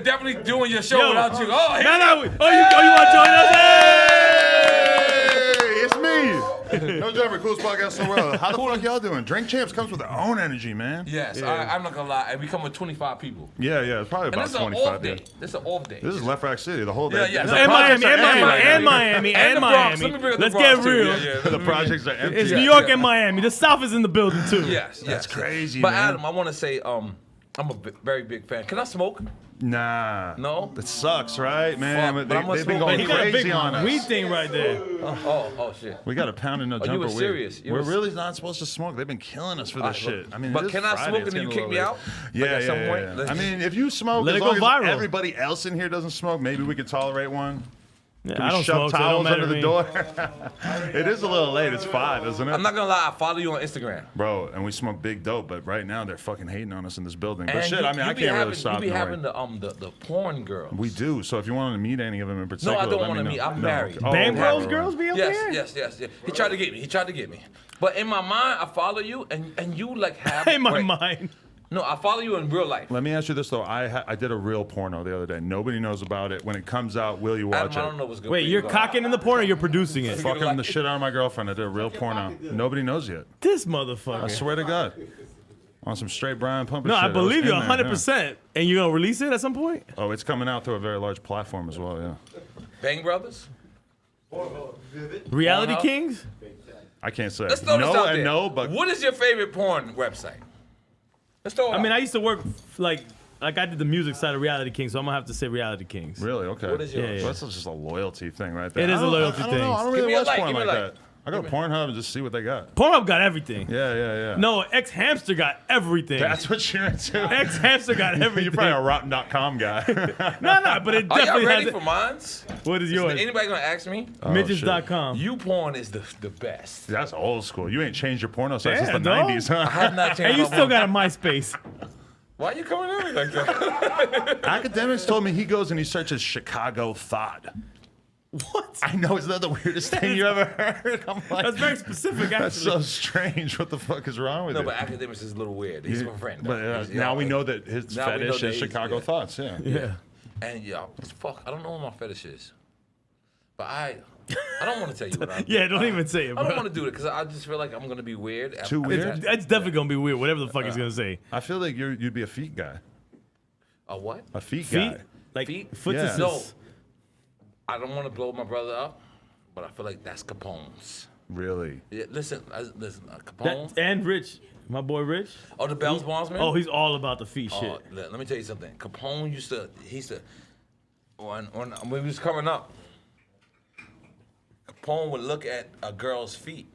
definitely doing your show without you. Oh, hey. You want to join us? Hey, it's me. No Jeffrey, coolest podcast in the world. How the fuck y'all doing? Drink Champs comes with their own energy, man. Yes, I'm not gonna lie. And we come with 25 people. Yeah, it's probably about 25. And this is an off day. This is an off day. This is Left Rack City, the whole day. Yeah. And Miami. Let's get real. The projects are empty. It's New York and Miami. The South is in the building too. Yes. That's crazy, But man. Adam, I want to say, I'm a very big fan. Can I smoke? Nah. No? It sucks, right, man? Fuck, but I'm They've been gonna going smoke. crazy on us. Weed thing right there. Oh shit. We got a pound and no jumper you were weed. serious? We're really not supposed to smoke. They've been killing us for this shit. I mean, but it is can I Friday. smoke It's and then you getting a kick me little out? late. At some point? I mean, if you smoke, Let as it long go as viral. everybody else in here doesn't smoke, maybe we could tolerate one. Yeah, Can I we don't shove smoke, so it don't towels matter under to the me. door? It is a little late. It's 5, isn't it? I'm not gonna lie. I follow you on Instagram. Bro, and we smoke big dope, but right now they're fucking hating on us in this building. But And shit, I mean, I can't really stop. You be no having way. the porn girls. We do. So if you want to meet any of them in particular, No, I don't let want to me meet. know. I'm No. married. Oh, Bang okay. Bros girls be up there? Yes. He tried to get me. But in my mind, I follow you, and you like have. In my mind. No, I follow you in real life. Let me ask you this though. I did a real porno the other day. Nobody knows about it. When it comes out, will you watch Adam, I it? don't know what's good. Wait, for you're you, cocking in the porn or you're producing it? Fucking the shit out of my girlfriend. I did a real porno. Nobody knows yet. This I motherfucker. swear to God. On some straight Brian Pumper No, shit. I believe you was in there, 100%. And you gonna release it at some point? Yeah. Oh, it's coming out through a very large platform as well, yeah. Bang Brothers. Reality Pornhub? Kings? I can't say. Let's throw this No out and there. no, but What is your favorite porn website? Let's throw it I mean, out. I used to work like I did the music side of Reality Kings, so I'm gonna have to say Reality Kings. really? Okay. What is yours? Yeah, So that's just a loyalty thing right there. It is a loyalty I don't know. I thing. don't Give really me a watch like, porn give me like a like. that. I go to Pornhub and just see what they got. Pornhub got everything. Yeah. No, X Hamster got everything. That's what you're into. X Hamster got everything. You're probably a rotten.com guy. No, but it Are y'all definitely ready has for mines? What is Is yours? anybody gonna ask me? Midgets.com. You porn is the best. That's old school. You ain't changed your porno site since the Damn, dog. 90s, huh? I have not changed. And you my still porn. got a MySpace. Why are you coming at me like that? Academics told me he goes and he searches Chicago thought. What? I know, isn't that the weirdest thing you ever heard? I'm like, That's very specific, actually. that's so strange. What the fuck is wrong with No, you? but academics is a little weird. He's my friend. But He's- now we know that his now we know fetish that is he's- Chicago yeah. thoughts. Yeah. Yeah. And fuck, I don't know what my fetish is. But I don't want to tell you what I'm Yeah, don't even say it, I bro. don't want to do it because I just feel like I'm gonna be weird. Too weird? That's definitely gonna be weird, whatever the fuck he's gonna say. I feel like you'd be a feet guy. A what? A feet Feet? guy. Like Feet? foot Yeah. No, I don't want to blow my brother up, but I feel like that's Capone's. Really? Yeah, listen, Capone. And Rich, my boy Rich. Oh, the Bells Bondsman. Oh, he's all about the feet Oh, shit. let me tell you something. Capone used to when we was coming up, Capone would look at a girl's feet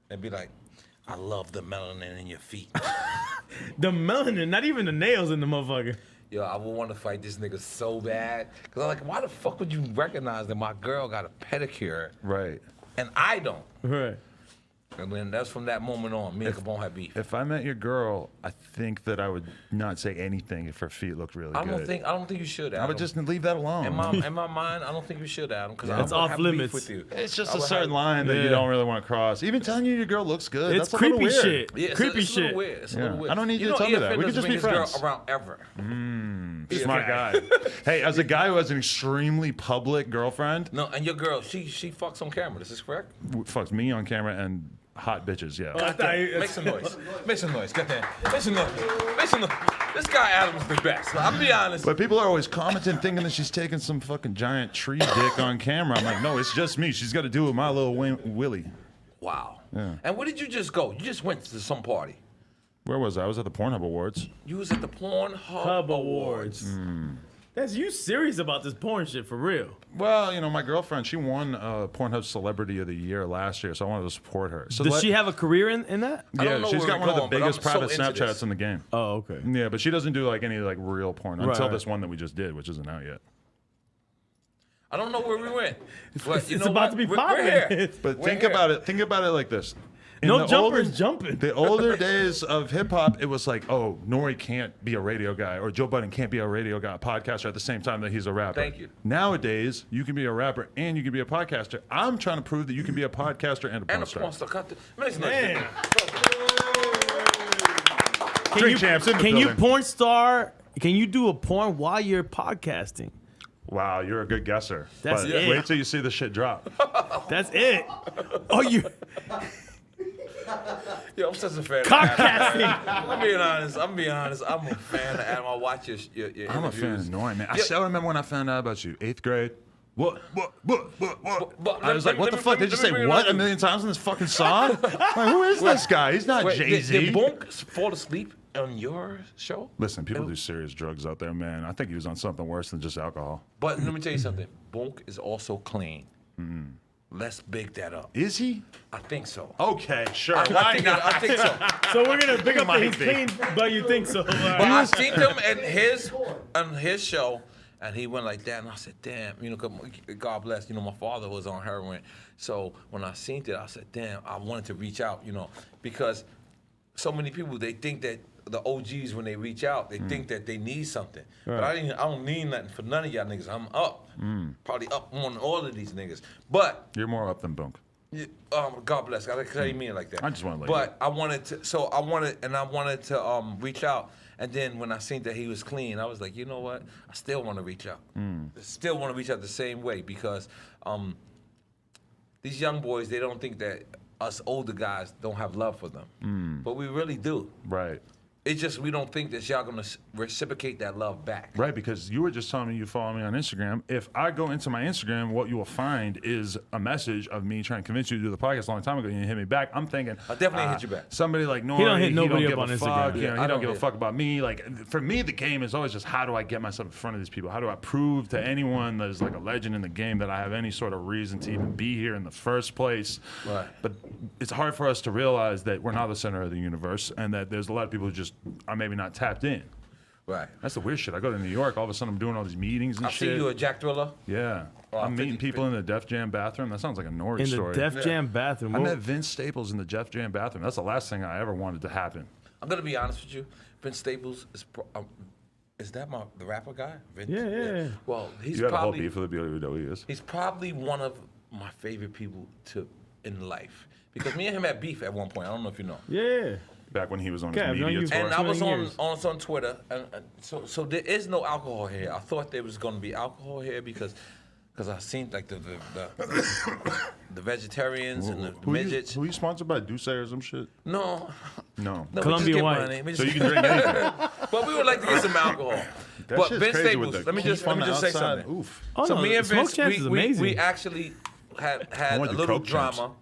and be like, "I love the melanin in your feet." The melanin, not even the nails in the motherfucker. Yo, I would want to fight this nigga so bad. Cause I'm like, why the fuck would you recognize that my girl got a pedicure Right. and I don't? Right. And then that's from that moment on, me and Capone had beef. If I met your girl, I think that I would not say anything if her feet looked really I good. don't think you should, Adam. I would just leave that alone. in my mind, I don't think you should, Adam, because It's I would off have limits. beef with you. It's just I a would certain have- line that Yeah. you don't really want to cross. Even telling you your girl looks good, It's that's a little creepy weird. shit. Yeah, it's Creepy a little shit. weird. It's a Yeah. little weird. I don't need you to know, tell me that. EFN We could doesn't just be bring his friends. girl around ever. Smart guy. Hey, as a guy who has an extremely public girlfriend, No, and your girl, she fucks on camera. This is correct? fucks me on camera and hot bitches, yeah. Make some noise. Make some noise. Goddamn. Make some noise. Make some noise. This guy Adam's the best. I'll be honest. But people are always commenting, thinking that she's taking some fucking giant tree dick on camera. I'm like, no, it's just me. She's got to do it with my little willy. Wow. Yeah. And where did you just go? You just went to some party. Where was I? I was at the Pornhub Awards. You was at the Pornhub Hub Awards. Awards. That's you serious about this porn shit for real? Well, you know, my girlfriend, she won Pornhub Celebrity of the Year last year, so I wanted to support her. So Does she have a career in that? I don't Yeah, know she's where got we're one of the going, but biggest I'm so private into Snapchats this. in the game. Oh, okay. Yeah, but she doesn't do like any like real porn until right. this one that we just did, which isn't out yet. I don't know where we went. But you It's know about what? to be We're 5 here. minutes. But We're think here. about it. Think about it like this. In No the jumpers older- jumping. The older days of hip hop, it was like, oh, Nore can't be a radio guy, or Joe Budden can't be a radio guy, podcaster at the same time that he's a rapper. Thank you. Nowadays, you can be a rapper and you can be a podcaster. I'm trying to prove that you can be a podcaster and a porn And a star. porn star. Cut the, make some noise. Man. Drink champs in the Can you building. porn star Can you do a porn while you're podcasting? Wow, you're a good guesser. That's but it. Wait till you see the shit drop. That's it. Oh, you Yo, I'm such a fan. cockcasting. I'm being honest. I'm a fan of Adam. I watch your I'm a fan interviews. of Nore, man. I Yeah. still remember when I found out about you, 8th grade. What? But I was like, what the fuck? They just say bring it what up. a million times in this fucking song? Like, who is this guy? He's not Wait, Jay-Z. did Bonk fall asleep on your show? Listen, people do serious drugs out there, man. I think he was on something worse than just alcohol. But let me tell you something. Bonk is also clean. Let's big that up. Is he? I think so. Okay, sure. I think so. So we're gonna pick up that he's Might be. clean, but you think so? All But right. I seen him on his show, and he went like that, and I said, "Damn, God bless." My father was on heroin, so when I seen it, I said, "Damn, I wanted to reach out," because so many people they think that the OGs when they reach out, they think that they need something, but I don't need nothing for none of y'all niggas. I'm up, probably up on all of these niggas, but. You're more up than Bunk. Yeah, God bless. I didn't mean it like that. I just wanna let But I wanted to reach out. And then when I seen that he was clean, I was like, you know what? I still want to reach out. Still want to reach out the same way because these young boys, they don't think that us older guys don't have love for them. But we really do. Right. It's just we don't think that y'all gonna reciprocate that love back. Right, because you were just telling me you follow me on Instagram. If I go into my Instagram, what you will find is a message of me trying to convince you to do the podcast a long time ago. You didn't hit me back. I'm thinking, I definitely hit you back. Somebody like Nore, He don't hit nobody give up on a Instagram. fuck, Yeah, he I don't don't give a hit. fuck about me. Like for me, the game is always just how do I get myself in front of these people? How do I prove to anyone that is like a legend in the game that I have any sort of reason to even be here in the first place? Right. But it's hard for us to realize that we're not the center of the universe and that there's a lot of people who just are maybe not tapped in. Right. That's the weird shit. I go to New York, all of a sudden I'm doing all these meetings and I shit. see you a Jack Thriller. Yeah. Oh, I'm meeting 50 people in the Def Jam bathroom. That sounds like a Nore In the story. Def Jam bathroom. I What- met Vince Staples in the Def Jam bathroom. That's the last thing I ever wanted to happen. I'm gonna be honest with you. Vince Staples is that the rapper guy? Vince? Yeah. Well, he's You had a whole probably beef with the people who know who he is. he's probably one of my favorite people in life because me and him had beef at one point. I don't know if you know. Yeah. Back when he was on Okay, I've his known media you tour. for- And I was 20 on Twitter, and so there is no alcohol here. I thought there was gonna be alcohol here because I seen like the vegetarians and the midgets. Who you sponsored by? Douce or some shit? No, No. we just Colombian get white. money. We So just- you can drink anything. but we would like to get some alcohol. But shit's Vince crazy with Staples, the let me keep just on the say outside. something. Oof. Oh, So no, me and Smoke Vince, Champs is amazing. we actually had I a want to do little Coke Champs. drama,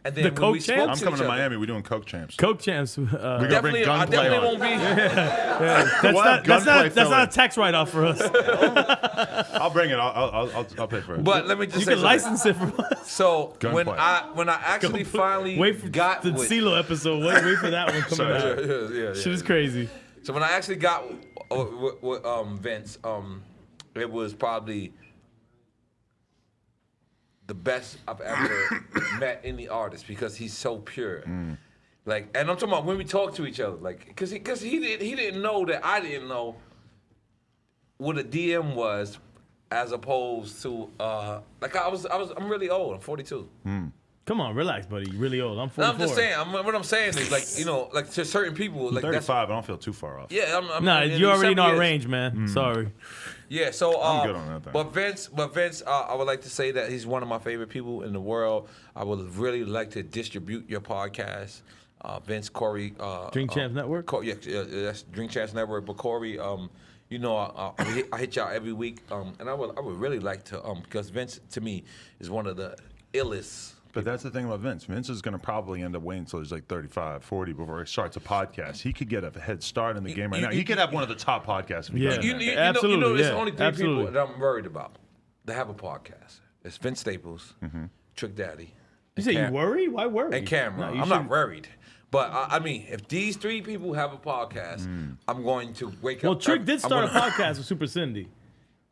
and then The when Coke we spoke Champs? I'm coming to each other- Miami. We're doing Coke Champs. Coke champs. We gotta bring Definitely, I gunplay definitely on. won't be. That's not a tax write-off for us. I'll bring it. I'll pay for it. But let me just You say can something. license it from us. So when Gunplay. I actually finally Wait for got the with, CeeLo episode. Wait for that one coming Sorry. out. yeah. Shit is crazy. So when I actually got with Vince, it was probably the best I've ever met any artist because he's so pure. Like, and I'm talking about when we talk to each other, like, cause he didn't know that I didn't know what a DM was, as opposed to like I'm really old. I'm 42. Come on, relax, buddy. You're really old. I'm 44. No, I'm just saying. What I'm saying is like like to certain people, like that's 35. I don't feel too far off. yeah. I'm Nah, in you already some know our years. range, man. Sorry. Yeah, so I'm good on that thing. But Vince, I would like to say that he's one of my favorite people in the world. I would really like to distribute your podcast, Vince, Corey. Drink Champs Network? Yeah, that's Drink Champs Network. But Corey, you know, I hit y'all every week, and I would really like to, because Vince to me is one of the illest. But that's the thing about Vince. Vince is going to probably end up waiting until he's like 35, 40 before he starts a podcast. He could get a head start in the game right now. He could have one of the top podcasts. If he Yeah. does that. Absolutely, There's yeah, only three absolutely. people that I'm worried about that have a podcast. It's Vince Staples, Trick Daddy. You say you worried? Why worry? And Cameron. No, you I'm not shouldn't- worried. But I mean, if these three people have a podcast, I'm going to wake Well, up. Trick did I'm start a gonna- podcast with Super Cindy,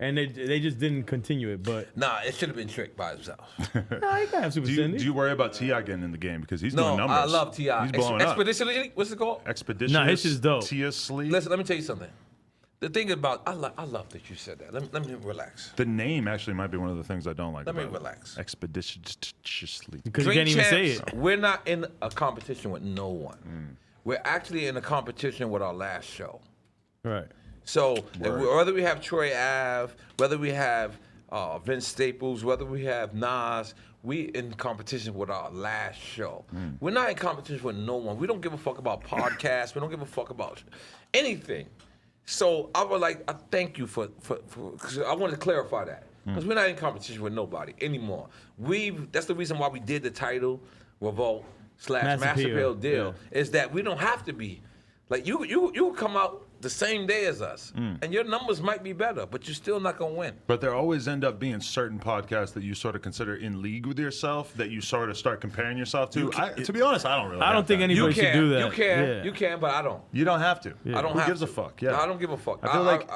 and they just didn't continue it. But Nah, it should have been Trick by himself. no, you can have Super Do Cindy. you worry about T.I. getting in the game? Because he's No, doing numbers. I love T.I. He's blowing up. Expeditionally, what's it called? Expedition. Nah, his shit's dope. Tia Sleep. Listen, let me tell you something. The thing about, I love that you said that. Let me relax. The name actually might be one of the things I don't like. Let me about it. relax. Expeditiously. Because you can't even say Champs, it. we're not in a competition with no one. We're actually in a competition with our last show. Right. So whether we have Troy Ave, whether we have Vince Staples, whether we have Nas, we in competition with our last show. We're not in competition with no one. We don't give a fuck about podcasts. We don't give a fuck about anything. So I thank you for cause I wanted to clarify that. Because we're not in competition with nobody anymore. That's the reason why we did the title Revolt / Mass Appeal deal, is that we don't have to be. Like you come out the same day as us, and your numbers might be better, but you're still not gonna win. But there always end up being certain podcasts that you sort of consider in league with yourself that you sort of start comparing yourself to. To be honest, I don't really. I don't think anybody should do that. You can, but I don't. You don't have to. Yeah. I don't. Who gives a fuck? Yeah, No, I don't give a fuck. I feel like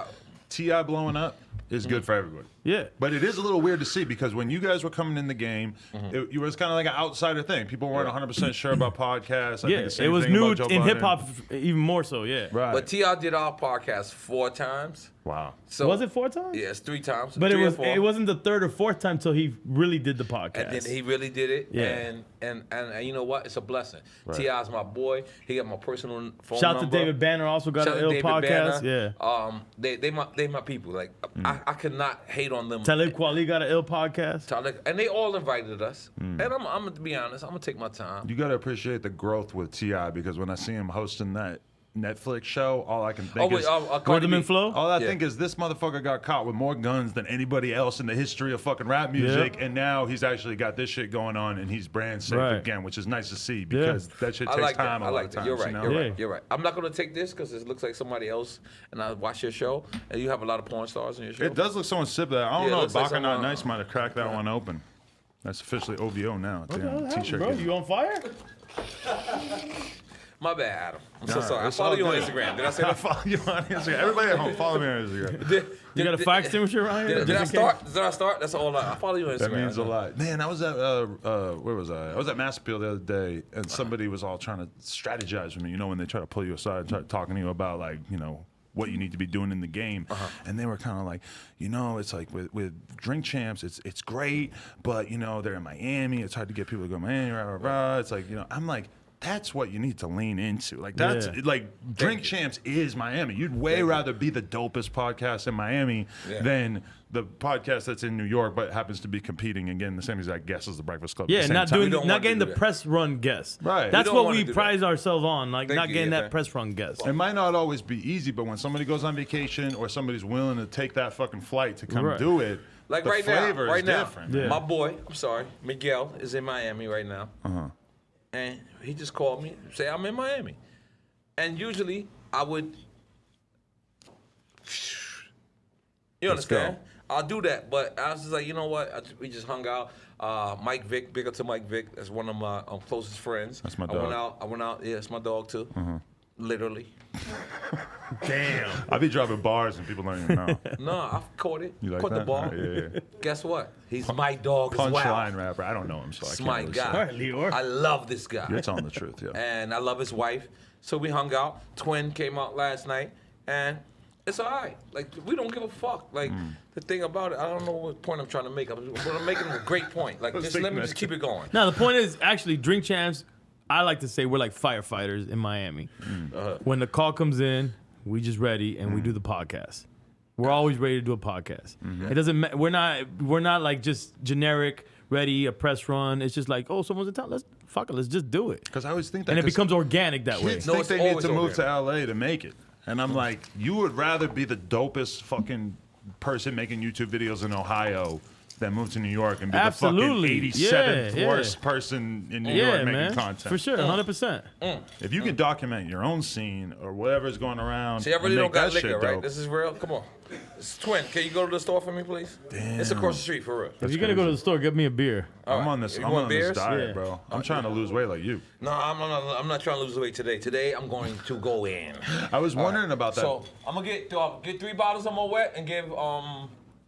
T.I. blowing up is good for everybody. Yeah. But it is a little weird to see because when you guys were coming in the game, it was kind of like an outsider thing. People weren't 100% sure about podcasts. I think the same it was thing new about Joe in Budden. hip hop, even more so. Yeah. Right. But T.I. did our podcast 4 times. Wow. So Was it 4 times? Yeah, it's 3 times. But 3 or 4. it wasn't the 3rd or 4th time till he really did the podcast. And then he really did it. Yeah. And you know what? It's a blessing. T.I.'s my boy. He got my personal phone Shout out number. to David Banner, also got Shout an out ill to David podcast. Banner. Yeah. They my people. Like I could not hate on them. Talib Kweli got an ill podcast. And they all invited us. And I'm gonna be honest. I'm gonna take my time. You got to appreciate the growth with T.I. because when I see him hosting that Netflix show, all I can think is Rhythm and Flow? all I think is this motherfucker got caught with more guns than anybody else in the history of fucking rap music, and now he's actually got this shit going on and he's brand safe again, which is nice to see because that shit takes time a lot of times. You're right. You know? You're right. You're right. I'm not gonna take this because it looks like somebody else. And I watch your show, and you have a lot of porn stars in your show. It does look so insipid. I don't know. looks like Baka Not someone- Nice might have cracked that one open. That's officially OVO now. Damn, t-shirt. Bro, game. you on fire? My bad, Adam. I'm so Nah, sorry. I it's follow all you on good. Instagram. Did I say I that? follow you on Instagram. Everybody at home, follow me on Instagram. You got a fire extinguisher around here? Did I start? Did I start? That's all. I follow you on Instagram. That means a lot. Man, I was at, where was I? I was at Mass Appeal the other day, and somebody was all trying to strategize with me, you know, when they try to pull you aside and start talking to you about, like, you know, what you need to be doing in the game. And they were kind of like, you know, it's like with Drink Champs, it's great, but, you know, they're in Miami. It's hard to get people to go to Miami, rah, rah, rah. It's like, you know, I'm like, that's what you need to lean into. Like, that's like Drink Champs is Miami. You'd way rather be the dopest podcast in Miami than the podcast that's in New York, but happens to be competing and getting the same exact guests as the Breakfast Club. Yeah, at the same not time. doing, not getting the press run guests. Right. That's We don't what wanna we do prize ourselves on, like not you, getting that EFN. press run guest. It might not always be easy, but when somebody goes on vacation or somebody's willing to take that fucking flight to come do it, Like the right now, flavor is right now, different. Yeah. my boy, I'm sorry, Miguel is in Miami right now, and he just called me, say I'm in Miami, and usually I would, you Let's understand? go. I'll do that, but I was just like, you know what? We just hung out. Mike Vick, big up to Mike Vick. That's one of my closest friends. That's my I dog. went out. Yeah, it's my dog too. Literally. Damn. I be dropping bars and people don't even know. No, I caught it. You like Caught that? the ball. All right, yeah. Guess what? He's my dog as well. Punchline rapper. I don't know him, so I It's can't my really guy. All right, Lior. I love this guy. You're telling the truth, yeah. And I love his wife. So we hung out. Twin came out last night, and it's all right. Like, we don't give a fuck. Like, the thing about it, I don't know what point I'm trying to make, but I'm making a great point. Like, just let me just keep it going. No, the point is actually Drink Champs. I like to say we're like firefighters in Miami. When the call comes in, we just ready and we do the podcast. We're always ready to do a podcast. It doesn't. We're not like just generic ready a press run. It's just like, oh, someone's in town. Let's fuck it. Let's just do it. Because I always think that. And it 'cause becomes organic that way. kids No, think it's they need always to move organic. to LA to make it. And I'm like, you would rather be the dopest fucking person making YouTube videos in Ohio than move to New York and be Absolutely. the fucking 87th Yeah, yeah. worst person in New Yeah, York making man. content. For sure, 100%. If you can document your own scene or whatever's going around, See, I really and don't make got that liquor, shit right? dope. This is real. Come on. It's Twin. Can you go to the store for me, please? Damn. It's across the street, for real. If you're gonna go to the store, get me a beer. All I'm right. on this. You I'm want on this beers? diet, Yeah. bro. I'm trying to lose weight like you. No, I'm not trying to lose weight today. Today, I'm going to go in. I was wondering about that. So I'm gonna get 3 bottles of Moet and give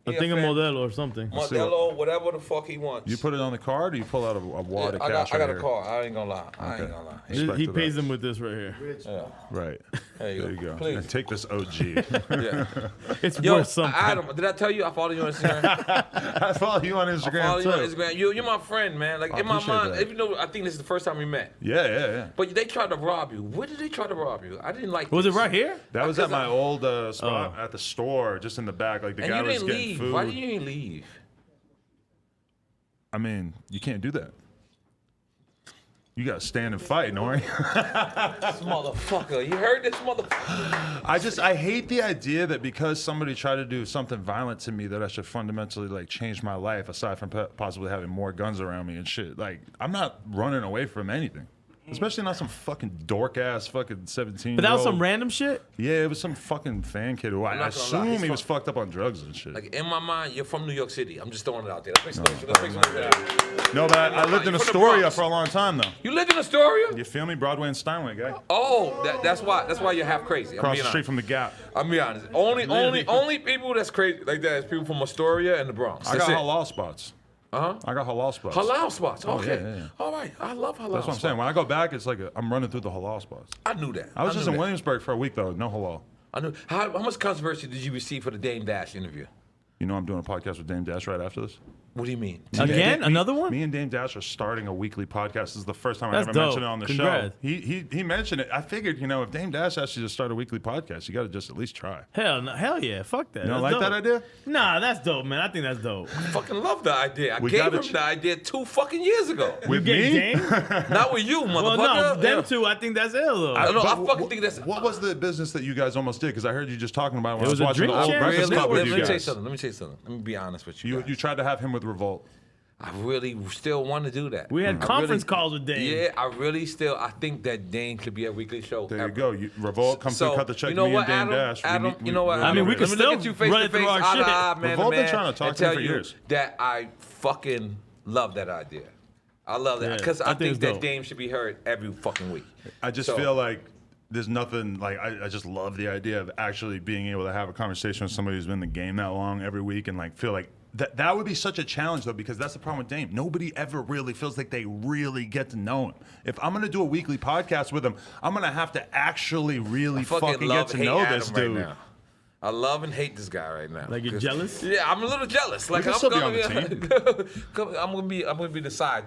I think a EFN, Modelo or something. Modelo, whatever the fuck he wants. You put it on the card, or you pull out a wad of I cash? got right a here? card. I ain't gonna lie. I ain't gonna lie. Respect He to pays that. them with this right here. Yeah. Right. There you go. Please. And take this OG. Yeah. It's Yo, worth something. Adam, did I tell you I follow you on Instagram? I follow you on Instagram I follow you on too. Instagram. You're my friend, man. Like I in my appreciate mind, that. even though I think this is the first time we met. Yeah. But they tried to rob you. Where did they try to rob you? I didn't like Was this. it right here? That was at my old spot Oh. at the store, just in the back. Like the And guy you was didn't getting leave. food. Why did you leave? I mean, you can't do that. You gotta stand and fight, Nore. This motherfucker. You heard this motherfucker? I hate the idea that because somebody tried to do something violent to me that I should fundamentally like change my life aside from possibly having more guns around me and shit. Like, I'm not running away from anything. Especially not some fucking dork ass fucking 17. But that was some random shit? Yeah, it was some fucking fan kid who I not gonna lie, assume he's he was fucked up on drugs and shit. Like in my mind, you're from New York City. I'm just throwing it out there. Let's make some No, but I lived in You're from the Astoria Bronx. for a long time though. You lived in Astoria? You feel me? Broadway and Steinway, guy. Oh, that's why you're half crazy. Across being the street honest. from the Gap. I'm be honest. Only people that's crazy like that is people from Astoria and the Bronx. I That's got it. halal spots. I got halal spots. Halal spots. Okay. yeah. All right. I love halal. That's what I'm saying. When I go back, it's like I'm running through the halal spots. I knew that. I was just in knew that. Williamsburg for a week though, no halal. I knew. How much controversy did you receive for the Dame Dash interview? You know I'm doing a podcast with Dame Dash right after this. What do you mean? Again? Another one? Me and Dame Dash are starting a weekly podcast. This is the first time I That's ever dope. mentioned it on the Congrats. show. He mentioned it. I figured, if Dame Dash asked you to start a weekly podcast, you got to just at least try. Hell yeah. Fuck that. You don't That's like that dope. idea? Nah, that's dope, man. I think that's dope. I fucking love the idea. I We gave gotta him the idea 2 fucking years ago. With You me? get game? Not with you, Well, motherfucker. no, them Yeah. two, I think that's ill, though. I But fucking think that's. What was the business that you guys almost did? Because I heard you just talking about it when It I was was a watching the drink old champ? Breakfast Club with Let you me tell you guys. something. Let me be honest with you. You tried to have him with Revolt. I really still want to do that. We had I conference really- calls with Dame. Yeah, I think that Dame should be a weekly show. There you ever. go. Revolt, come through, cut the check. You know me what, and Dame Adam? Dash. Adam, you know what? I mean, we Adam, could let me look at still you face run to it through face, our eye to shit. eye, man Revolt to been man, trying to talk and to me tell for you years. that I fucking love that idea. I love that Yeah, because I I think think it's that dope. Dame should be heard every fucking week. I just So- feel like there's nothing like I just love the idea of actually being able to have a conversation with somebody who's been in the game that long every week and like feel like that would be such a challenge though, because that's the problem with Dame. Nobody ever really feels like they really get to know him. If I'm gonna do a weekly podcast with him, I'm gonna have to actually really fucking get to know this dude. Right now. I love and hate this guy right now. Like, you're 'Cause- jealous? Yeah, I'm a little jealous. Like can I'm still be gonna on the I'm gonna be the side.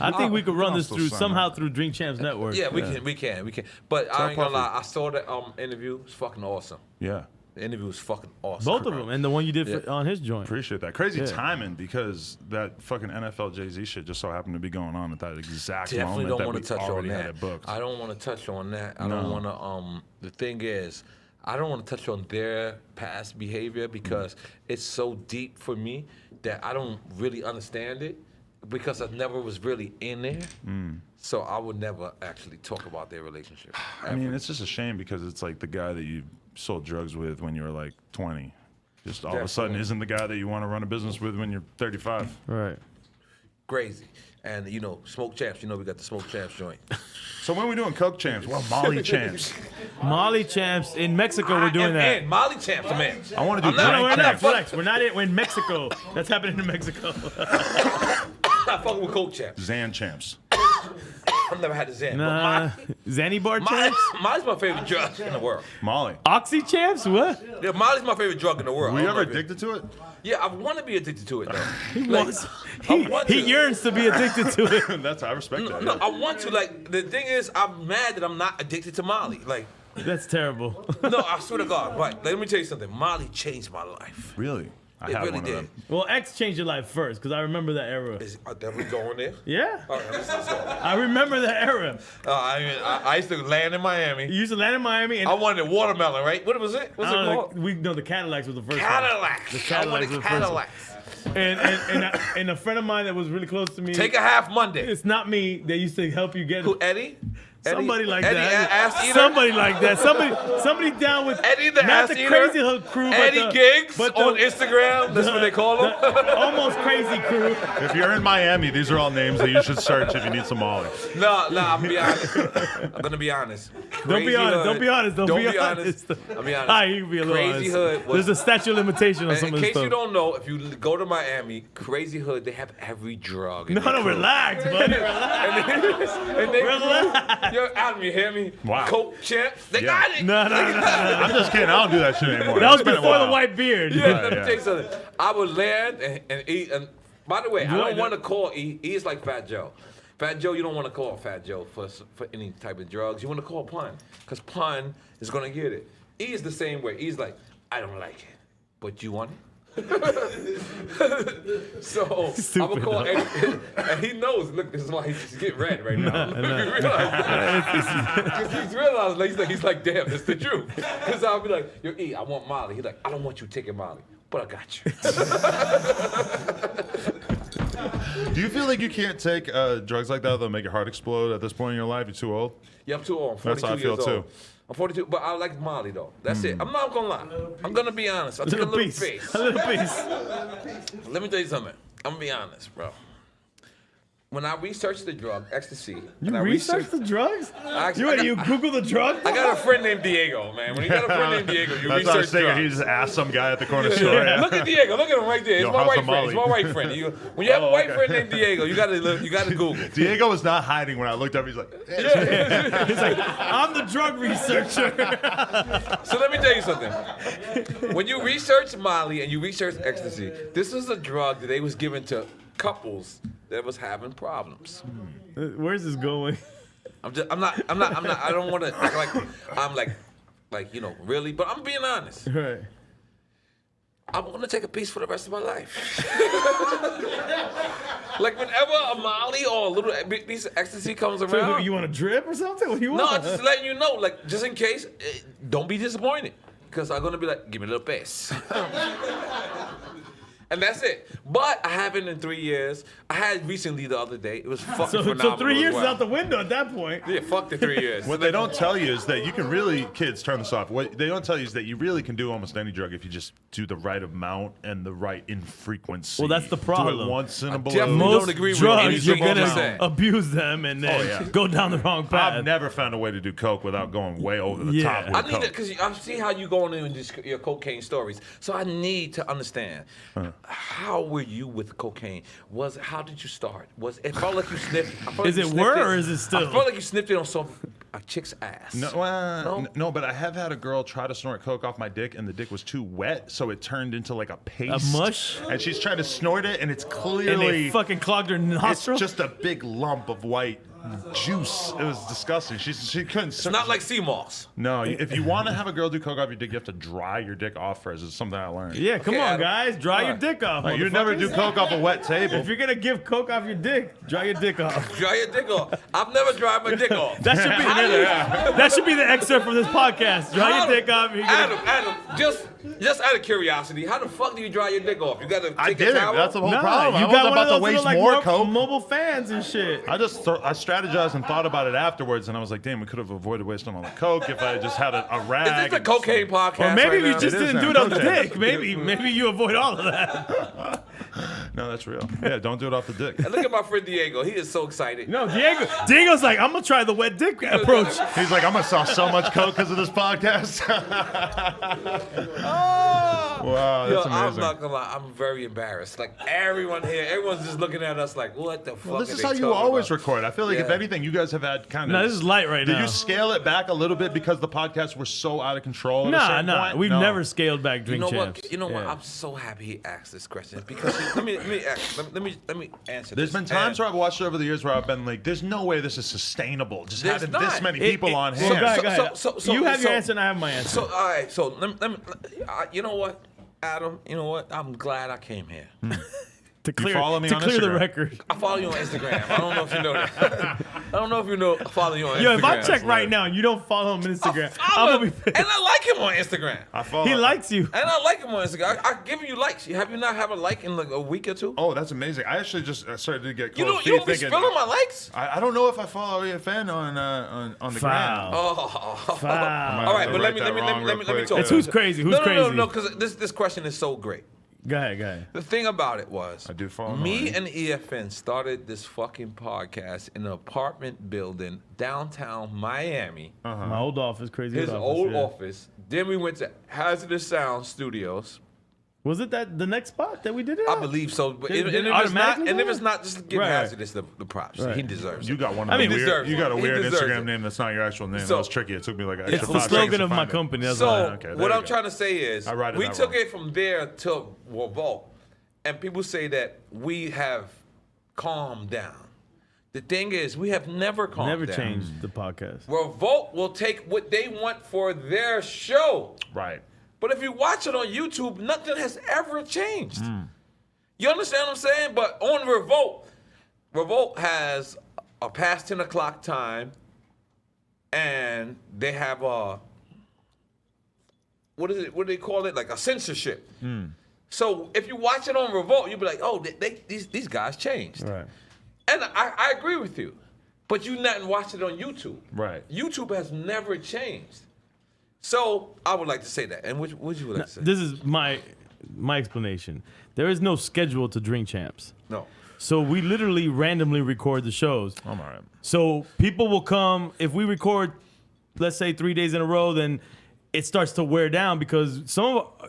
I think we could run I'll this still through sign somehow up. through Drink Champs Network. Yeah, we can. But I ain't gonna Puffy. lie. I saw the interview. It's fucking awesome. Yeah. The interview was fucking awesome. Both of them, and the one you did Yeah. on his joint. Appreciate that. Crazy Yeah. timing because that fucking NFL Jay-Z shit just so happened to be going on at that exact Definitely moment don't that want we to touch on already had that. it booked. I don't want to touch on that. I No. don't want to. The thing is, I don't want to touch on their past behavior because it's so deep for me that I don't really understand it because I never was really in there. So I would never actually talk about their relationship. I mean, it's just a shame because it's like the guy that you sold drugs with when you were like 20. Just all of a sudden Definitely. isn't the guy that you want to run a business with when you're 35. Right. Crazy. And Smoke Champs. We got the Smoke Champs joint. So when are we doing Coke champs? Well, Molly champs. Molly Champs in Mexico. We're doing that. And Molly Champs, man. I want to do I'm not- drink No, we're I'm not. champs. Relax. We're not in. We're in Mexico. That's happening in Mexico. I'm not fucking with Coke Champs. Zan champs. I've never had the Zen. Nah. Zanny Bar But Champs? Molly's my favorite drug in the world. Molly. Oxy Champs? What? Yeah, Molly's my favorite drug in the world. Were I you don't ever know if it- addicted to it? Yeah, I want to be addicted to it though. He Like, wants. I want He to. yearns to be addicted to it. I respect that. No, yeah. I want to. Like the thing is, I'm mad that I'm not addicted to Molly. Like, That's terrible. no, I swear to God. Right, let me tell you something. Molly changed my life. Really? I It had really one did. of them. Well, X changed your life first, because I remember that era. Are we going there? Yeah. All right, let's go. I remember that era. I used to land in You Miami. used to land in Miami, and I wanted a watermelon, right? What was it? What's it called? the Cadillacs was the first one. Cadillacs. The I Cadillacs wanted was the first one. Cadillacs. And a friend of mine that was really close to me. Take a half Monday. It's not me. They used to help you get Who, Eddie? Somebody like Eddie, that. ass eater? Somebody like that. Somebody down with Eddie the not ass the eater? crazy hood crew, Eddie Giggs but on Instagram. That's what they call him. almost crazy crew. If you're in Miami, these are all names that you should search if you need some Molly. No, I'm gonna be honest. I'm gonna be honest. Don't be honest. Don't be honest. Don't be honest. I'll be honest. All right, you can be a little Crazy honest. Hood was- There's a statute of limitation on And some in of this case you stuff. don't know, if you go to Miami, Crazy Hood, they have every drug. in their crew. Relax, buddy. Relax. And they yo, Adam, you hear me? Wow. Coke champs, they Yeah. got it. No. I'm just kidding. I don't do that shit anymore. That was It's been a before the while. white beard. Yeah, let me yeah. tell you something. I would land and eat. And by the way, I What? don't want to call E. E is like Fat Joe. Fat Joe, you don't want to call Fat Joe for any type of drugs. You want to call Pun, because Pun is going to get it. E is the same way. E's like, I don't like it, but you want it? So I'm Stupid, gonna call Eddie, and he knows. Look, this is why he's getting red right now. He realized, he's like, damn, it's the truth. Because I'll be like, yo, E, I want Molly. He's like, I don't want you taking Molly, but I got you. Do you feel like you can't take drugs like that that'll make your heart explode at this point in your life? You're too old? Yeah, I'm too old. I'm 42 That's how I feel years old. too. I'm 42, but I like Molly though. That's it. I'm not gonna lie. I'm gonna be honest. I took a little piece. face. A little piece. Let me tell you something. I'm gonna be honest, bro. When I researched the drug, ecstasy, You research the drugs? You Google the drug? I got a friend named Diego, man. When you got a friend named Diego, you That's what I was research thinking. drugs. He just asked some guy at the corner store. Yeah. Look at Diego. Look at him right there. Yo, It's my how's white the friend. It's my Molly? white friend. When you have a white friend named Diego, you gotta Google. Diego was not hiding when I looked up. He's like, He's like, I'm the drug researcher. So let me tell you something. When you research Molly and you research ecstasy, this is a drug that they was given to couples that was having problems. Where's this going? I don't want to act like I'm like, really, but I'm being honest. Right. I'm gonna take a piece for the rest of my life. Like whenever a Molly or a little piece of ecstasy comes So around, you want a drip or something? What do you no, want? just letting you know, like just in case, don't be disappointed, because I'm gonna be like, give me a little piece. And that's it. But I haven't in 3 years. I had recently the other day. It was fucking phenomenal. So 3 years as is well. out the window at that point. Yeah, fuck the 3 years. what they don't tell you is that you can really, kids, turn this off. What they don't tell you is that you really can do almost any drug if you just do the right amount and the right infrequency. Well, that's the problem. Do it once in a blue. definitely Most don't agree with drugs, you're anything gonna you say. abuse them and then yeah. go down the wrong path. I've never found a way to do coke without going way over the Yeah. top with I need coke. it because I see how you going in your cocaine stories. So I need to understand how were you with cocaine? How did you start? It felt like you sniffed. I felt Is like it you sniffed were or is it still? I felt like you sniffed it on a chick's ass. No, but I have had a girl try to snort coke off my dick, and the dick was too wet, so it turned into like a paste. A mush? And she's trying to snort it, and it's And clearly they fucking clogged her it's nostril. just a big lump of white juice. It was disgusting. She couldn't. It's not like sea moss. No, if you want to have a girl do coke off your dick, you have to dry your dick off first. It's something I learned. Yeah, come Okay, on, Adam. guys, dry your Alright. dick off. Like, you never do motherfuckers. coke off a wet table. If you're gonna give coke off your dick, dry your dick off. Dry your dick off. I've never dried my dick off. That should be that should be the excerpt from this podcast. Dry your dick off. You're gonna- Adam, just out of curiosity, how the fuck do you dry your dick off? You gotta take I a did it. towel? That's the whole Nah, problem. you I got wasn't one about of to those waste little, like, more coke. mobile fans and shit. I strategized and thought about it afterwards, and I was like, damn, we could have avoided wasting all the coke if I had just had a rag. Is this a and- cocaine podcast? Or maybe right you now? just It is didn't do now. it on the Okay. dick. Maybe you avoid all of that. No, that's real. Yeah, don't do it off the dick. And look at my friend Diego. He is so excited. No, Diego's like, I'm gonna try the wet dick approach. He's like, I'm gonna sell so much coke because of this podcast. Wow, Yo, that's I'm amazing. not gonna lie, I'm very embarrassed. Like everyone here, everyone's just looking at us like, what the fuck? Well, this are is they how you talking always about? record. I feel like if Yeah. anything, you guys have had kind of. No, this is light right Did now. you scale it back a little bit because the podcasts were so out of control? At a Nah, certain point? we've No. never scaled back You Drink know Champs. what? You know what? Yeah. I'm so happy he asked this question because let me answer. There's this. been times And- where I've watched over the years where I've been like, "There's no way this is sustainable." Just There's having not. this many It- people it- on so hand. go ahead. So- You have your so- answer and I have my answer. So all right. So let me you know what, Adam? You know what? I'm glad I came here. To clear, follow me to on clear the Instagram? record. I follow you on Instagram. I don't know if you know that. I don't know if you know. I follow you on Instagram. Yo, if I check right now and you don't follow him on Instagram, I'm gonna be pissed. And I like him on Instagram. I follow. He likes you. And I like him on Instagram. I give you likes. Have you not have a like in like a week or two? Oh, that's amazing. I actually just started to get You close. don't be spilling my likes? I don't know if I follow EFN on the gram. Oh. Foul. All right, but let write me that wrong real quick. talk. It's who's crazy. Who's no, crazy? No, because this question is so great. Go ahead. The thing about it was, I do follow me Nore. and EFN started this fucking podcast in an apartment building downtown Miami. My old office, crazy. His old office. Then we went to Hazardous Sound Studios. Was it that the next spot that we did it? I at? believe so. But Did and it if it's not, automatically and if go? it's not, just give Right. Hazardous the props. Right. He deserves You it. got one of I mean, the he weird. deserves You got a it. He weird deserves Instagram it. name that's not your actual name. So- That was tricky. It took me like an extra It's the 5 seconds slogan to of my find it. company. That's So why. Okay, there what you I'm go. trying to say is, I write it we that took wrong. it from there to Revolt, and people say that we have calmed down. The thing is, we have never calmed Never down. changed the podcast. Revolt will take what they want for their show. Right. But if you watch it on YouTube, nothing has ever changed. You understand what I'm saying? But on Revolt has a past 10 o'clock time, and they have a, what do they call it? Like a censorship. So if you watch it on Revolt, you'll be like, oh, these guys changed. Right. And I agree with you. But you not watch it on YouTube. Right. YouTube has never changed. So I would like to say that. And what would you like to say? This is my explanation. There is no schedule to Drink Champs. No. So we literally randomly record the shows. I'm all right. So people will come if we record, let's say 3 days in a row, then it starts to wear down because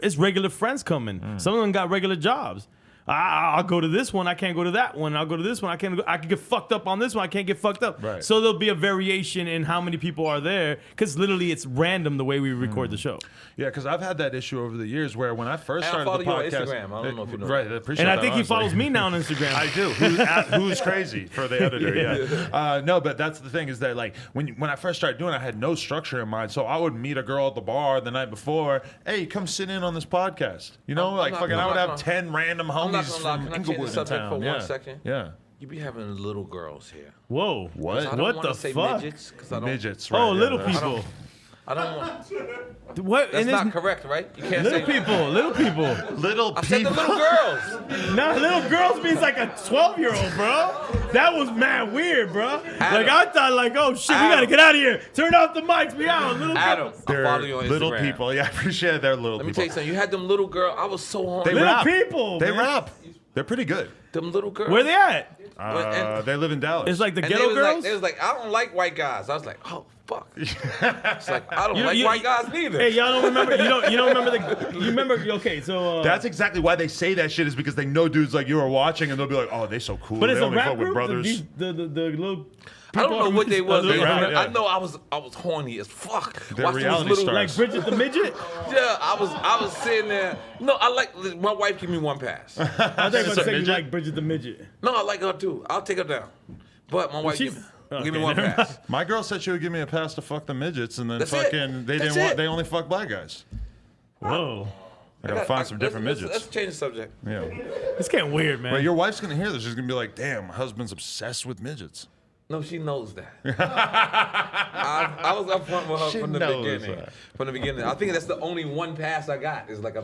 it's regular friends coming. Some of them got regular jobs. I'll go to this one. I can't go to that one. I'll go to this one. I can get fucked up on this one. I can't get fucked up. Right. So there'll be a variation in how many people are there because literally it's random the way we record the show. Yeah, because I've had that issue over the years where when I first And I started the follow you on podcast, Instagram. I don't know if you know right? that. I appreciate And I that, think he honestly. follows me now on Instagram. I do. Who's crazy for the editor? Yeah. No, but that's the thing is that like when I first started doing it, I had no structure in mind. So I would meet a girl at the bar the night before. Hey, come sit in on this podcast. You know, I'm not- fucking, I'm I would not have gonna- 10 random I'm not homies gonna lie. from Can I change Inglewood the in subject town. for yeah. 1 second? Yeah. You be having little girls here. Whoa. What? I don't What wanna the say fuck? midgets, 'cause I don't. Midgets. Right, Oh, yeah, little that's- people. I don't want. What? That's And not it's correct, right? You can't little say people. Little people. Little I said the people. little girls. Nah, little girls means like a 12-year-old, bro. That was mad weird, bro. Like I thought, like, oh shit, we gotta Adam. get out of here. Turn off the mics. We out. Little Adam, girls. I They're follow you on Instagram. little people. Yeah, I appreciate they're little Let me people. tell you something. You had them little girls. I was so hungry. They Little rap. people. They man. rap. They're pretty good. Them little girls. Where they at? They live in Dallas. It's like the And ghetto girls. They was like, I don't like white guys. I was like, oh fuck. It's like I don't You- like you- white guys neither. Hey, y'all don't remember? You don't remember the? You remember? Okay, so. That's exactly why they say that shit is because they know dudes like you are watching and they'll be like, oh, they so cool. But it's they a only rap fuck with group. brothers. The little. I don't know what they was. They rap, yeah. I know I was horny as fuck. They're Watching reality those little, stars. Like Bridget the midget. Yeah, I was sitting there. No, I like my wife. Give me one pass. I think I'm It's a about to say you midget? like Bridget the midget. No, I like her too. I'll take her down. But my wife she's- give me okay, one never pass. My girl said she would give me a pass to fuck the midgets, and then That's it. fucking they That's didn't want. it. They only fuck black guys. Whoa, I gotta find some different Let's midgets. change the subject. Yeah. it's getting weird, man. But your wife's gonna hear this. She's gonna be like, "Damn, my husband's obsessed with midgets." No, she knows that. I was up front with her She from the knows beginning. that. From the beginning, I think that's the only one pass I got is like a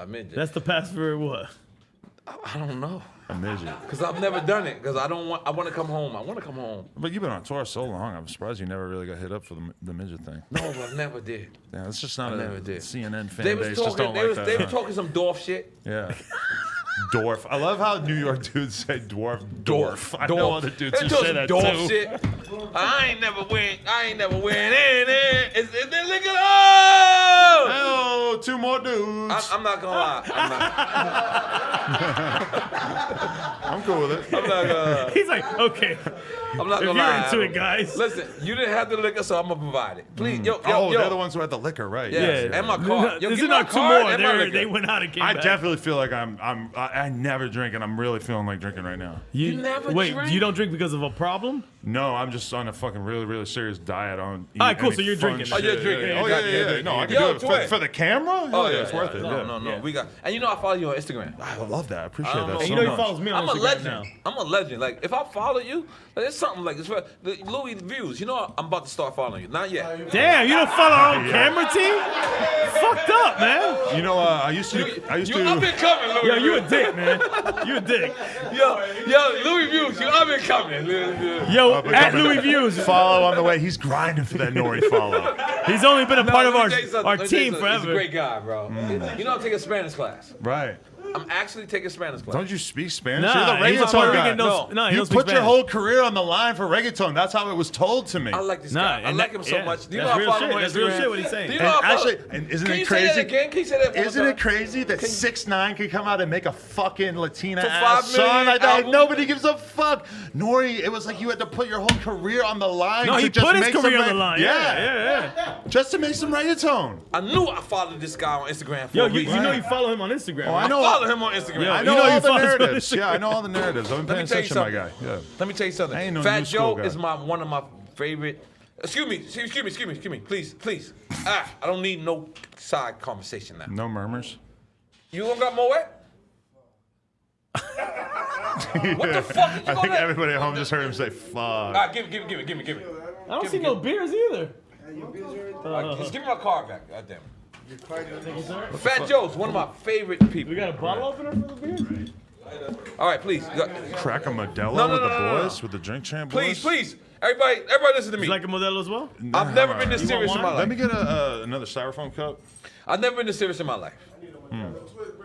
midget. That's the pass for what? I don't know, A midget. cause I've never done it. Cause I want to come home. I want to come home. But you've been on tour so long. I'm surprised you never really got hit up for the midget thing. No, but I never did. Yeah, it's just not I a never did. CNN fan They was base. Just talking. don't They like was that. they huh? were talking some dwarf shit. Yeah. Dwarf. I love how New York dudes say dwarf. Dwarf. I know other dudes who They talk say some that dwarf too. shit. I ain't never win. It's look at oh! Oh, two more dudes. I'm not gonna lie. I'm not. I'm cool with it. I'm not gonna. He's like, okay. I'm not If gonna you're lie. into it, guys. Listen, you didn't have the liquor, so I'm gonna provide it. Please, yo, Oh, yo. they're the ones who had the liquor, right? Yes, and my card. Yo, This give is me my not two card more. and my liquor. They went out and came I back. definitely feel like I never drink, and I'm really feeling like drinking right now. You never wait. drink? You don't drink because of a problem? No, I'm just on a fucking really, really serious diet. On All right, cool, so you're drinking. Oh, you're drinking. Oh, Yeah, yeah, yeah, yeah. yeah. No, I can Yo, do it Twin. for the camera. Oh, Yeah, it's worth it. No, yeah. we got. And you know I follow you on Instagram. I love that. I appreciate I don't that know. so And you know he much. follows me on I'm a Instagram legend. now. I'm a legend. Like if I follow you, like, it's something like it's for the Louis views. You know I'm about to start following you. Not yet. Damn, you don't follow our own camera team? Fucked up, man. You know, I used to. I've been coming, Louis. Yo, you a dick, man. You a dick. Yo, Louis views. I've been coming. Yo, but at coming Louis Views. Follow on the way. He's grinding for that Nore follow. He's only been a part of Let me tell you something. our Let me tell you team something. He's a forever. great guy, bro. You know I'm taking a Spanish class. Right. I'm actually taking a Spanish class. Don't you speak Spanish? Nah, You're he's the a Puerto reggaeton guy. Rican. No, he You don't speak put your Spanish. whole career on the line for reggaeton. That's how it was told to me. I like this Nah, guy. I and like that- him so yeah, much. Do you that's know I real follow shit. him on That's real Instagram? shit what he's saying. Do you And know I follow- actually, and isn't Can it you say that crazy? again? Can you say that one more Isn't time? it crazy that 6ix9ine could come out and make a fucking Latina For ass 5 million song like that? Like, album? nobody gives a fuck. Nore, it was like you had to put your whole career on the line. No, to he just put his make career some on the line. Yeah. just to make some reggaeton. I knew I followed this guy on Instagram for Yo, a you reason. know you follow him on Instagram. Oh, right? I know. Follow him on Instagram. Yo, I you know know all you the follow us on narratives. Instagram. Yeah, I know all the narratives. I've been paying Let me tell you attention, my guy. something. Yeah. Let me tell you something. I ain't no Fat new school Joe guy. is one of my favorite. Excuse me. Please. I don't need no side conversation now. No murmurs. You gonna got more wet? What the fuck did you I go think there? everybody at home just heard him say "fuck." All right, give me. I don't see no beers either. Just give me my card back. God damn it. Fat Joe's one of my favorite people. We got a bottle opener for the beer? All right, please. Crack a Modelo No, with the no. boys, with the drink champ boys. Please. Everybody listen to me. You like a Modelo as well? I've never been this You want serious in wine? my Let life. me get another styrofoam cup. I've never been this serious in my life.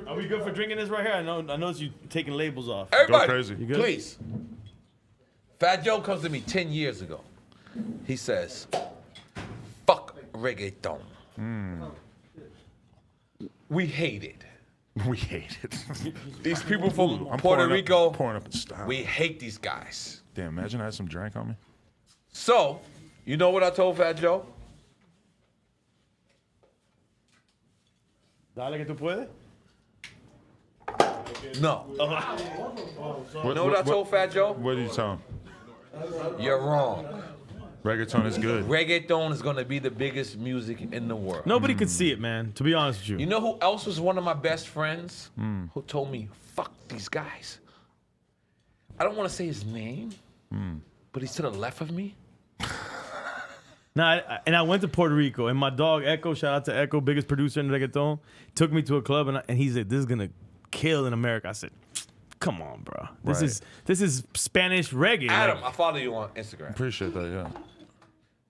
Are we good for drinking this right here? I noticed you taking labels off. Everybody, crazy. You good? please. Fat Joe comes to me 10 years ago. He says, fuck reggaeton. We hate it. We hate it. These people from I'm Puerto pouring Rico, pouring up in style. we hate these guys. Damn, imagine I had some drink on me. So, you know what I told Fat Joe? Dale que tú puedes. No. You know what I told Fat Joe? What did you tell him? You're wrong. Reggaeton is good. Reggaeton is gonna be the biggest music in the world. Nobody could see it, man. To be honest with you. You know who else was one of my best friends who told me, fuck these guys? I don't want to say his name, but he's to the left of me. Nah, and I went to Puerto Rico, and my dog Echo, shout out to Echo, biggest producer in reggaeton, took me to a club, and he said, "This is gonna kill in America." I said, "Come on, bro. This Right. is Spanish reggae." Adam, Like, I follow you on Instagram. Appreciate that, yeah.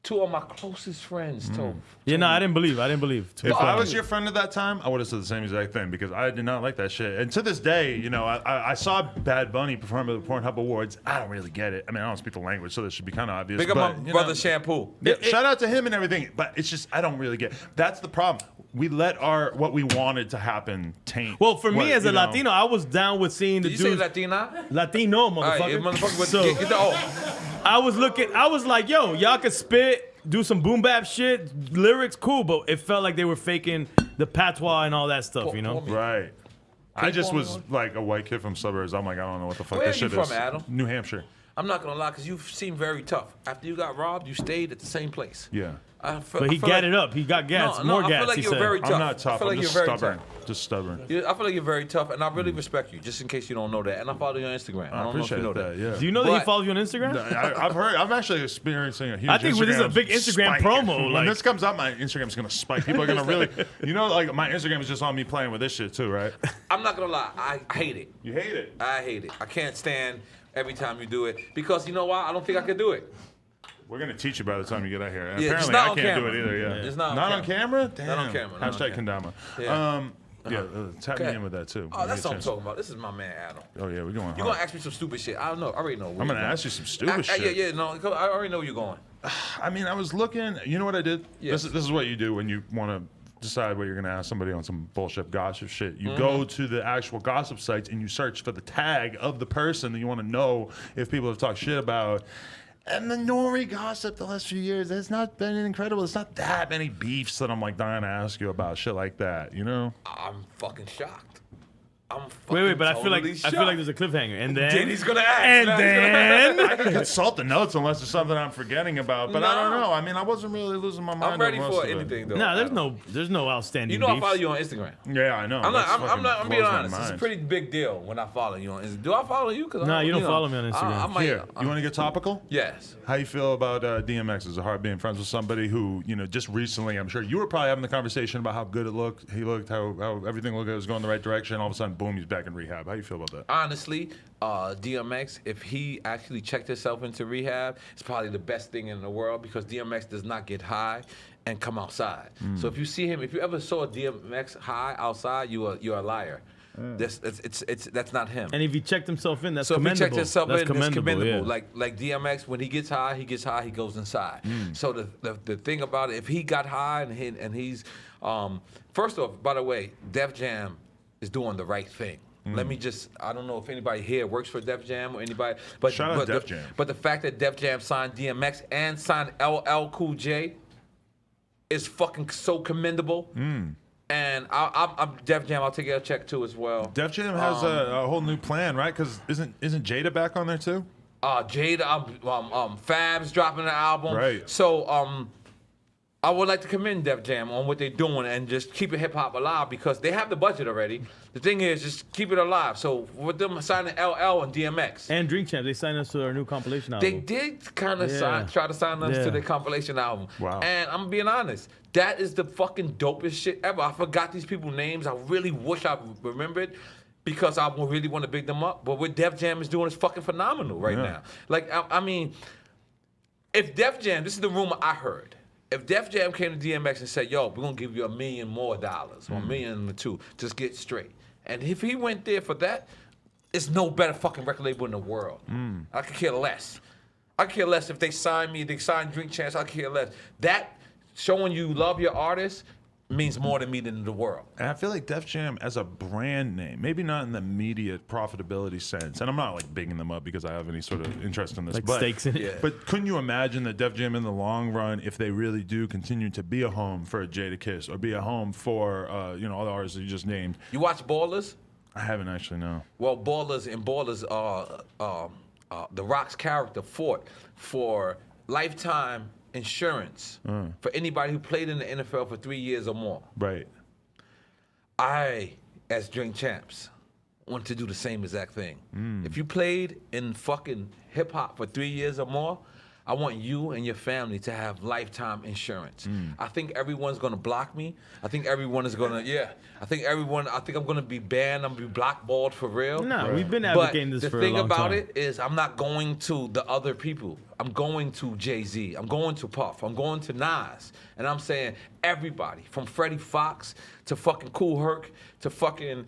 Two of my closest friends told. yeah, no, I didn't believe. To be If I honest. was your friend at that time, I would have said the same exact thing because I did not like that shit. And to this day, you know, I saw Bad Bunny perform at the Pornhub Awards. I don't really get it. I mean, I don't speak the language, so this should be kind of obvious. Big up but, my you brother know, Shampoo. yeah, shout out to him and everything, but it's just I don't really get. That's the problem. We let what we wanted to happen taint. Well, for me what, as a you know. Latino, I was down with seeing the Did you say dudes. Latina? Latino, All right, motherfucker. motherfucker. So, Get the, oh, I was like, yo, y'all could spit, do some boom bap shit, lyrics, cool, but it felt like they were faking the patois and all that stuff, you know? Right. I just was on. like a white kid from suburbs. I'm like, I don't know what the fuck Where this are you shit from, is. Adam? New Hampshire. I'm not gonna lie, because you seem very tough. After you got robbed, you stayed at the same place. Yeah. But he gadded up. He got gas, more I gas, feel like he you're said. very tough. I'm not I tough. feel like I'm just you're very stubborn. tough. Just stubborn. I feel like you're very tough, and I really respect you. Just in case you don't know that, and I follow you on Instagram. I I don't know if you appreciate know that. that. Yeah. Do you know that he But- follows you on Instagram? I've heard. I'm actually experiencing a huge. I think this is a big Instagram spike. promo, When like- this comes out, my Instagram's gonna spike. People are gonna really, you know, like my Instagram is just on me playing with this shit too, right? I'm not gonna lie, I hate it. You hate it. I hate it. I can't stand every time you do it because you know why? I don't think I could do it. We're gonna teach you by the time you get out here. And Yeah, it's apparently, not I on can't camera. do it either. Yeah, It's not on on camera. Damn. Not on camera, not on Hashtag camera. Kendama. Yeah. Tap Okay. me in with that too. Oh, that's what I'm talking about. This is my man Adam. Oh yeah, we're going. You're hard. gonna ask me some stupid shit. I don't know. I already know. where I'm you're gonna going. ask you some stupid shit. Yeah. No, I already know where you're going. I mean, I was looking. You know what I did? Yes. This is what you do when you want to decide where you're going to ask somebody on some bullshit gossip shit. You go to the actual gossip sites and you search for the tag of the person that you want to know if people have talked shit about. And the Nore gossip the last few years, it's not been incredible. It's not that many beefs that I'm like dying to ask you about shit like that, you know? I'm fucking shocked. Wait, but totally I feel like there's a cliffhanger, and then he's gonna ask. and then I can consult the notes unless there's something I'm forgetting about, but I don't know. I mean, I wasn't really losing my mind. I'm ready on most for of it. anything though. no, there's no outstanding. You know, I beefs. follow you on Instagram. Yeah, I know. I'm being honest. It's a pretty big deal when I follow you on Instagram. Do I follow you? No, you don't follow me on Instagram. I might, Here, you want to get topical? Yes. How you feel about DMX as a hard being friends with somebody who, you know, just recently, I'm sure you were probably having the conversation about how good he looked, how everything looked, it was going the right direction. All of a sudden, boom, he's back in rehab. How you feel about that? Honestly, DMX, if he actually checked himself into rehab, it's probably the best thing in the world because DMX does not get high and come outside. So if you see him, if you ever saw DMX high outside, you're a liar. That's not him. And if he checked himself in, that's So commendable. if he checked himself that's in, commendable. it's commendable. Yeah. Like DMX, when he gets high, he goes inside. So the thing about it, if he got high and he's, first off, by the way, Def Jam is doing the right thing. Let me just, I don't know if anybody here works for Def Jam or anybody, but Shout out Def Jam. But the fact that Def Jam signed DMX and signed LL Cool J is fucking so commendable. And I'm Def Jam. I'll take a check too as well. Def Jam has a whole new plan, right? Because isn't Jada back on there too? Jada, Fab's dropping an album. Right. So I would like to commend Def Jam on what they're doing and just keep it hip hop alive because they have the budget already. The thing is, just keep it alive. So with them signing LL and DMX. And Drink Champs, they signed us to our new compilation album. They did kind of try to sign us to their compilation album. Wow. And I'm being honest, that is the fucking dopest shit ever. I forgot these people's names. I really wish I remembered because I really want to big them up. But what Def Jam is doing is fucking phenomenal right now. Like, I mean, if Def Jam, this is the rumor I heard. If Def Jam came to DMX and said, yo, we're going to give you $1 million more or $1 million or $2, just get straight. And if he went there for that, it's no better fucking record label in the world. I could care less. I could care less if they sign me, they sign Drink Champs, I could care less. That, showing you love your artist, means more to me than the world. And I feel like Def Jam as a brand name, maybe not in the immediate profitability sense, and I'm not like bigging them up because I have any sort of interest in this, like but, stakes in it. Yeah. But couldn't you imagine that Def Jam in the long run, if they really do continue to be a home for a Jada Kiss or be a home for all the artists that you just named? You watch Ballers? I haven't actually, no. Well, Ballers, The Rock's character fought for lifetime insurance for anybody who played in the NFL for 3 years or more. Right. I, as Drink Champs, want to do the same exact thing. If you played in fucking hip hop for 3 years or more, I want you and your family to have lifetime insurance. I think everyone's gonna block me. I think everyone is gonna, I think I'm gonna be banned. I'm gonna be blackballed for real. No, we've been advocating this for a long time. The thing about it is I'm not going to the other people. I'm going to Jay-Z. I'm going to Puff. I'm going to Nas. And I'm saying everybody, from Freddie Fox to fucking Kool Herc to fucking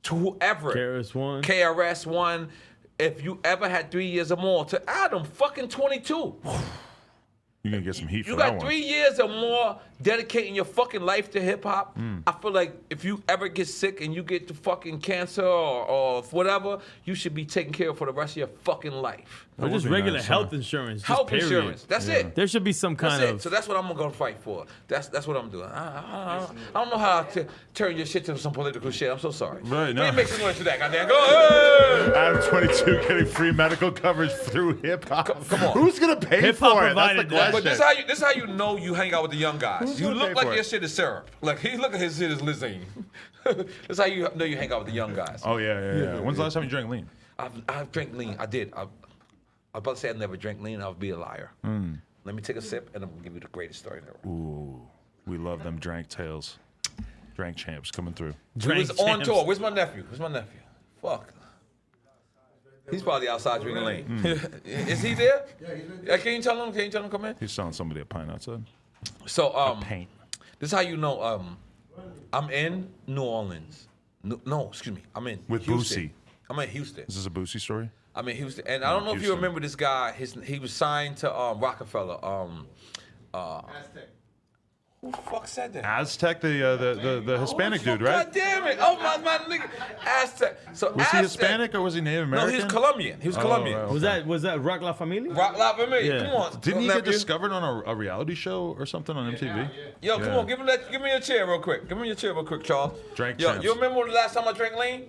to whoever. KRS-One. KRS-One. If you ever had 3 years or more, to Adam, fucking 22. You're going to get some heat for You that got one. 3 years or more dedicating your fucking life to hip hop. I feel like if you ever get sick and you get to fucking cancer or whatever, you should be taken care of for the rest of your fucking life. Or just be regular nice, health huh? insurance. Just Health period. insurance. That's it. There should be some That's kind it. of. So that's what I'm gonna fight for. That's what I'm doing. I don't know how to turn your shit to some political shit. I'm so sorry. Right, no. Let me make some noise for that. Goddamn. Go. Hey! Adam 22 getting free medical coverage through hip hop. Come on. Who's gonna pay Hip-hop for it? That's the provided that. question. But this how you know you hang out with the young guys. Who's You gonna look pay like for your it? shit is syrup. Like he look at his shit as lizine. That's how you know you hang out with the young guys. Oh yeah. When's the last time you drank lean? I've drank lean. I did. I was about to say I never drank lean. I would be a liar. Let me take a sip and I'm gonna give you the greatest story in the world. Ooh, we love them drank tales. Drank champs coming through. He was on tour. Where's my nephew? Fuck. He's probably outside drinking lean. Is he there? Yeah, he's right there. Can you tell him? To come in? He's selling somebody a pint outside. So Paint. this is how you know I'm in New Orleans. No, excuse me. I'm in With Houston. Boosie. I'm in Houston. Is this a Boosie story? I'm in Houston, and I don't know if you Houston. remember this guy. He was signed to Rockefeller. Aztec. Who the fuck said that? Aztec, the Hispanic dude, right? God damn it! Oh my nigga, Aztec. So Was he Aztec, Hispanic or was he Native American? No, he was Colombian. He was Colombian. right. Was that Rock La Familia? Rock La Familia. Yeah. Come on. Didn't he nephew. get discovered on a reality show or something on MTV? Yo, come Yeah. on, give me your chair real quick. Give me your chair real quick, Charles. Drank Yo, champs. you remember the last time I drank lean?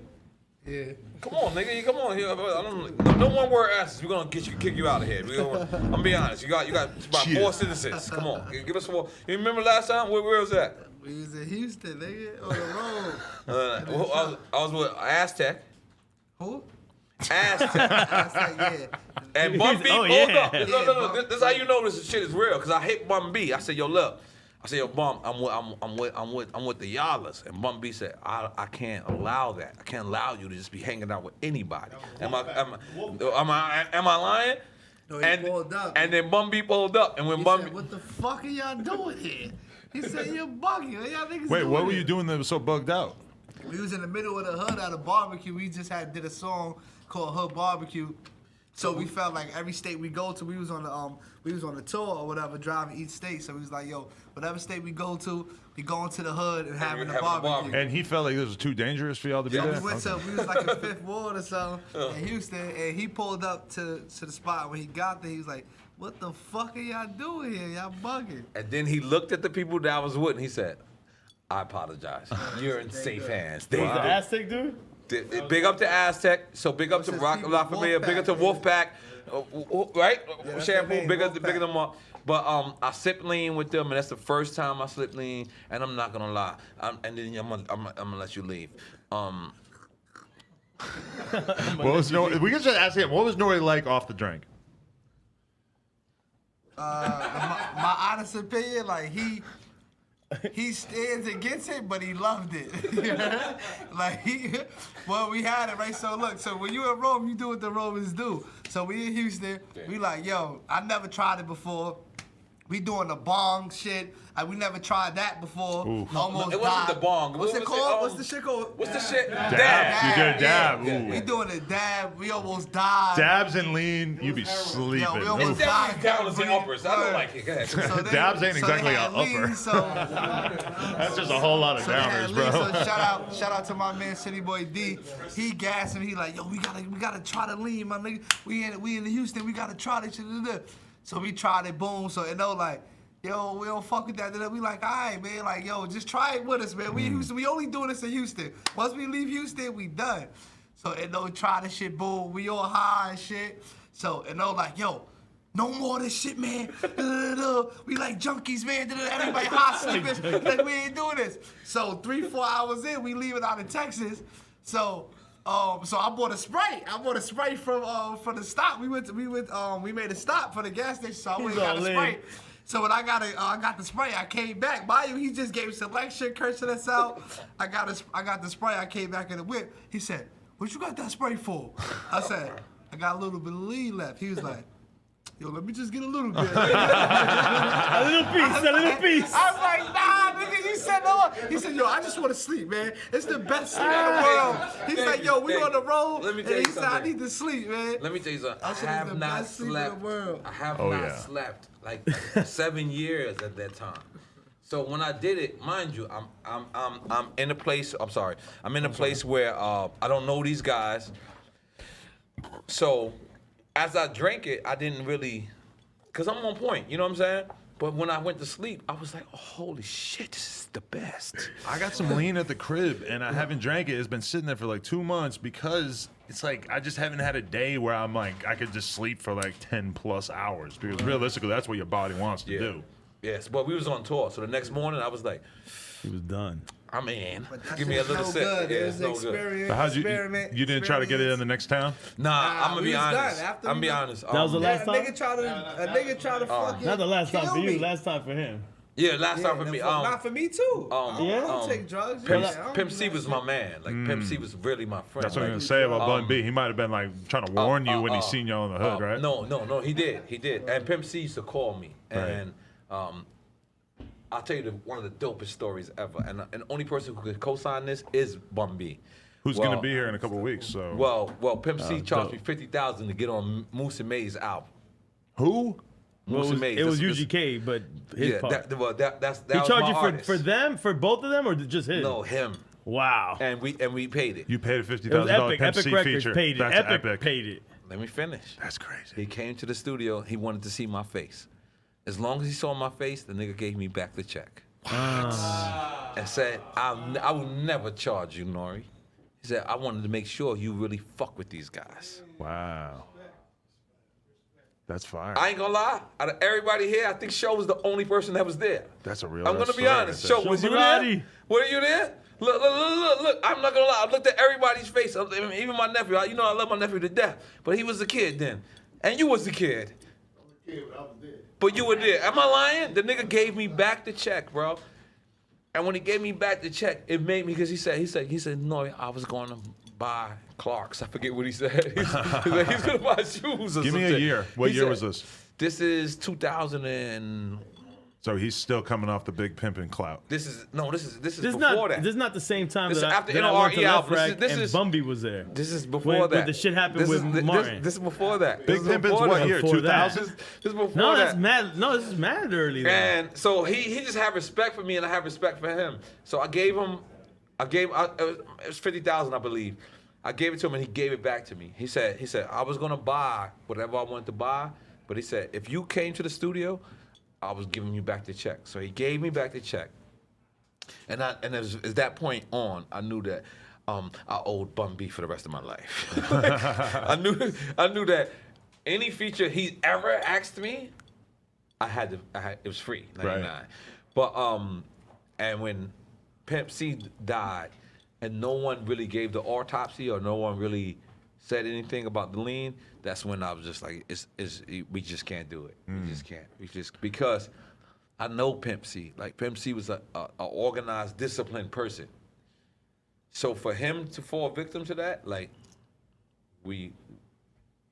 Yeah. Come on, nigga. Come on here. No one word answers. We're gonna kick you out of here. I'm gonna be honest. You got about Cheers. 4 citizens. Come on, give us 4. You remember last time? Where was that? We was in Houston, nigga, on the road. I was with Aztec. Who? Aztec. I said, yeah. And Bun B Oh, pulled yeah. up. No. This is how you know this shit is real. Cause I hit Bun B. I said, yo, look. I said, yo, Bum, I'm with the Yallas. And Bun B said, I can't allow that. I can't allow you to just be hanging out with anybody. Am I lying? No, he pulled up. And then Bun B pulled up. And when He Bun said, B, what the fuck are y'all doing here? He said, you're bugging. What y'all niggas Wait, doing what were here? you doing that was so bugged out? We was in the middle of the hood at a barbecue. We just did a song called Hood Barbecue. So we felt like every state we go to, we was on the tour or whatever, driving each state. So we was like, yo, whatever state we go to, we going to the hood and having a having a barbecue. barbecue. And he felt like this was too dangerous for y'all to be So there? we went to, we was like in Fifth Ward or something in Houston, and he pulled up to the spot. When he got there, he was like, what the fuck are y'all doing here? Y'all bugging. and then he looked at the people that I was with and he said, I apologize. You're in safe hands. They Was the did. Aztec dude? Big up to Aztec, so big up to his Rock people? La Familia, big up to Wolfpack, Wolfpack, right? that's Shampoo, their name, big Wolfpack. them up. But I sipped lean with them, and that's the first time I slipped lean. And I'm not gonna lie, and then I'm gonna let you leave. What was Nore? We can just ask him. What was Nore like off the drink? My honest opinion, like he stands against it, but he loved it. Well, we had it right. So look, so when you in Rome, you do what the Romans do. So we in Houston, we like, yo, I never tried it before. We doing the bong shit. We never tried that before. Ooh. Almost It wasn't died. the bong. What's What it was it? called? What's the shit called? What's the shit? Dab. You did a dab. Yeah. Ooh. We doing a dab. We almost died. Dabs and lean, you be sleeping. Yo, we Those- almost Definitely down as the uppers. I don't Word. like it. Go ahead. So they- Dabs ain't so exactly they a had lean, upper. So That's just a whole lot of So they downers, had bro. Lee, so shout out to my man City Boy D. He gassed him. He like, yo, we gotta try the lean, my nigga. We in Houston. We gotta try this shit. So we tried it. Boom. So and they like, yo, we don't fuck with that. We like, all right, man. Like, yo, just try it with us, man. We in Houston. We only doing this in Houston. Once we leave Houston, we done. So and they try this shit. Boom. We all high and shit. So and they like, yo. No more of this shit, man. We like junkies, man. Everybody hot sleeping. Like, we ain't doing this. So 3-4 hours in, we leaving out of Texas. So I bought a Sprite. I bought a Sprite from the stop. We made a stop for the gas station. So I went and got a Sprite. So when I got the Sprite, I came back. Mind you, he just gave selection, cursing us out. I got the Sprite. I came back in the whip. He said, "What you got that Sprite for?" I said, "I got a little bit of lean left." He was like, yo, let me just get a little bit. A little piece. I was like, nah, nigga, you said no. He said, yo, I just want to sleep, man. It's the best sleep in the world. He's like, yo, we on the road. Let me tell and you he said, I something. need to sleep, man. Let me tell you something. That I shit is have the not best sleep in the slept. world. I have Oh, not yeah. slept like 7 years at that time. So when I did it, mind you, I'm in a place. I'm sorry. I'm in a place where I don't know these guys. So as I drank it, I didn't really, cause I'm on point. You know what I'm saying? But when I went to sleep, I was like, oh, holy shit, this is the best. I got some lean at the crib, and I haven't drank it. It's been sitting there for like 2 months because it's like I just haven't had a day where I'm like I could just sleep for like 10+ hours because realistically, that's what your body wants to do. Yes, but we was on tour, so the next morning I was like, He was done. I'm in. That Give me a shit's little no sip. good. Yeah, It it's was no an good. experience. But how'd you experiment, you didn't try to get it in the next town? Nah, I'm gonna we be was done. honest. After I'm we be done- honest. That was the last A time? nigga try to fucking Not the last time kill for you, me. last time for him. Yeah, last time for Yeah, me. not for me too. I Yeah? don't take drugs. Pimp, yeah, I don't Pimp do C that was shit. my man. Like Pimp C was really my friend. That's what I'm Like, gonna say about Bun B. He might have been like trying to warn you when he seen you on the hood, right? No, he did. And Pimp C used to call me, and I'll tell you one of the dopest stories ever. And the only person who could co-sign this is Bun B. Who's gonna be here in a couple weeks? So Well, Pimp C charged dope. me $50,000 to get on Moose and May's album. who? Moose and Maze. It was This- UGK, but his Yeah, part. that he He was charged my you artist. for them, for both of them, or just his? No, him. Wow. And we paid it. You paid a It was $50,000 Epic. Pimp Epic C Records feature. paid it. That's Epic paid it. Let me finish. That's crazy. He came to the studio. He wanted to see my face. As long as he saw my face, the nigga gave me back the check. And said, I will never charge you, Nore. He said, I wanted to make sure you really fuck with these guys. Wow. That's fire. I ain't gonna lie. Out of everybody here, I think Show was the only person that was there. That's a real. I'm gonna that's be right honest. there. Show, was you Bugatti. there? Were you there? Look. I'm not gonna lie. I looked at everybody's face. Even my nephew. You know I love my nephew to death. But he was a kid then. And you was a kid. But you were there. Am I lying? The nigga gave me back the check, bro. And when he gave me back the check, it made me, because he said, no, I was going to buy Clarks. I forget what he said. He's like, he's going to buy shoes or Give me a something. year. What He year said, was this? This is 2000 and... So he's still coming off the big pimpin' clout. This is This is before not. that. This is not the same time This that is after I went to NRE Left album. Rack This and is- Bumby was there. This is before When that. the shit happened with Martin. This is before that. Big This is Pimpin's before what that. year? Before that. 2000? This is before No, that. that's mad. No, this is mad early. Though. And so he just had respect for me, and I have respect for him. So I gave him, it was 50,000, I believe. I gave it to him, and he gave it back to me. He said, I was gonna buy whatever I wanted to buy, but he said, if you came to the studio, I was giving you back the check. So he gave me back the check, and at that point on, I knew that I owed Bun B for the rest of my life. I knew that any feature he ever asked me, it was free, 99. Right. But and when Pimp C died, and no one really gave the autopsy, or no one really said anything about the lien, that's when I was just like, we just can't do it. We just can't. Because I know Pimp C. Like, Pimp C was a organized, disciplined person. So for him to fall victim to that, like, we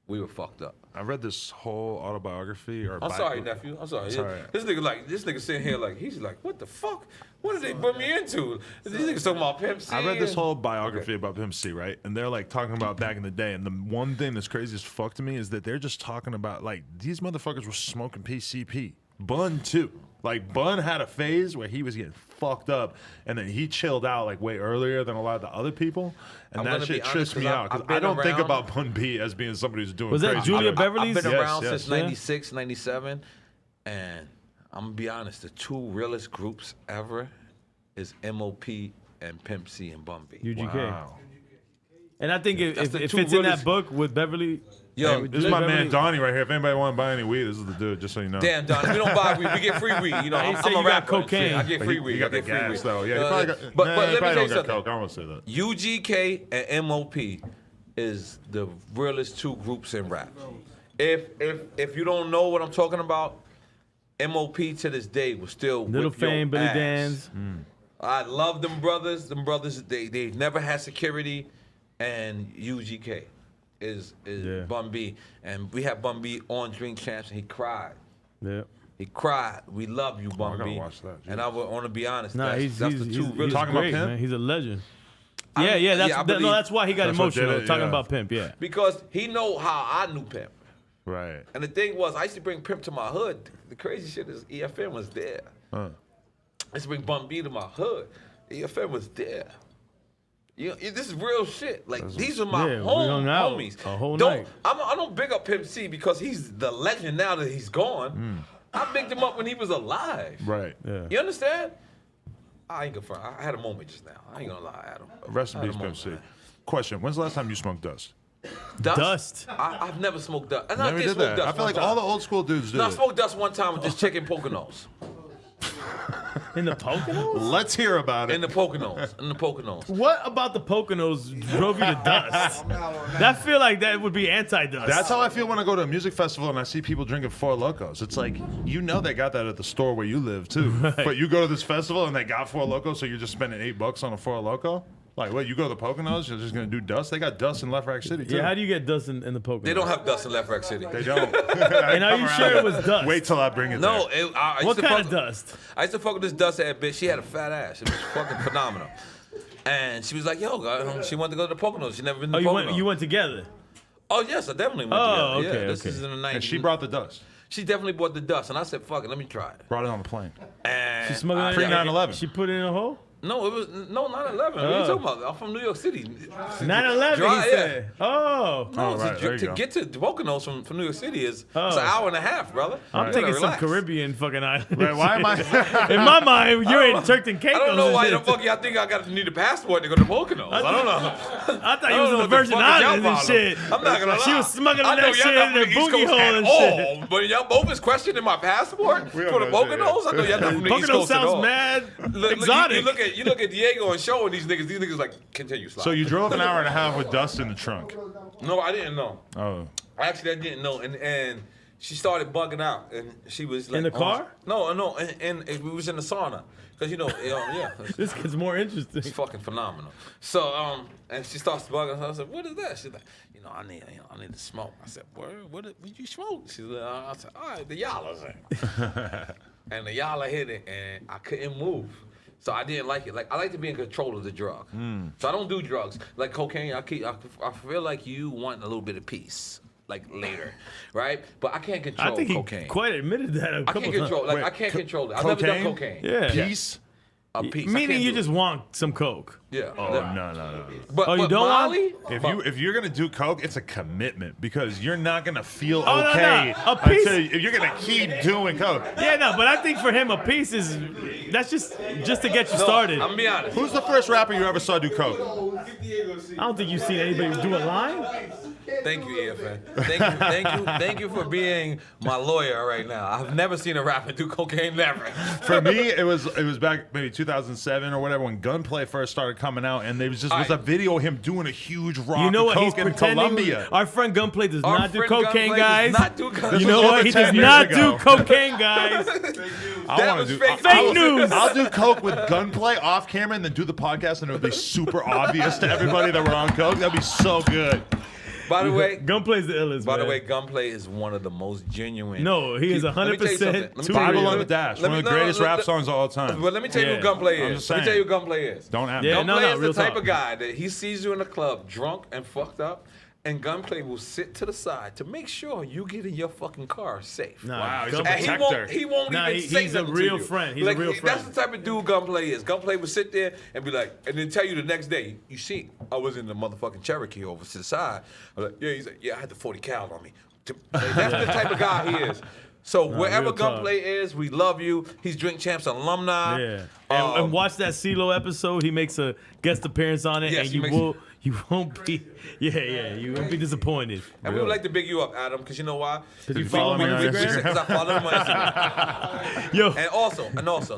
were fucked up. I read this whole autobiography. I'm sorry, nephew. I'm sorry. It's all right. This nigga sitting here like, he's like, what the fuck? What did they put me into? These niggas talking about Pimp C. I read this and- whole biography about Pimp C, right? And they're like talking about back in the day. And the one thing that's crazy as fuck to me is that they're just talking about, like, these motherfuckers were smoking PCP. Bun too. Like, Bun had a phase where he was getting fucked up, and then he chilled out like way earlier than a lot of the other people. And I'm that gonna be shit honest, trips 'cause me I've- out because I've been I don't think around- about Bun B as being somebody who's doing Was that crazy Julia shit. Beverly's? I've been Yes, around yes. since 96, 97, and I'm gonna be honest, the two realest groups ever is MOP and Pimp C and Bun B. UGK. Wow. And I think That's if the it's two in that realest- book with Beverly. Yo, This is my man Beverly- Donnie right here. If anybody want to buy any weed, this is the dude, just so you know. Damn, Don, we don't buy weed. We get free weed. You know, He I'm said a you got rapper. and shit. cocaine. I get But free he weed. got I get the free gas, weed. though. Yeah, he probably got, but nah, let he me probably tell you don't got something. coke. I won't say that. UGK and MOP is the realest two groups in rap. If you don't know what I'm talking about, MOP to this day was still Little whip your Fame, Billy ass. Dan's. I love them brothers. Them brothers, they never had security, and UGK is Yeah. Bun B, and we had Bun B on Drink Champs, and he cried. Yeah. He cried. We love you, Bun gotta B. watch that, And I want to be honest. Nah, that's he's the two he's really Talking about great, Pimp? man. He's a legend. I- Yeah, yeah, that's I believe- that's why he got That's what did emotional it, talking yeah. about Pimp. Yeah. because he know how I knew Pimp. Right. And the thing was, I used to bring Pimp to my hood. The crazy shit is EFN was there. Huh. I used to bring Bun B to my hood. EFN was there. You know, this is real shit. Like, these are my Yeah, we hung out homies. a whole don't, night. I don't big up Pimp C because he's the legend now that he's gone. I bigged him up when he was alive. Right. Yeah. You understand? I ain't gonna front. I had a moment just now. I ain't gonna lie, Adam. Rest in I had a peace, Pimp moment, C. man. Question: when's the last time you smoked dust? Dust. I've never smoked dust. And I Never did did smoke that. dust I feel one like time. all the old school dudes do. No, I it. smoked dust one time with this chick in Poconos. In the Poconos? Let's hear about it. In the Poconos. In the Poconos. What about the Poconos drove you to dust? That feel like that would be anti-dust. That's how I feel when I go to a music festival and I see people drinking Four Locos. It's like, you know they got that at the store where you live too. But you go to this festival and they got Four Locos, so you're just spending $8 on a Four Loco? Like, what, you go to the Poconos, you're just going to do dust? They got dust in Left Rack City too. Yeah, how do you get dust in the Poconos? They don't have dust in Left Rack City. They don't. And are you sure it was dust? Wait till I bring it No, there. I used What to kind fuck- of dust? I used to fuck with this dust ass bitch. She had a fat ass. It was fucking phenomenal. And she was like, yo, she wanted to go to the Poconos. She never been to Oh, Poconos. you went together. Oh, yes, I definitely went Oh, together. okay, Yeah, this okay. is in the 90s. And she brought the dust. She definitely bought the dust, and I said, "Fuck it, let me try it." Brought it on the plane. And She smuggling Pre 9/11. She put it in a hole. no, it was no 9/11. What are you talking about? I'm from New York City. 9/11. Dry- He said. Oh. No, Oh, right, there you to go. get to Poconos from New York City is it's Oh. an hour and a half, brother. I'm You thinking gotta some relax. Caribbean fucking island. Wait, why am I? In my mind, you're in Turks and Caicos. I don't know and why shit. the fuck y'all think I got to need a passport to go to Poconos. I don't know. I thought I you don't was know in the what the Virgin fuck is y'all Islands and problem. shit. I'm not gonna lie. She was smuggling I know that y'all shit not in from their the East boogie Coast hole at and all, shit. but y'all both is questioning my passport for don't the know shit, Poconos. I know y'all not from the East Poconos Coast at sounds all. mad Look, exotic. You look at Diego and Show and these niggas like continue slide. So you drove an hour and a half with dust in the trunk. No, I didn't know. Oh. Actually, I didn't know, and she started bugging out, and she was like, In the car? No, and we was in the sauna, cause yeah, This gets more interesting. it's fucking phenomenal. So and she starts bugging. I said, "What is that?" She's like, I need to smoke. I said, what did you smoke?" She's like, I said, "All right, the Yala's in." And the Yala hit it, and I couldn't move. So I didn't like it. Like I like to be in control of the drug. So I don't do drugs like cocaine. I feel like you want a little bit of peace, like later, right? But I can't control I think cocaine. he quite admitted that a I couple can't times. control. Like Wait, I can't control it. I've never done cocaine? cocaine. Yeah. Peace? A piece. I Meaning can't you do just it. want some coke. Yeah. Oh, no. But, Oh, you but don't want- Molly? If you're gonna do coke, it's a commitment because you're not gonna feel Oh, no, okay no. A piece- if you're gonna keep doing coke. Yeah, no, but I think for him a piece is that's just to get you started. I'm gonna be honest. Who's the first rapper you ever saw do coke? I don't think you've seen anybody do a line. Thank you, EFN. Thank you for being my lawyer right now. I've never seen a rapper do cocaine, never. For me, it was back maybe 2007 or whatever when Gunplay first started coming out, and there was a video of him doing a huge rock You know of what? He's coke in pretending. Colombia. Our friend Gunplay does Our not do friend cocaine, Gunplay guys. does not do cocaine. You know was what? over He 10 does years not ago. do cocaine, guys. I That wanna was do fake Fake news. I'll do coke with Gunplay off camera and then do the podcast, and it'll be super obvious to everybody that we're on coke. That'd be so good. By the way, Gunplay's the illest. By the man. way, Gunplay is one of the most genuine. No, he is Let me tell you 100% something. Let me too tell you- Bible real. on the Dash, let one me- of the no, greatest let- rap let- songs of all time. But let me tell you Yeah. who Gunplay I'm is. just Let me saying. tell you who Gunplay is. Don't have Yeah, me. no, Gunplay is real the type talk. of guy that he sees you in the club drunk and fucked up, and Gunplay will sit to the side to make sure you get in your fucking car safe. Nah, Wow, he's a Gunplay- And protector. he won't Nah, even he- say he's a nothing real to you. friend. He's a real That's friend. the type of dude Gunplay is. Gunplay would sit there and be like, and then tell you the next day, you see, I was in the motherfucking Cherokee over to the side. I'm like, yeah, he's like, yeah, I had the 40 cal on me. That's the type of guy he is. So wherever real talk. Gunplay is, we love you. He's Drink Champs alumni. Yeah. And watch that CeeLo episode. He makes a guest appearance on it, Yes, and he you makes- won't be. Yeah, you won't be disappointed. And we would like to big you up, Adam, because you know why? Because you follow me on Instagram. Because I follow him on Instagram. Yo, And also,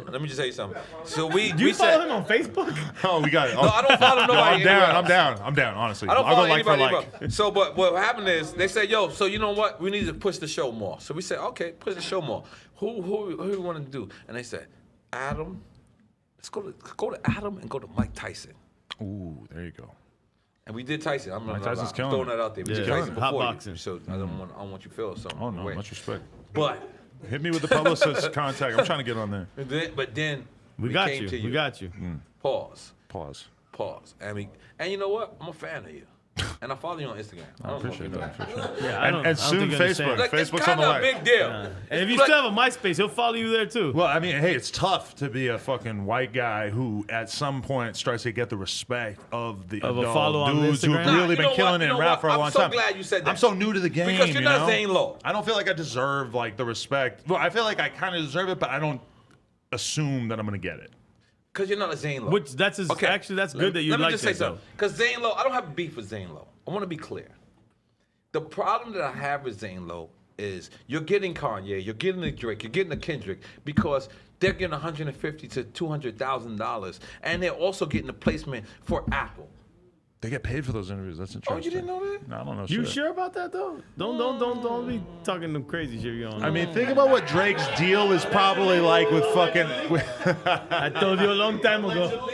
let me just tell you something. So do you follow him on Facebook? Oh, we got it. No, I don't follow No, nobody. I'm down. anywhere I'm else. down. Honestly, I don't I'll follow go like for anybody. like. But, so, but what happened is they said, "Yo, so you know what? We need to push the show more." So we said, "Okay, push the show more. Who we want to do?" And they said, "Adam, let's go to Adam and go to Mike Tyson." Ooh, there you go. And we did Tyson. I'm Tyson's killing throwing it. that out there. We did Yeah. Tyson Hot before boxing. you, so I don't want you to feel some Oh no, way. much respect. But Hit me with the publicist contact. I'm trying to get on there. then We got came you. to We got you. Pause. Pause. And you know what? I'm a fan of you. And I follow you on Instagram. I appreciate that. For sure. Yeah, I don't, And I don't soon think you understand. Facebook. Like, it's Facebook's on kind the of a way. big deal. And if you Like- still have a MySpace, he'll follow you there too. Well, I mean, hey, it's tough to be a fucking white guy who, at some point, starts to get the respect of the Of a adult follow on dudes who've Instagram? Nah, really you been know killing what? it You in know rap what? for a long I'm so time. glad you said that. I'm so new to the game. Because you're not know? Zane Low. I don't feel like I deserve like the respect. Well, I feel like I kind of deserve it, but I don't assume that I'm gonna get it. Because you're not a Zane Low. Which that's his, actually that's good that you Let me like just say that, though. something. Because Zane Low, I don't have beef with Zane Low. I want to be clear. The problem that I have with Zane Low is you're getting Kanye, you're getting a Drake, you're getting a Kendrick because they're getting $150,000 to $200,000, and they're also getting a placement for Apple. They get paid for those interviews. That's interesting. Oh, you didn't know that? No, I don't know. You shit. sure about that though? Don't be talking them crazy shit you on. I mean, think about what Drake's deal is probably like with fucking. I told you a long time ago.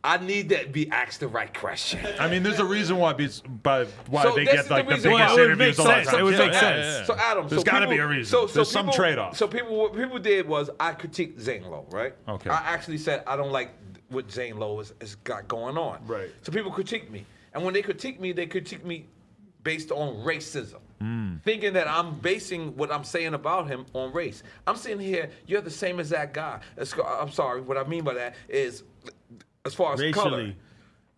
I need that to be asked the right question. I mean, there's a reason why they So get this like the is biggest the reason why- Well, it would make interviews all the sense. time. It would make Yeah, sense. yeah, yeah. So Adam, There's got to be a reason. There's some people- trade-off. So what people did was I critiqued Zane Low, right? Okay. I actually said I don't like what Zane Low has got going on. Right. So people critique me, and when they critique me based on racism. Thinking that I'm basing what I'm saying about him on race. I'm sitting here, you're the same exact guy. I'm sorry, what I mean by that is as far as color. Racially.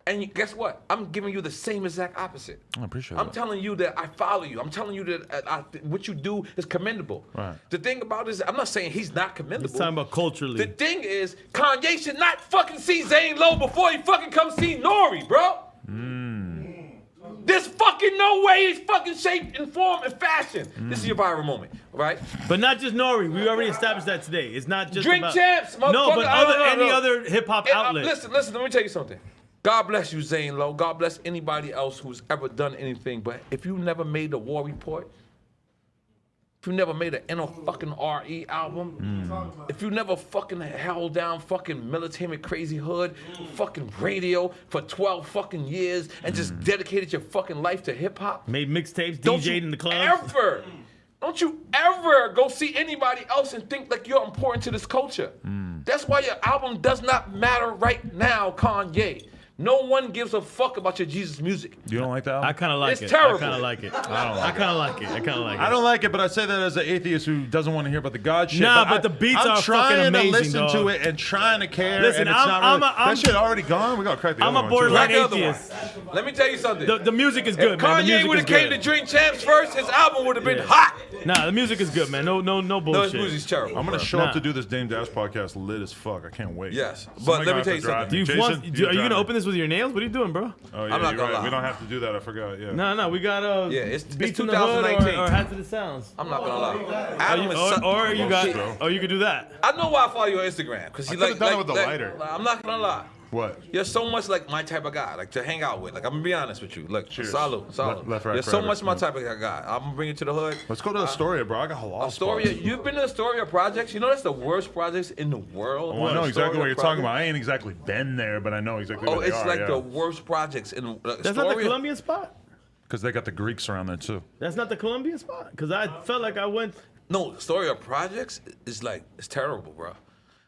And guess what? I'm giving you the same exact opposite. I appreciate I'm that. telling you that I follow you. I'm telling you that what you do is commendable. Right. The thing about it is, I'm not saying he's not commendable. He's talking about culturally. The thing is, Kanye should not fucking see Zane Low before he fucking comes see Nore, bro. There's fucking no way he's fucking shaped and form and fashion. This is your viral moment, right? But not just Nore. We already established that today. It's not just Drink about... champs, No, motherfucker. but any No. other hip-hop outlet. Listen, let me tell you something. God bless you, Zane Low. God bless anybody else who's ever done anything. But if you never made a war report, if you never made an N-O-fucking-R-E album, if you never fucking held down fucking Military Crazy Hood, fucking radio for 12 fucking years and just dedicated your fucking life to hip hop, Made mixtapes, don't DJ'd you in the club. don't you ever go see anybody else and think like you're important to this culture. That's why your album does not matter right now, Kanye. No one gives a fuck about your Jesus music. You don't like that album? I kind of like It's it. terrible. I kind of like it. I kind of like it. I kind of like it. I don't like it, but I say that as an atheist who doesn't want to hear about the God shit. Nah, but the beats I'm are trying fucking amazing, to listen dog. to it and trying to care. Listen, and it's I'm not really, that shit already gone. We gotta crack the I'm other a one, too. borderline Crack the other atheist. Let me tell you something. The music is good, If man. The Kanye music would is have came to good. Drink Champs first, his album would have been hot. Nah, the music is good, man. No No, his bullshit. music's terrible. I'm gonna bro. show Nah. up to do this Dame Dash podcast lit as fuck. I can't wait. Yes, but Somebody let me gonna tell have you to drive something. Do you me. want? Jason, Are you gonna drive open this with your nails? What are you doing, bro? me. Oh yeah, I'm not you're gonna right. lie. We don't have to do that. I forgot. Yeah. No, we got Yeah, it's Beats in the Hood 2019. or Hats to the Sounds. I'm not gonna lie. Adam is Or you got, bro. or you could do that. I know why I follow you on Instagram because he I could've like done it with the lighter. I'm not gonna lie. What? You're so much like my type of guy, like to hang out with. Like I'm gonna be honest with you. Look, Cheers. salud. Left, right, You're so forever. much my type of guy. I'm gonna bring you to the hood. Let's go to Astoria, bro. I got halal Astoria, spots. you've been to Astoria projects. You know that's the worst projects in the world. Oh, I know exactly Astoria what you're talking projects. about. I ain't exactly been there, but I know exactly Oh, what they it's are. like the worst projects in That's Astoria. not the Colombian spot. Because they got the Greeks around there too. That's not the Colombian spot. Because I felt like I went. No, Astoria projects is like it's terrible, bro.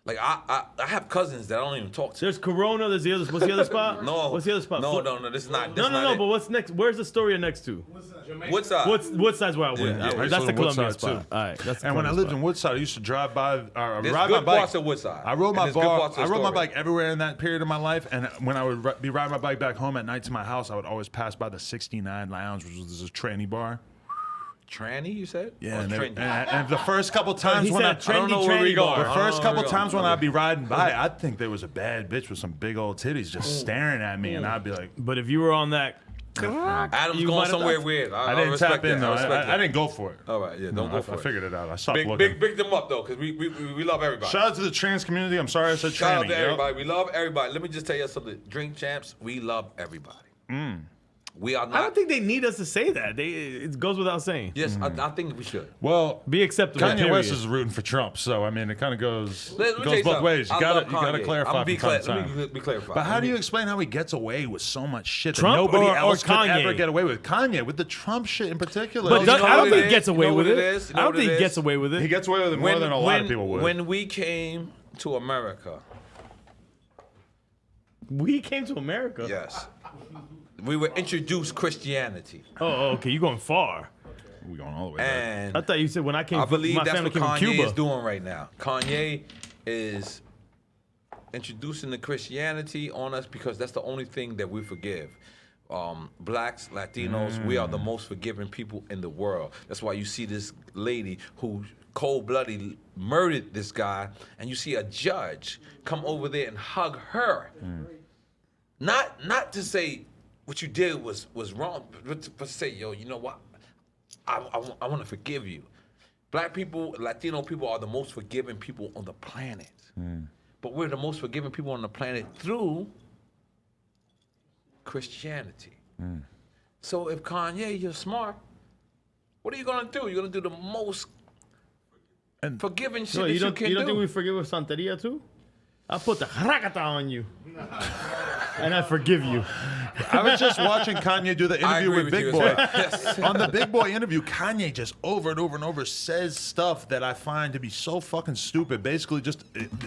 Like I have cousins that I don't even talk to. There's Corona. There's the other. What's the other spot? No. What's the other spot? No, this is not. This No, is no, not no. it. But what's next? Where's Astoria next to? Woodside. Woodside's where I went. Yeah, I used to That's live the in Colombian Woodside, spot. too. All right. That's the And when I Colombian lived spot. in Woodside, I used to drive by, There's ride good my bike. parts of Woodside. I rode and my there's good parts bike. of I rode my Astoria. bike everywhere in that period of my life. And when I would be riding my bike back home at night to my house, I would always pass by the 69 Lounge, which was this tranny bar. Tranny, you said? Yeah, Or and, trendy? and the first couple times He when said I don't know trendy, where we trendy going. bar. the I don't first know couple where we times going. when I'd be riding by, I'd think there was a bad bitch with some big old titties just staring at me, and I'd be like, But if you were on that, Adam's You going might have somewhere thought- weird. I didn't respect tap in that. though. respect I that. didn't go for it. All right, yeah, don't go for I it. figured it out. I stopped Big, looking. big them up though, because we love everybody. Shout out to the trans community. I'm sorry I said Shout out tranny. to yo. everybody. We love everybody. Let me just tell you something. Drink Champs, we love everybody. We are not. I don't think they need us to say that. It goes without saying. Yes, I think we should. Well, Be acceptable. Kanye period. West is rooting for Trump, so I mean, it kind of goes Let me tell goes you both something. ways. You I gotta love Kanye. clarify I'm be from time to Let time. me be clarified. But how do you explain how he gets away with so much shit that Trump nobody or else could Kanye? ever get away with? Kanye with the Trump shit in particular. But you Doug- know I what don't it think he is? gets away You know with what it. it is? You know I don't what think it he is? gets away with it. he gets away with it more than a lot of people would. When we came to America, We came to America. yes, we were introduced Christianity, Oh, okay. You going far? we going all the way back. and I thought you said when I came. I believe my that's family what came from Kanye Cuba. is doing right now. Kanye is introducing the Christianity on us because that's the only thing that we forgive. Blacks, Latinos, we are the most forgiving people in the world. That's why you see this lady who cold-blooded murdered this guy, and you see a judge come over there and hug her. Not to say what you did was wrong, but to say, yo, you know what? I want to forgive you. Black people, Latino people are the most forgiving people on the planet. But we're the most forgiving people on the planet through Christianity. So if Kanye, you're smart, what are you gonna do? You're gonna do the most And- forgiving shit So that you you don't can think do. we forgive with Santeria too? I put the rakata on you. and I forgive you. I was just watching Kanye do the interview agree with with Big you Boy. as well. On the Big Boy interview, Kanye just over and over and over says stuff that I find to be so fucking stupid. Basically, just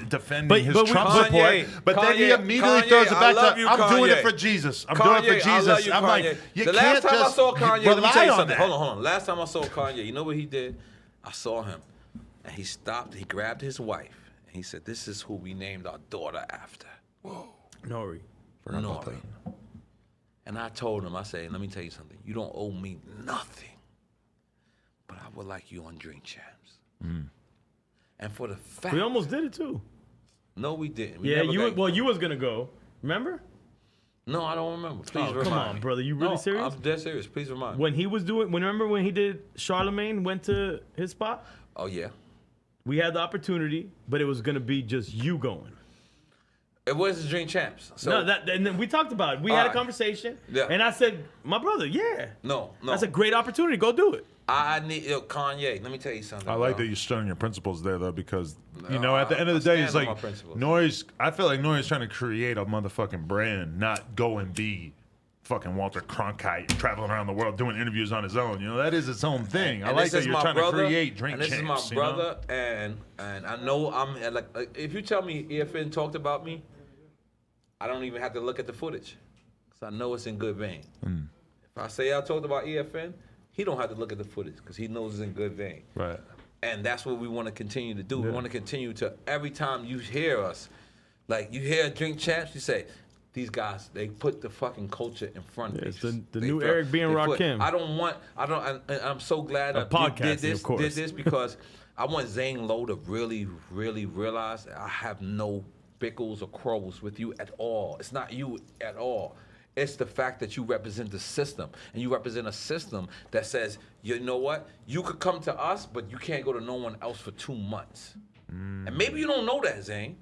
defending his Trump Kanye, support. But then he Kanye, immediately Kanye, throws it I back love to, you, I'm doing it Kanye. for Jesus. I'm Kanye, doing it for I love Jesus. you, I'm Kanye. like, you the can't last time I just saw Kanye, let me rely tell you on something. that. Hold on. Last time I saw Kanye, you know what he did? I saw him, and he stopped. He grabbed his wife, and he said, "This is who we named our daughter after." Whoa. Nore. Nore. And I told him, I said, let me tell you something. You don't owe me nothing, but I would like you on Drink Champs. And for the fact, We almost did it too. no, we didn't. We Yeah, never got- you was gonna go. Remember? No, I don't remember. Please Oh, remind come on, me. brother. You really No, serious? I'm dead serious. Please remind me. When he was doing, remember when he did Charlemagne went to his spot? Oh yeah. We had the opportunity, but it was gonna be just you going. It was the Drink Champs. So No, and then we talked about it. We had a Alright. conversation, Yeah. and I said, "My brother, yeah, no. that's a great opportunity. Go do it." I need Kanye. Let me tell you something. I like bro. that you're showing your principles there, though, because, you know, at the end of the I day, it's stand on like, my principles. Nore's, I feel like Nore's trying to create a motherfucking brand, not go and be fucking Walter Cronkite traveling around the world doing interviews on his own. You know, that is its own thing. I And like this that is you're my trying brother, to create Drink and this Champs. is my brother, and I know I'm like if you tell me EFN talked about me, I don't even have to look at the footage, because I know it's in good vein. If I say I talked about EFN, he don't have to look at the footage because he knows it's in good vein. Right. And that's what we want to continue to do. We want to continue to, every time you hear us, like you hear Drink Champs, you say, these guys, they put the fucking culture in front of It's us. the new Eric B. and Rakim. I'm so glad A that you podcasting, of course. did this because I want Zane Low to really, really realize that I have no bickles or quarrels with you at all. It's not you at all. It's the fact that you represent the system, and you represent a system that says, you know what? You could come to us, but you can't go to no one else for 2 months. And maybe you don't know that, Zane.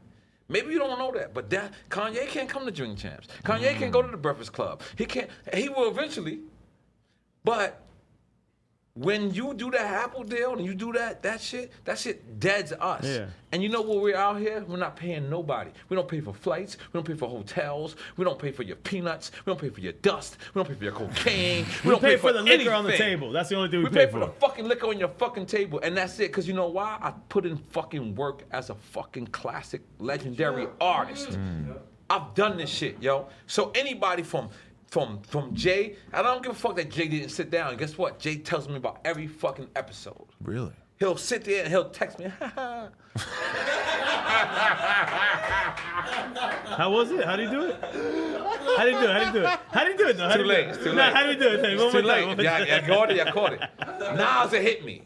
Maybe you don't know that, but that Kanye can't come to Drink Champs. Kanye can't go to the Breakfast Club. He can't. He will eventually, but when you do that Apple deal and you do that shit deads us. Yeah. And you know what we're out here? We're not paying nobody. We don't pay for flights. We don't pay for hotels. We don't pay for your peanuts. We don't pay for your dust. We don't pay for your cocaine. We don't pay for the liquor on the anything. table. That's the only thing we pay pay for the fucking liquor on your fucking table, and that's it. Cause you know why? I put in fucking work as a fucking classic, legendary artist. I've done this shit, yo. So anybody from Jay, I don't give a fuck that Jay didn't sit down. And guess what? Jay tells me about every fucking episode. Really? He'll sit there and he'll text me. How was it? How did you do it? How did you do it? How did you do it though? Too late. It's too late. How did you do it? Tell me one Too more time. late. Yeah, I caught it. Nas it hit me.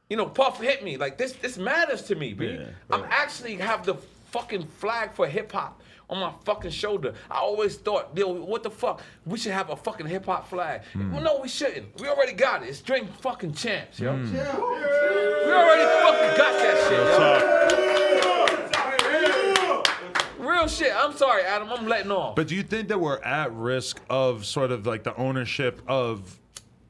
You know, Puff hit me. Like this matters to me, B. Yeah, I'm actually have the fucking flag for hip hop on my fucking shoulder. I always thought, yo, what the fuck? We should have a fucking hip hop flag. Well, no, we shouldn't. We already got it. It's Drink fucking Champs, yo. We already fucking got that shit, yo. Real shit. I'm sorry, Adam. I'm letting off. But do you think that we're at risk of sort of like the ownership of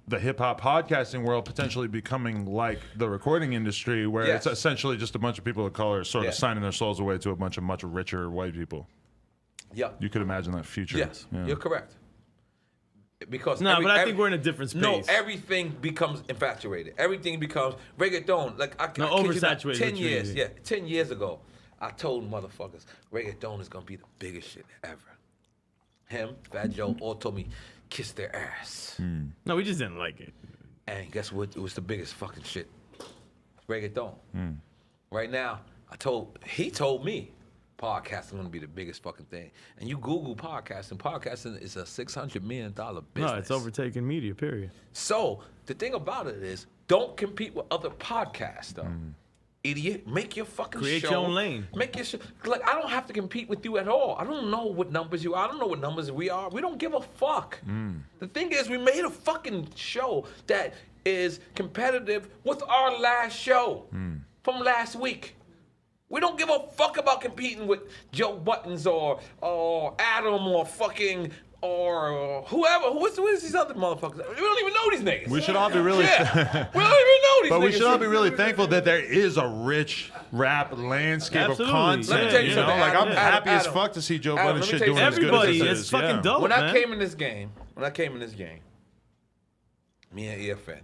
the hip hop podcasting world potentially becoming like the recording industry, where Yes. it's essentially just a bunch of people of color sort of Yes. signing their souls away to a bunch of much richer white people? Yeah. You could imagine that future. Yes, Yeah. you're correct. Because No, but I think we're in a different space. No, everything becomes infatuated. Everything becomes reggaeton. Like I kid you not, oversaturated, 10 what you years, mean. yeah, 10 years ago, I told motherfuckers reggaeton is gonna be the biggest shit ever. Him, Fat Joe, all told me kiss their ass. No, we just didn't like it. And guess what? It was the biggest fucking shit. Reggaeton. Right now, he told me podcasting gonna be the biggest fucking thing. And you Google podcasting. Podcasting is a $600 million business. No, it's overtaking media, period. So the thing about it is, don't compete with other podcasts, though. Idiot, make your fucking Create show. your own lane. Make your show. Like, I don't have to compete with you at all. I don't know what numbers you are. I don't know what numbers we are. We don't give a fuck. The thing is, we made a fucking show that is competitive with our last show from last week. We don't give a fuck about competing with Joe Buttons or Adam or fucking or whoever. Who is these other motherfuckers? We don't even know these niggas. We should all be really Yeah. We don't even know these niggas. But we should all be really thankful that there is a rich rap landscape Absolutely. of content. Let me tell you You know, something, like I'm Adam, happy as Adam, fuck to see Joe Adam, Budden let me shit tell you doing as good Everybody, as it it's is. fucking Yeah. dope. When I man. came in this game, me and EFN,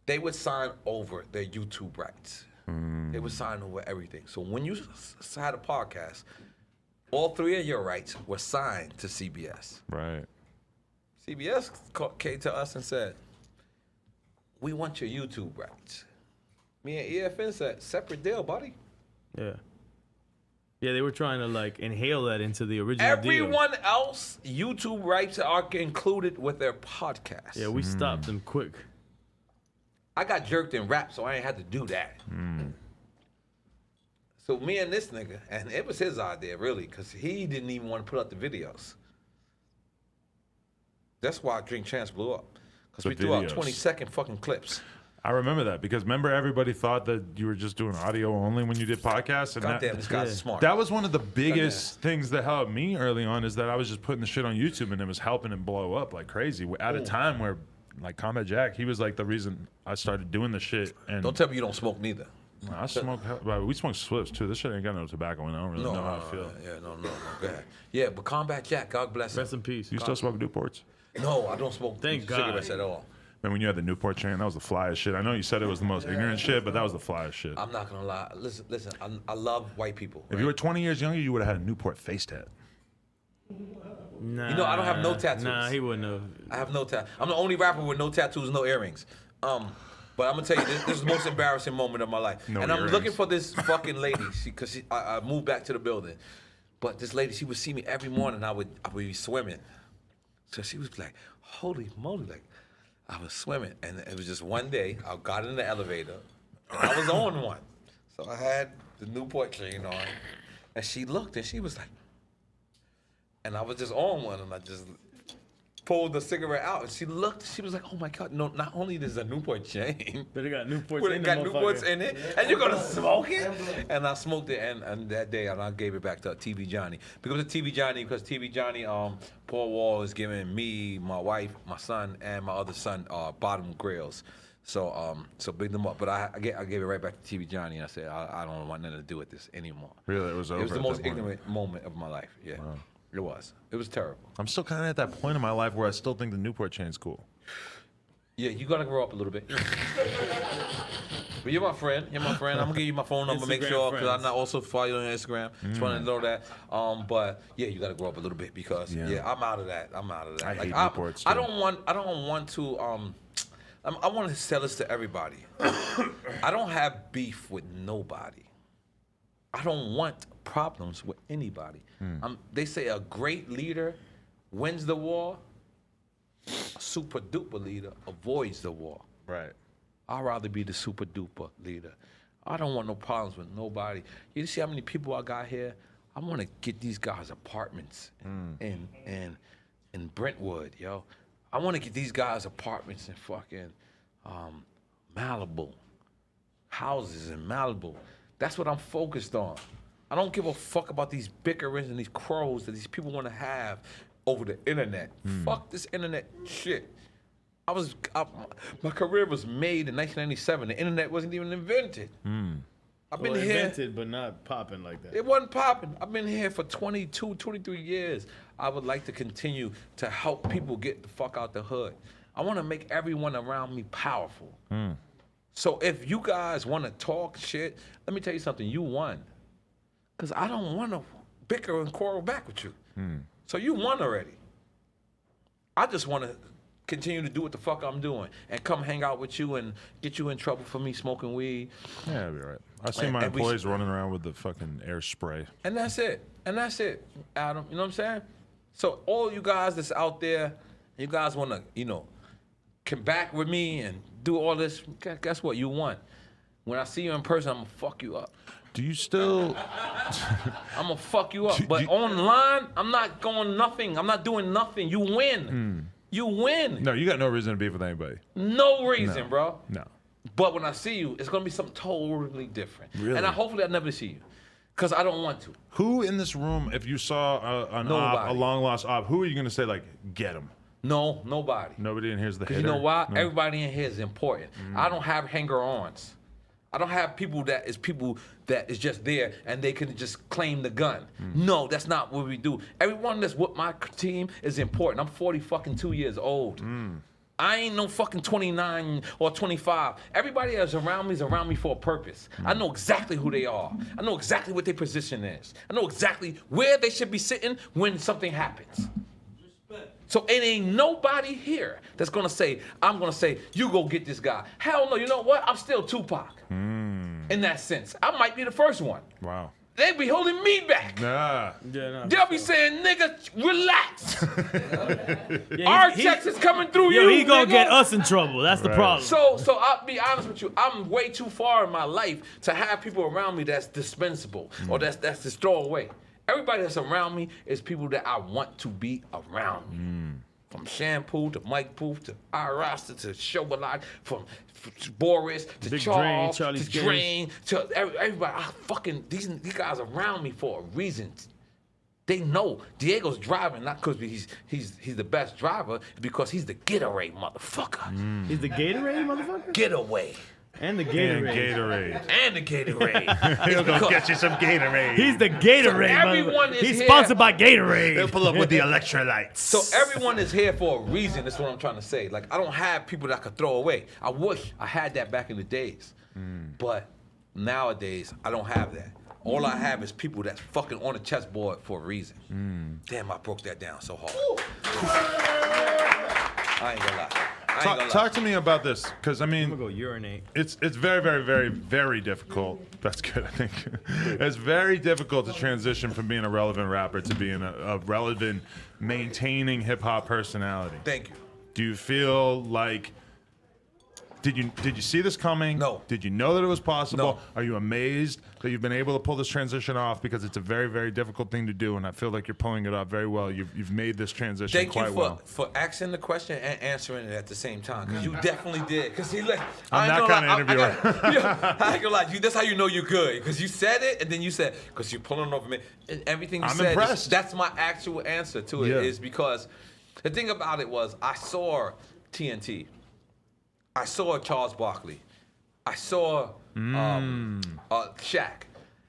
they would sign over their YouTube rights. They would sign over everything. So when you had a podcast, all 3 of your rights were signed to CBS. Right. CBS came to us and said, we want your YouTube rights. Me and EFN said, separate deal, buddy. Yeah. Yeah, they were trying to like inhale that into the original Everyone else, YouTube rights are included with their podcast. deal. Yeah, we stopped them quick. I got jerked in rap, so I ain't had to do that. So me and this nigga, and it was his idea, really, because he didn't even want to put up the videos. That's why Drink Champs blew up. Because The we threw out videos. 20-second fucking clips. I remember that because remember everybody thought that you were just doing audio only when you did podcasts, and Goddamn, this guy's smart. that was one of the biggest things that helped me early on is that I was just putting the shit on YouTube and it was helping it blow up like crazy at a time where like Combat Jack, he was like the reason I started doing the shit. And Don't tell me you don't smoke neither. I smoke. Well, we smoke Swift too. This shit ain't got no tobacco in it. I don't really know how I feel. Yeah, no. Go ahead. Yeah, but Combat Jack, God bless him. Rest in peace. You still smoke Newports? No, I don't smoke Thank God. cigarettes at all. Man, when you had the Newport chain, that was the flyest shit. I know you said it was the most ignorant shit, but that was the flyest shit. I'm not gonna lie. Listen. I love white people. If you were 20 years younger, you would have had a Newport face tat. Nah, You know, I don't have no tattoos. Nah, he wouldn't have. I have no tattoo. I'm the only rapper with no tattoos, no earrings. But I'm gonna tell you, this is the most embarrassing moment of my life. No and I'm earrings. looking for this fucking lady, because I moved back to the building. But this lady, she would see me every morning. I would be swimming. So she was like, "Holy moly!" Like I was swimming, and it was just one day. I got in the elevator, and I was on one. So I had the Newport chain on, and she looked, and she was like, and I was just on one, and I just pulled the cigarette out, and she looked. She was like, "Oh my God! No! Not only is a Newport chain, But it got Newports but in it the got motherfucker. Newports in it, and you're gonna smoke it?" And I smoked it, and that day, and I gave it back to TV Johnny because TV Johnny, Paul Wall is giving me, my wife, my son, and my other son bottom grills. So big them up. But I gave it right back to TV Johnny, and I said I don't want nothing to do with this anymore. Really, it was over. It was the at most that point. ignorant moment of my life. Yeah, it was. It was terrible. I'm still kind of at that point in my life where I still think the Newport chain's cool. Yeah, you gotta grow up a little bit. But you're my friend. I'm gonna give you my phone number. Make Instagram sure, because I'm friends. not also follow you on Instagram. Just want to know that. But yeah, you gotta grow up a little bit because I'm out of that. I hate I Newports, I too. don't want to. I want to sell this to everybody. I don't have beef with nobody. I don't want problems with anybody. They say a great leader wins the war. A super duper leader avoids the war. Right. I'd rather be the super duper leader. I don't want no problems with nobody. You see how many people I got here? I want to get these guys apartments in Brentwood, yo. I want to get these guys apartments in fucking Malibu, houses in Malibu. That's what I'm focused on. I don't give a fuck about these bickerings and these quarrels that these people want to have over the internet. Fuck this internet shit. My career was made in 1997. The internet wasn't even invented. I've been here. Invented, but not popping like that. It wasn't popping. I've been here for 22, 23 years. I would like to continue to help people get the fuck out the hood. I want to make everyone around me powerful. So if you guys want to talk shit, let me tell you something. You won. Because I don't want to bicker and quarrel back with you. So you won already. I just want to continue to do what the fuck I'm doing and come hang out with you and get you in trouble for me smoking weed. Yeah, that'll be right. I see my employees running around with the fucking air spray. And that's it. Adam. You know what I'm saying? So all you guys that's out there, you guys want to, come back with me and do all this, guess what? You won. When I see you in person, I'm going to fuck you up. Do you still... I'm going to fuck you up. But online, I'm not going nothing. I'm not doing nothing. You win. You win. No, you got no reason to beef with anybody. No reason, bro. No. But when I see you, it's going to be something totally different. Really? And hopefully I never see you. Because I don't want to. Who in this room, if you saw an op, a long-lost op, who are you going to say, like, get him? No, nobody. Nobody in here's the hitter? Because you know why? No. Everybody in here is important. I don't have hanger-ons. I don't have people that is just there and they can just claim the gun. No, that's not what we do. Everyone that's with my team is important. I'm 42 years old. I ain't no fucking 29 or 25. Everybody that's around me is around me for a purpose. I know exactly who they are. I know exactly what their position is. I know exactly where they should be sitting when something happens. So it ain't nobody here that's gonna say, I'm gonna say, you go get this guy. Hell no, you know what? I'm still Tupac. In that sense. I might be the first one. Wow. They be holding me back. Nah. They'll be saying, nigga, relax. Our checks is coming through you. He gonna nigga. get us in trouble. That's the problem. So I'll be honest with you. I'm way too far in my life to have people around me that's dispensable or that's just throw away. Everybody that's around me is people that I want to be around me. From Shampoo to Mike Booth to Arasta to Shobalot, from Boris to Big Charles Drain, to Drain to everybody. These guys around me for a reason. They know Diego's driving not because he's the best driver, it's because he's the getaway motherfucker. Is the Gatorade, motherfucker? Getaway. And the Gatorade. And the Gatorade. He'll go get you some Gatorade. He's the Gatorade, everyone is He's here. sponsored by Gatorade. He'll pull up with the electrolytes. So everyone is here for a reason. That's what I'm trying to say. Like, I don't have people that I could throw away. I wish I had that back in the days. But nowadays, I don't have that. All I have is people that's fucking on the chessboard for a reason. Damn, I broke that down so hard. I ain't gonna lie. Talk to me about this, because I mean, I'm gonna go urinate. it's very, very, very, very difficult. That's good, I think. It's very difficult to transition from being a relevant rapper to being a relevant, maintaining hip hop personality. Thank you. Do you feel like did you see this coming? No. Did you know that it was possible? No. Are you amazed that you've been able to pull this transition off? Because it's a very, very difficult thing to do, and I feel like you're pulling it off very well. You've made this transition Thank quite you well. for asking the question and answering it at the same time, because you definitely did. Because I'm that kind of interviewer. I ain't gonna lie, that's how you know you're good. Because you said it, and then you said, because you're pulling over me. And everything you I'm said, impressed. that's my actual answer to it, Yeah. is because the thing about it was, I saw TNT. I saw Charles Barkley. I saw Shaq.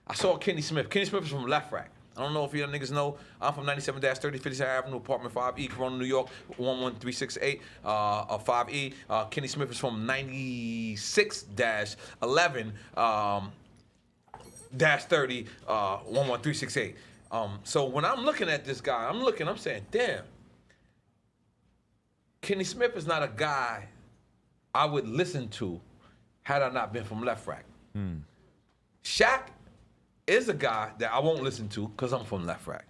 I saw Kenny Smith. Kenny Smith is from Left Rack. I don't know if you niggas know. I'm from 97-30 57th Avenue, apartment 5E, Corona, New York, 11368, 5E. Kenny Smith is from 96-11, 30, 11368. So when I'm looking at this guy, I'm saying, damn, Kenny Smith is not a guy I would listen to had I not been from Left Rack. Shaq is a guy that I won't listen to because I'm from Left Rack.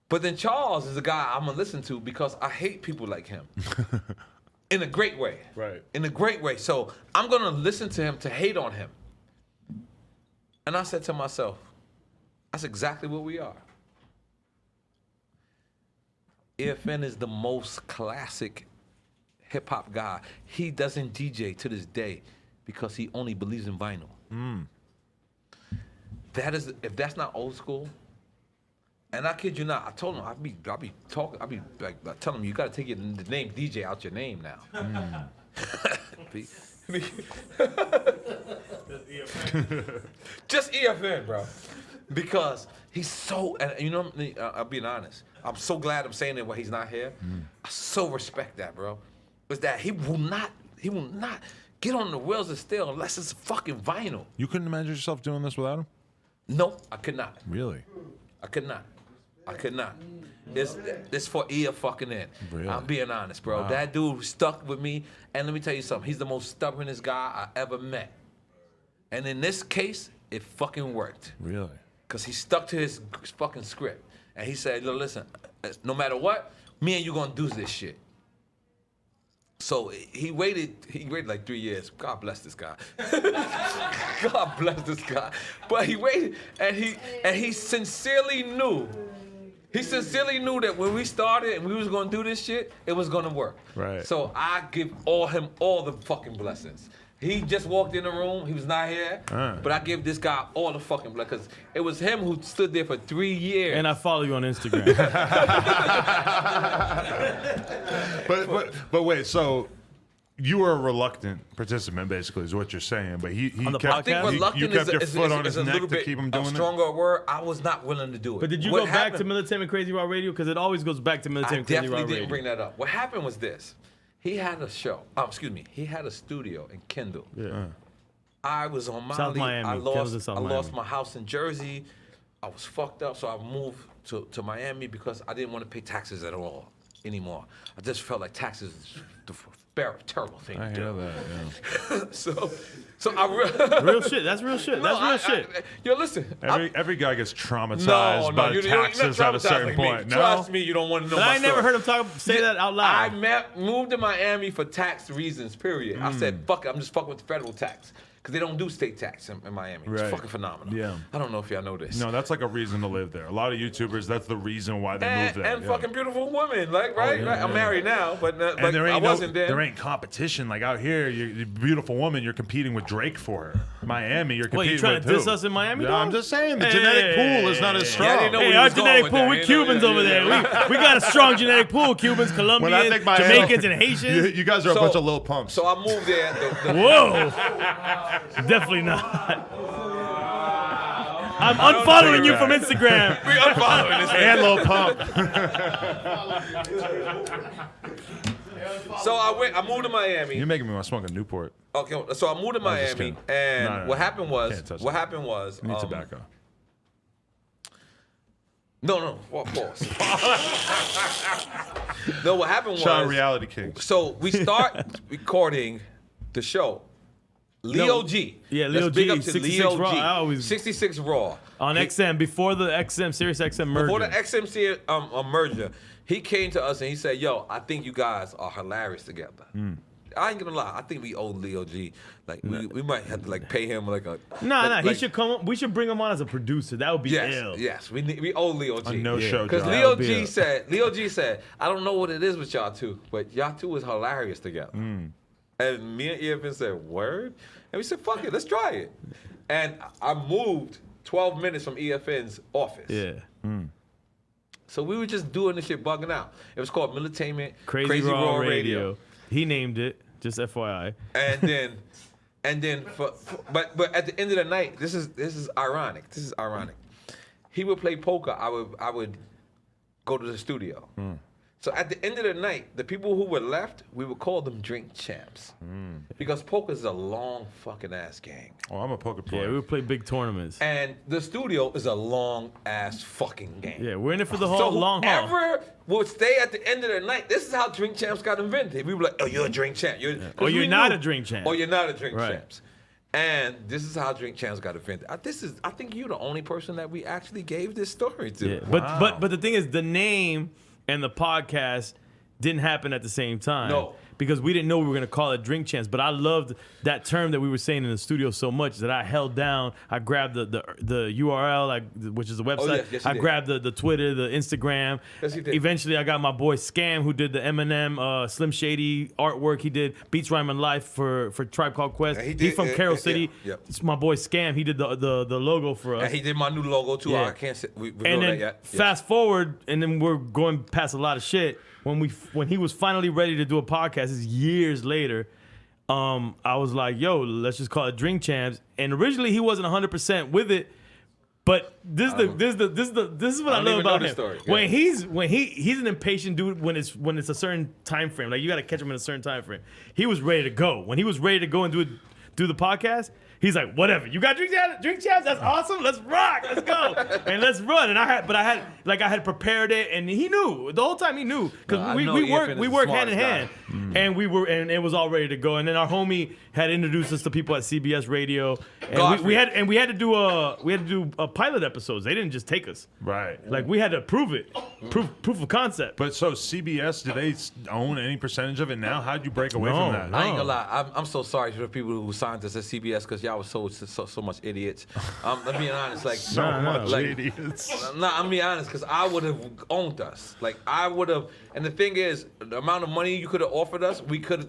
But then Charles is a guy I'm gonna listen to because I hate people like him. In a great way. Right. In a great way. So I'm gonna listen to him to hate on him. And I said to myself, that's exactly what we are. EFN is the most classic hip hop guy. He doesn't DJ to this day because he only believes in vinyl. That is, if that's not old school, and I kid you not, I told him I'll be like telling him you got to take the name DJ out your name now. Just EFN, bro, because he's so, and you know, I'm being honest. I'm so glad I'm saying it when he's not here. I so respect that, bro. Was that he will not get on the wheels of steel unless it's fucking vinyl. You couldn't imagine yourself doing this without him? No, I could not. Really? I could not. This for fucking in. Really? I'm being honest, bro. Wow. That dude stuck with me, and let me tell you something. He's the most stubbornest guy I ever met. And in this case, it fucking worked. Really? Because he stuck to his fucking script. And he said, look, listen, no matter what, me and you gonna do this shit. So he waited like 3 years. God bless this guy. God bless this guy. But he waited, and he sincerely knew. He sincerely knew that when we started and we was gonna do this shit, it was gonna work. Right. So I give him all the fucking blessings. He just walked in the room. He was not here. But I give this guy all the fucking blessings. Because it was him who stood there for 3 years. And I follow you on Instagram. But wait, so you were a reluctant participant, basically, is what you're saying. But he On the kept, I think podcast? reluctant you kept your is foot on is his a neck little to bit keep him a doing it. stronger word. I was not willing to do it. But did you What go back happened- to Military and Crazy Raw Radio? Because it always goes back to I Military and Crazy Raw definitely Radio. didn't bring that up. What happened was this. He had a show. He had a studio in Kendall. Yeah. I was on Mali. South Miami. I Kendall's in South lost Miami. my house in Jersey. I was fucked up, so I moved to Miami because I didn't want to pay taxes at all anymore. I just felt like taxes is the terrible thing I to hear do. that. Yeah. So I Real shit. That's real shit. That's real shit. Yo, listen. Every guy gets traumatized by you're not taxes at a traumatized certain like point. Me. No, Trust me, you don't want to know. But my I ain't never story. heard him say that out loud. I moved to Miami for tax reasons, period. I said, fuck it, I'm just fucking with the federal tax. Because they don't do state tax in Miami. It's Right. fucking phenomenal. Yeah. I don't know if y'all know this. no, that's like a reason to live there. A lot of YouTubers, that's the reason why they move there. And yeah. fucking beautiful women, like, right? yeah, right? I'm yeah. married now, but like, And I wasn't there. there ain't competition like out here. You're a beautiful woman. You're competing with Drake for her. Miami, you're What, competing you trying with to diss who? us in Miami, Yeah, dog? I'm just saying the Hey. genetic pool is not as strong. Yeah, I didn't know Hey, where he our was going genetic with pool, that. we're You know, Cubans yeah, over yeah, there. yeah. We got a strong genetic pool. Cubans, When I Colombians, think my Jamaicans, and Haitians. You guys are a bunch of little punks. So I moved there. Whoa. Definitely not. I'm don't unfollowing take it you back. from Instagram. We unfollowing this and man. little pump. So I moved to Miami. You're making me want to smoke a Newport. Okay, so I moved to just Miami, kidding. and No, what happened was, Can't touch that. I need tobacco. No, well, pause. No, what happened Shout out was, Reality Kings. so we start recording the show. Leo G. Yeah, Leo Let's big G, up to 66 Leo Raw. G. I always- 66 Raw. On XM, before the XM, Sirius XM merger. Before the XMC merger, he came to us and he said, "Yo, I think you guys are hilarious together." I ain't gonna lie. I think we owe Leo G. Like we might have to like pay him like a. Nah, he like- should come. We should bring him on as a producer. That would be ill. Yes. We owe Leo G. A no-show Because job. Leo That'll be G said, I don't know what it is with y'all two, but y'all two is hilarious together. And me and EFN said, word? And we said, fuck it, let's try it. And I moved 12 minutes from EFN's office. Yeah. So we were just doing this shit bugging out. It was called Militainment Crazy Raw Radio. He named it. Just FYI. And then but at the end of the night, this is ironic. This is ironic. He would play poker. I would go to the studio. So at the end of the night, the people who were left, we would call them drink champs. Because poker is a long fucking ass game. Oh, I'm a poker Yeah, player. we would play big tournaments. And the studio is a long ass fucking game. Yeah, we're in it for the So whole long haul. whoever would stay at the end of the night, this is how drink champs got invented. We were like, oh, you're a drink champ. Or you're not a drink champ. Or you're not a drink Right. champs. And this is how drink champs got invented. I think you're the only person that we actually gave this story to. Yeah. But the thing is, the name and the podcast didn't happen at the same time. No. Because we didn't know we were gonna call it Drink Champs. But I loved that term that we were saying in the studio so much that I held down. I grabbed the URL, which is the website. yes, you I did. grabbed the Twitter, the Instagram. Yes, you did. Eventually, I got my boy Scam, who did the Eminem, Slim Shady artwork. He did Beats Rhyme and Life for Tribe Called Quest. Yeah, he He's did, from Carroll City. yeah. It's my boy Scam. He did the logo for us. And he did my new logo too. Yeah. I can't say we And reveal then that yet. Yes. fast forward, and then we're going past a lot of shit. When he was finally ready to do a podcast, this is years later. I was like, "Yo, let's just call it Drink Champs." And originally, he wasn't 100% with it. But this is what I don't love even know about this him. story. When he's an impatient dude when it's a certain time frame. Like you got to catch him in a certain time frame. He was ready to go. When he was ready to go and do the podcast, he's like, whatever. You got drink champs? That's awesome. Let's rock. Let's go. And let's run. And I had prepared it, and he knew the whole time. He knew No, because I we know work EFN we is the work hand in smartest hand, and it was all ready to go. And then our homie had introduced us to people at CBS Radio, and Godfrey. we had to do a pilot episodes. They didn't just take us. Right. Like we had to prove it, proof of concept. But so CBS, do they own any percentage of it now? How'd you break away No, from that? no. I ain't gonna lie. I'm so sorry for the people who signed us at CBS because y'all was so much idiots. I'm being honest. Like So No, no, much like- idiots. No, I'm being honest because I would have owned us. Like I would have. And the thing is, the amount of money you could have offered us,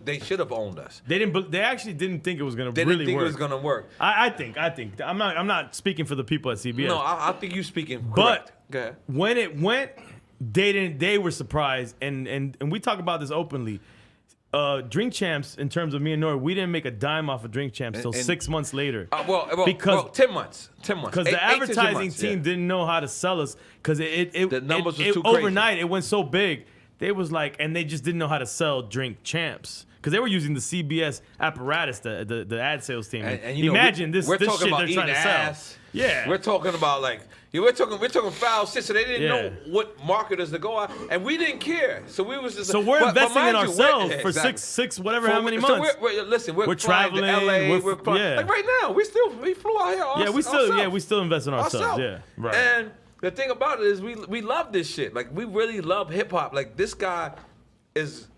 they should have owned us. They actually didn't think it was gonna They really didn't think work. it was gonna work. I think I'm not speaking for the people at CBS. No, I think you speaking But correct. Go ahead. when it went, they were surprised, and we talk about this openly. Drink Champs, in terms of me and Nore, we didn't make a dime off of Drink Champs till 6 months later. Well, 10 months. 10 months. Because the advertising team didn't know how to sell us. Because the numbers were too crazy. Overnight, it went so big. They was like, and they just didn't know how to sell Drink Champs. Because they were using the CBS apparatus, the ad sales team. And imagine this shit talking about they're trying to sell. Yeah. We're talking about we're talking foul shit. So they didn't know what marketers to go out, and we didn't care. So we was just. So we're investing in ourselves for six whatever how many months. So we're traveling to LA. We're flying. Yeah. Like right now, we flew out here. We still invest in ourselves. Yeah. Right. And the thing about it is we love this shit. Like we really love hip hop. Like this guy is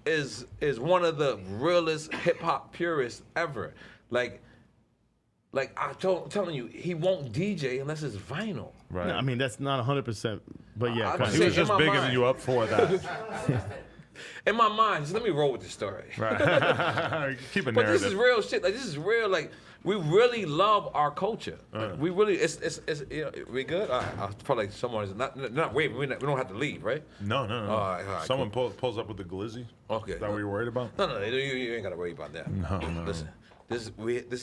one of the realest hip hop purists ever. Like I'm telling you, he won't DJ unless it's vinyl. Right. No, I mean, that's not 100%, but yeah. He was just bigging you up for that. In my mind, just let me roll with the story. Right. Keep a narrative. But this is real shit. Like this is real. Like we really love our culture. Like, we really. It's we good. I feel like someone's not waiting. We don't have to leave, right? No. All right, Someone pulls up with the glizzy. Okay. Is that what you're worried about? No. You ain't got to worry about that. No. Listen. This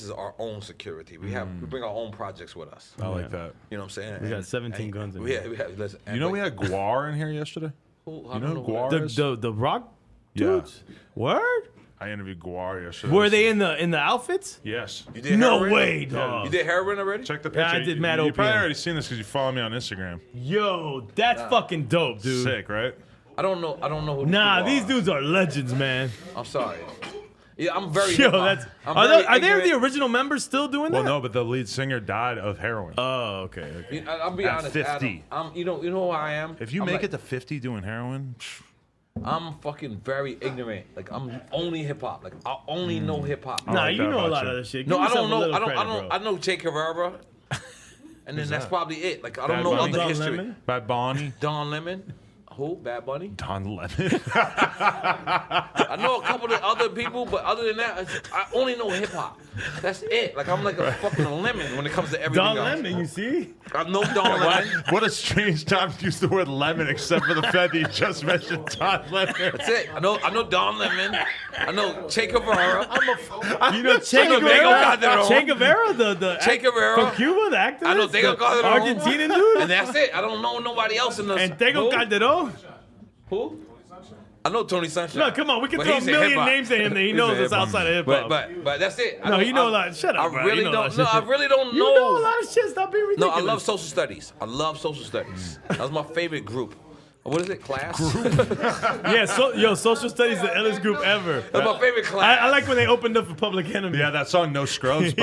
is our own security. We bring our own projects with us. I like that. You know what I'm saying? We got 17 guns in here. We have. Listen, You know we had Guar in here yesterday? You You know who Guar is? The rock Yeah. dudes? Word? I interviewed Guar yesterday. Were they in the outfits? Yes. You did No heroin? way, dog. You did heroin already? Check the picture. Yeah, I did Mad You probably Opium. already seen this because you follow me on Instagram. Yo, that's fucking dope, dude. Sick, right? I don't know who Nah, people these are. dudes are legends, man. I'm sorry. Yeah, I'm very. Yo, hip-hop. that's. I'm Are very they the ignorant. original members still doing Well, that? no, but the lead singer died of heroin. Oh, okay. I'll be At honest. 50. Adam, you know who I am. If you I'm make like- it to 50 doing heroin, I'm fucking very ignorant. Like I'm only hip hop. Like I only know hip hop. Nah, like you that know a about lot you. of that shit. No, Give I yourself don't a know. little I don't. credit, bro. I know Jay Carrera, and then that's probably it. Like I don't Bad know Bunny? other Don history. Lemon? Bad Bonnie, Don Lemon. Who? Bad Bunny? Don Lemon. I know a couple of other people, but other than that, I only know hip hop. That's it. Like I'm like a fucking lemon when it comes to everything Don else. Lemon, you see? I know Don Lemon. What a strange time to use the word lemon, except for the fact that you just mentioned Don Lemon. That's it. I know Don Lemon. I know Che Guevara. You know Che Diego Guevara? Calderon. Che Guevara, the Che Guevara. from Cuba, the activist? I know Diego the Calderon. Argentinian dude? And that's it. I don't know nobody else in the. And Tego Who? Calderon? Who? I know Tony Sunshine. No, come on, we can But throw a he's in million hip-hop. names at him that he He's knows in that's hip-hop. outside of hip hop. But that's it. No, you know a lot. Shut up, I bro. really You know a lot don't. of No, I shit. really don't You know. know a lot of shit. Stop being No, ridiculous. I love social studies. I love social studies. That was my favorite group. What is it? Class? Yeah, social studies is the illest group ever. That's my favorite class. I like when they opened up for Public Enemy. Yeah, that song No Scrubs.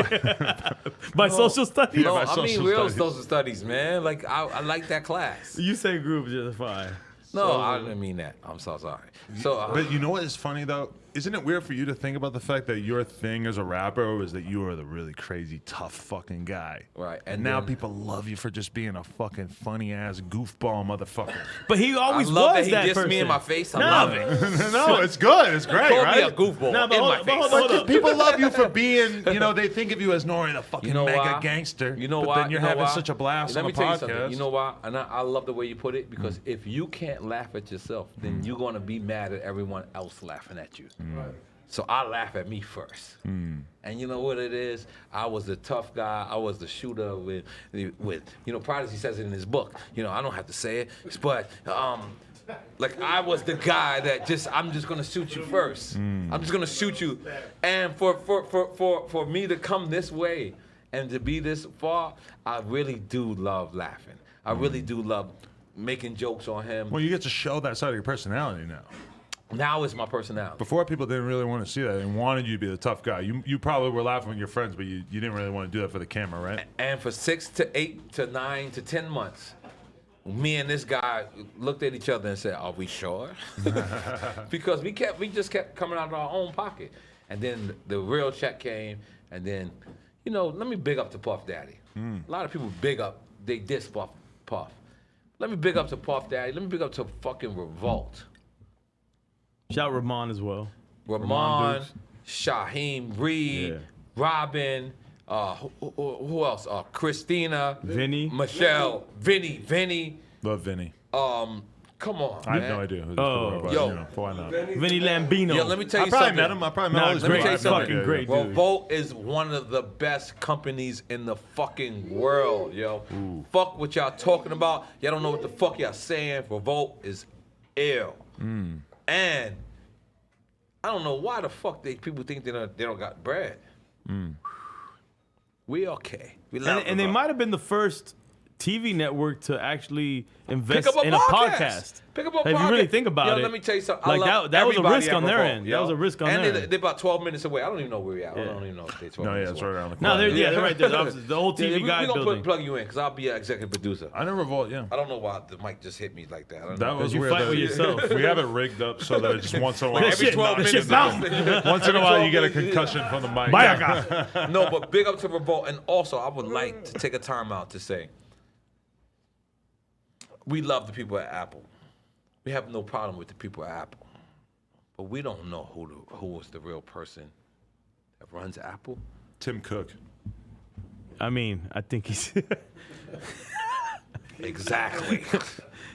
By social studies. No, by I social mean real studies. social studies, man. Like I like that class. You say group just fine. No, I didn't mean that. I'm so sorry. So, But you know what is funny though? Isn't it weird for you to think about the fact that your thing as a rapper was that you were the really crazy, tough fucking guy? Right, And and now then- people love you for just being a fucking funny ass goofball motherfucker. But he always I love was that he dissed person. me in my face. I Nah. love it. No, it's good. It's great, Call me right? a goofball Nah, but in hold my on, face. hold on. People love you for being, they think of you as Nore the fucking You know mega why? gangster. You know but why? then you're You know having why? such a blast Let on me the tell you podcast. something. You know why? And I love the way you put it because if you can't laugh at yourself, then you're gonna be mad at everyone else laughing at you. So I laugh at me first. And you know what it is? I was the tough guy. I was the shooter with Prodigy says it in his book. I don't have to say it, but like I was the guy that I'm just gonna shoot you first. I'm just gonna shoot you. And for me to come this way and to be this far, I really do love laughing. I really do love making jokes on him. Well, you get to show that side of your personality now. Now it's my personality. Before, people didn't really want to see that and wanted you to be the tough guy. You probably were laughing with your friends, but you didn't really want to do that for the camera, right? And for 6 to 8 to 9 to 10 months, me and this guy looked at each other and said, "Are we sure?" Because we just kept coming out of our own pocket. And then the real check came, and then, let me big up to Puff Daddy. A lot of people they diss Puff. Let me big up to Puff Daddy. Let me big up to fucking Revolt. Shout Ramon as well. Ramon, Dukes. Shaheem Reed, Yeah. Robin, who else? Christina, Vinny. Michelle, Vinny, Love Vinny. Come on, I man. have no idea who this Oh. people are, but, Yo. you know, why not? Vinny Lambino. Yeah, let me tell I you probably something. met him. I probably met Nah, all these Let me people. tell you I have no something. idea. Great dude. Revolt is one of the best companies in the fucking world, yo. Fuck what y'all talking about. Y'all don't know what the fuck y'all saying. Revolt is ill. And I don't know why the fuck people think they don't got bread. We okay. We love And they Revolt. might have been the first TV network to actually invest Pick up a in a podcast. podcast. Pick up a If podcast. you really think about Yo, it, let me tell you something. like, I love that was a everybody risk at on their Revolt, end. yo. That was a risk on and their they're end. about 12 minutes away. I don't even know where we at. I Yeah. don't even know if they're 12 No, yeah, minutes it's away. right around the No, corner. they're right there. The whole TV we guide gonna building. plug you in because I'll be an executive producer. I know Revolt, yeah. I don't know why the mic just hit me like that. I don't That know. was you weird. fight that- with yourself. We have it rigged up so that just once in a while, This shit- this shit bounce. once in a while you get a concussion from the mic. Bayaga. No, but big up to Revolt. And also, I would like to take a time out to say, we love the people at Apple. We have no problem with the people at Apple. But we don't know who was the real person that runs Apple. Tim Cook. I mean, I think he's. Exactly.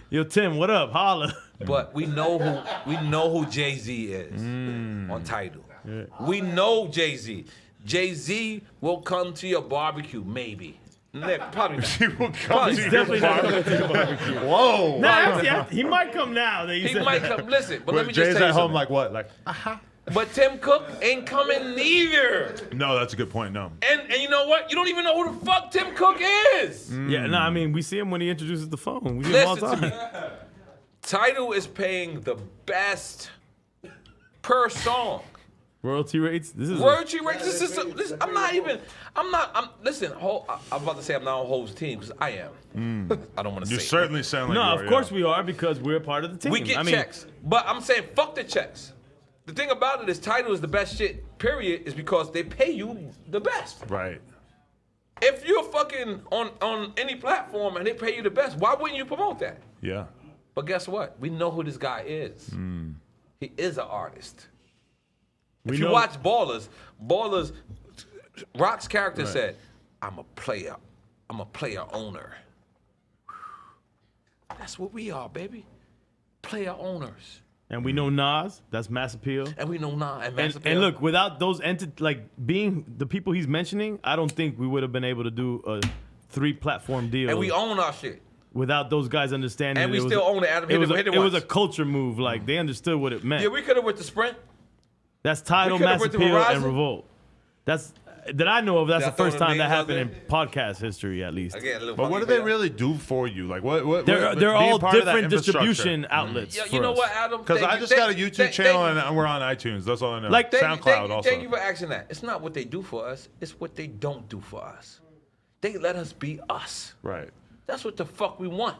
Yo, Tim, what up? Holla. But we know who Jay-Z is on Tidal. We know Jay-Z. Jay-Z will come to your barbecue, maybe. Probably not. He will come Probably to your definitely not barbecue. Whoa. Nah, actually, he might come now. That you He said. might come. Listen, but let me Jay's just tell you at home something. like what? Like, But Tim Cook ain't coming neither. no, that's a good point. No. And you know what? You don't even know who the fuck Tim Cook is. Yeah, no, I mean, we see him when he introduces the phone. We see him all the Listen to time. me. Tidal is paying the best per song. Royalty rates. This is. Royalty rates. Listen, I'm listen, I'm about to say I'm not on Ho's team because I am. I don't want to say You it. certainly sound like No, you are, of course yeah. we are because we're part of the team. We get checks. But I'm saying fuck the checks. The thing about it is Tidal is the best shit, period, is because they pay you the best. Right. If you're fucking on any platform and they pay you the best, why wouldn't you promote that? Yeah. But guess what? We know who this guy is. He is an artist. If you watch Ballers, Rock's character said, I'm a player owner. That's what we are, baby. Player owners. And we know Nas. That's mass appeal. And we know now. And look, without those being the people he's mentioning, I don't think we would have been able to do a 3-platform deal. and we own our shit. without those guys understanding. And that we it still was own it. Adam it hit was it- a, hit it it was a once. culture move. Like they understood what it meant. Yeah, we could have went to Sprint. That's Tidal, we coulda Mass went to Appeal, and Verizon. Revolt. That's that I know of. That's Y'all the first throwing time that names out happened in podcast history, at least. Again, a little But what funny, do they yeah. really do for you? Like what They're being all part of that different infrastructure? distribution outlets. Yeah, for you know us. what, Adam? Because Thank I you. just got a Thank- YouTube thank- channel thank you. and we're on iTunes. That's all I know. Like, SoundCloud also. Thank you for asking that. It's not what they do for us. It's what they don't do for us. They let us be us. Right. That's what the fuck we want.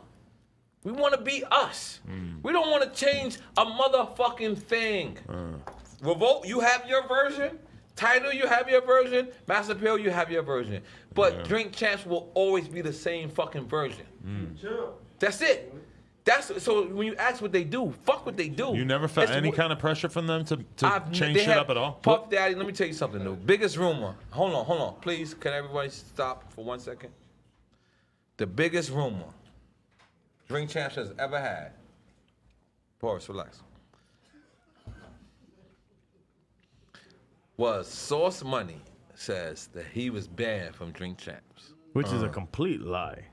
We want to be us. We don't want to change a motherfucking thing. Revolt, you have your version. Tidal, you have your version. Mass Appeal, you have your version. But Drink Champs will always be the same fucking version. That's it. That's so when you ask what they do, fuck what they do. You never felt It's any what- kind of pressure from them to I've- change they shit have up at all? Puff Daddy, let me tell you something. The biggest rumor. Hold on. Please, can everybody stop for 1 second? The biggest rumor Drink Champs has ever had. Boris, relax. Was Source Money says that he was banned from Drink Champs. Which is a complete lie.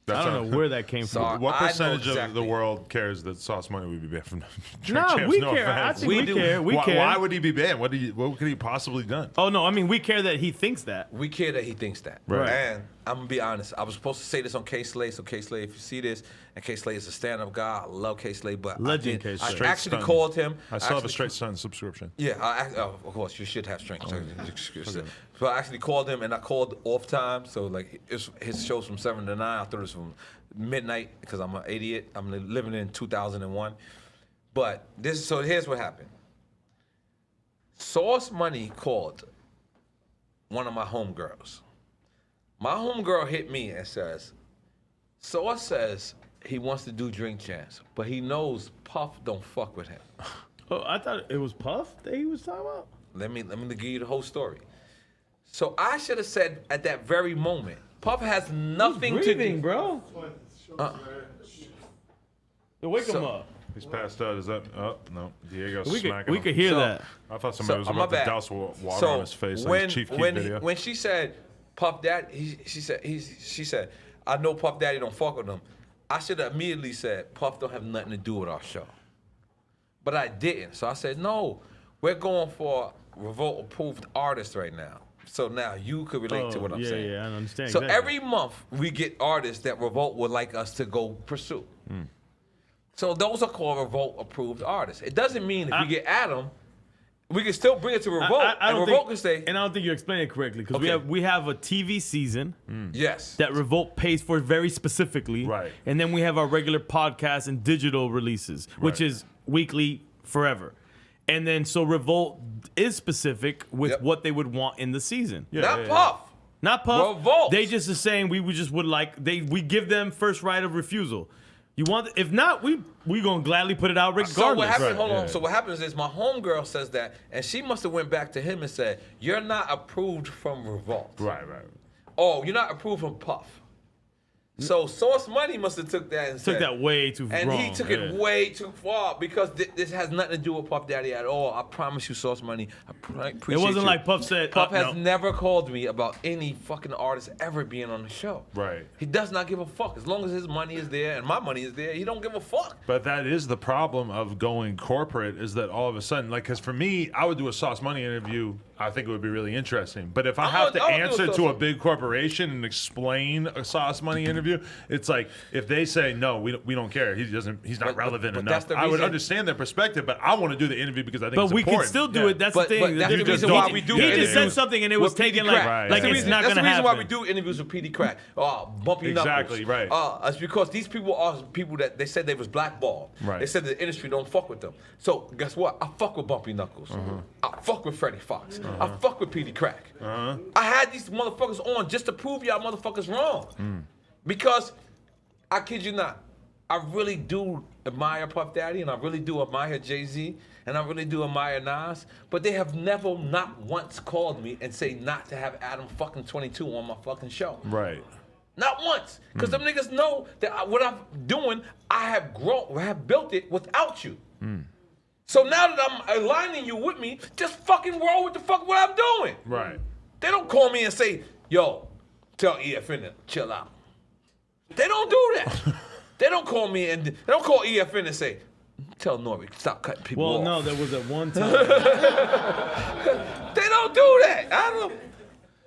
That's I don't know where that came Sorry. from. What I know percentage of exactly. the world cares that Sauce Money would be banned from Drink Nah, Champs? we No care. I offense. think We we do. care. We why, care. why would he be banned? What could he possibly done? Oh no, I mean we care that he thinks that. We care that he thinks that. Right. And I'm gonna be honest. I was supposed to say this on K-Slay. So K-Slay, if you see this, and K-Slay is a stand-up guy. I love K-Slay, but Legend I K-Slay. I Straight actually stun. called him. I still have a actually- Straight Sun subscription. Yeah, of course you should have strength. So I actually called him, and I called off time. So like his show's from 7 to 9. I thought it was from midnight because I'm an idiot. I'm living in 2001. But here's what happened. Source Money called one of my homegirls. My homegirl hit me and says, Source says he wants to do Drink Champs, but he knows Puff don't fuck with him. Oh, I thought it was Puff that he was talking about. Let me give you the whole story. So I should have said at that very moment, Puff has nothing to do. bro. Yo, wake him up. He's passed out. Is that? Oh no, Diego's We smacking could him. hear that. I thought somebody was my about to bad. douse water So on his face like when Chief Keef when video. when she said Puff Daddy, she said I know Puff Daddy don't fuck with him. I should have immediately said Puff don't have nothing to do with our show, but I didn't. So I said no, we're going for Revolt approved artists right now. So now you could relate to what I'm saying. Yeah, I understand. So exactly. every month we get artists that Revolt would like us to go pursue. So those are called Revolt approved artists. It doesn't mean if we get Adam, we can still bring it to Revolt, I and don't Revolt think, can say, and I don't think you explained it correctly because Okay. we have a TV season yes. that Revolt pays for very specifically, Right. And then we have our regular podcast and digital releases, which Right. is weekly forever. And then so Revolt is specific with Yep. what they would want in the season. Not Puff. Not Puff. Revolt. They just are saying we we give them first right of refusal. You want if not we gonna gladly put it out regardless. So what happened? Right, Hold yeah. on. So what happens is my homegirl says that, and she must have went back to him and said, "You're not approved from Revolt. Right. Oh, you're not approved from Puff." So Source Money must have took that and Took said, that way too and wrong. he took it way too far because this has nothing to do with Puff Daddy at all. I promise you, Source Money. I appreciate It wasn't you. like Puff said. Puff has no. never called me about any fucking artist ever being on the show. Right. He does not give a fuck. As long as his money is there and my money is there, he don't give a fuck. But that is the problem of going corporate is that all of a sudden, like, because for me, I would do a Sauce Money interview. I think it would be really interesting. But if I have to I would do a answer Sauce to a Money. big corporation and explain a Sauce Money interview, it's like if they say no, we don't care. He's not But relevant that's enough. the I would reason- understand their perspective, but I want to do the interview because I think But it's we important. can still do Yeah. it. That's But the thing. that's You the just reason don't- why we do He interviews just said something and it was with taken PD like Crack. Right, it's yeah. not That's gonna the reason happen. why we do interviews with PD Crack. Bumpy Knuckles. Exactly, right. It's because these people are people that they said they was blackballed. Right. They said the industry don't fuck with them. So guess what? I fuck with Bumpy Knuckles. I fuck with Freddie Fox. I fuck with PD Crack. I had these motherfuckers on just to prove y'all motherfuckers wrong. Because I kid you not, I really do admire Puff Daddy and I really do admire Jay-Z and I really do admire Nas, but they have never not once called me and say not to have Adam fucking 22 on my fucking show. Right. Not once. Because them niggas know that what I'm doing, I have built it without you. So now that I'm aligning you with me, just fucking roll with the fuck what I'm doing. Right. They don't call me and say, yo, tell EFN to chill out. They don't do that. They don't call me and they don't call EFN and say, tell Nore, stop cutting people Well, off. no, there was at one time. They don't do that.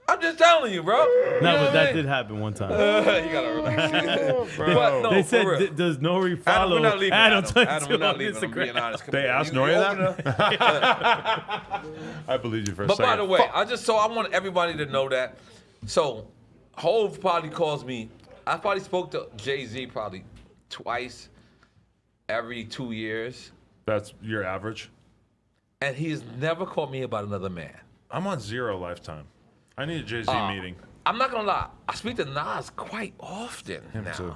I'm just telling you, bro. No, but that did happen one time. You gotta relax. But no, They for real. said, "Does Nori Adam, follow we're not leaving Adam Adam. 22 Adam, we're not on leaving. I'm being Instagram?" honest. Come They on. asked You Nori open that? up. I believe you for a But second. by the way, I want everybody to know that. So, Hov probably calls me. I probably spoke to Jay-Z probably twice every 2 years, That's your average. and he's never called me about another man. I'm on 0 lifetime. I need a Jay-Z meeting. I'm not gonna lie. I speak to Nas quite often Him now, too.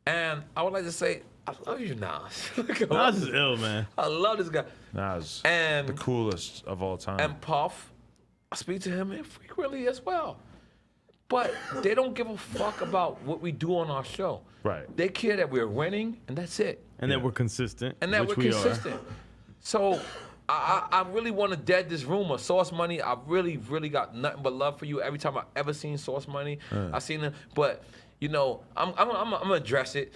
and I would like to say I love you, Nas. Nas is ill, man. I love this guy. Nas, And the coolest of all time. And Puff, I speak to him frequently as well. But they don't give a fuck about what we do on our show. Right. They care that we're winning, and that's it. And that we're consistent. And that which we're we consistent. So I really want to dead this rumor. Source Money, I really, really got nothing but love for you. Every time I ever seen Source Money, I seen him. But, you know, I'm going to address it.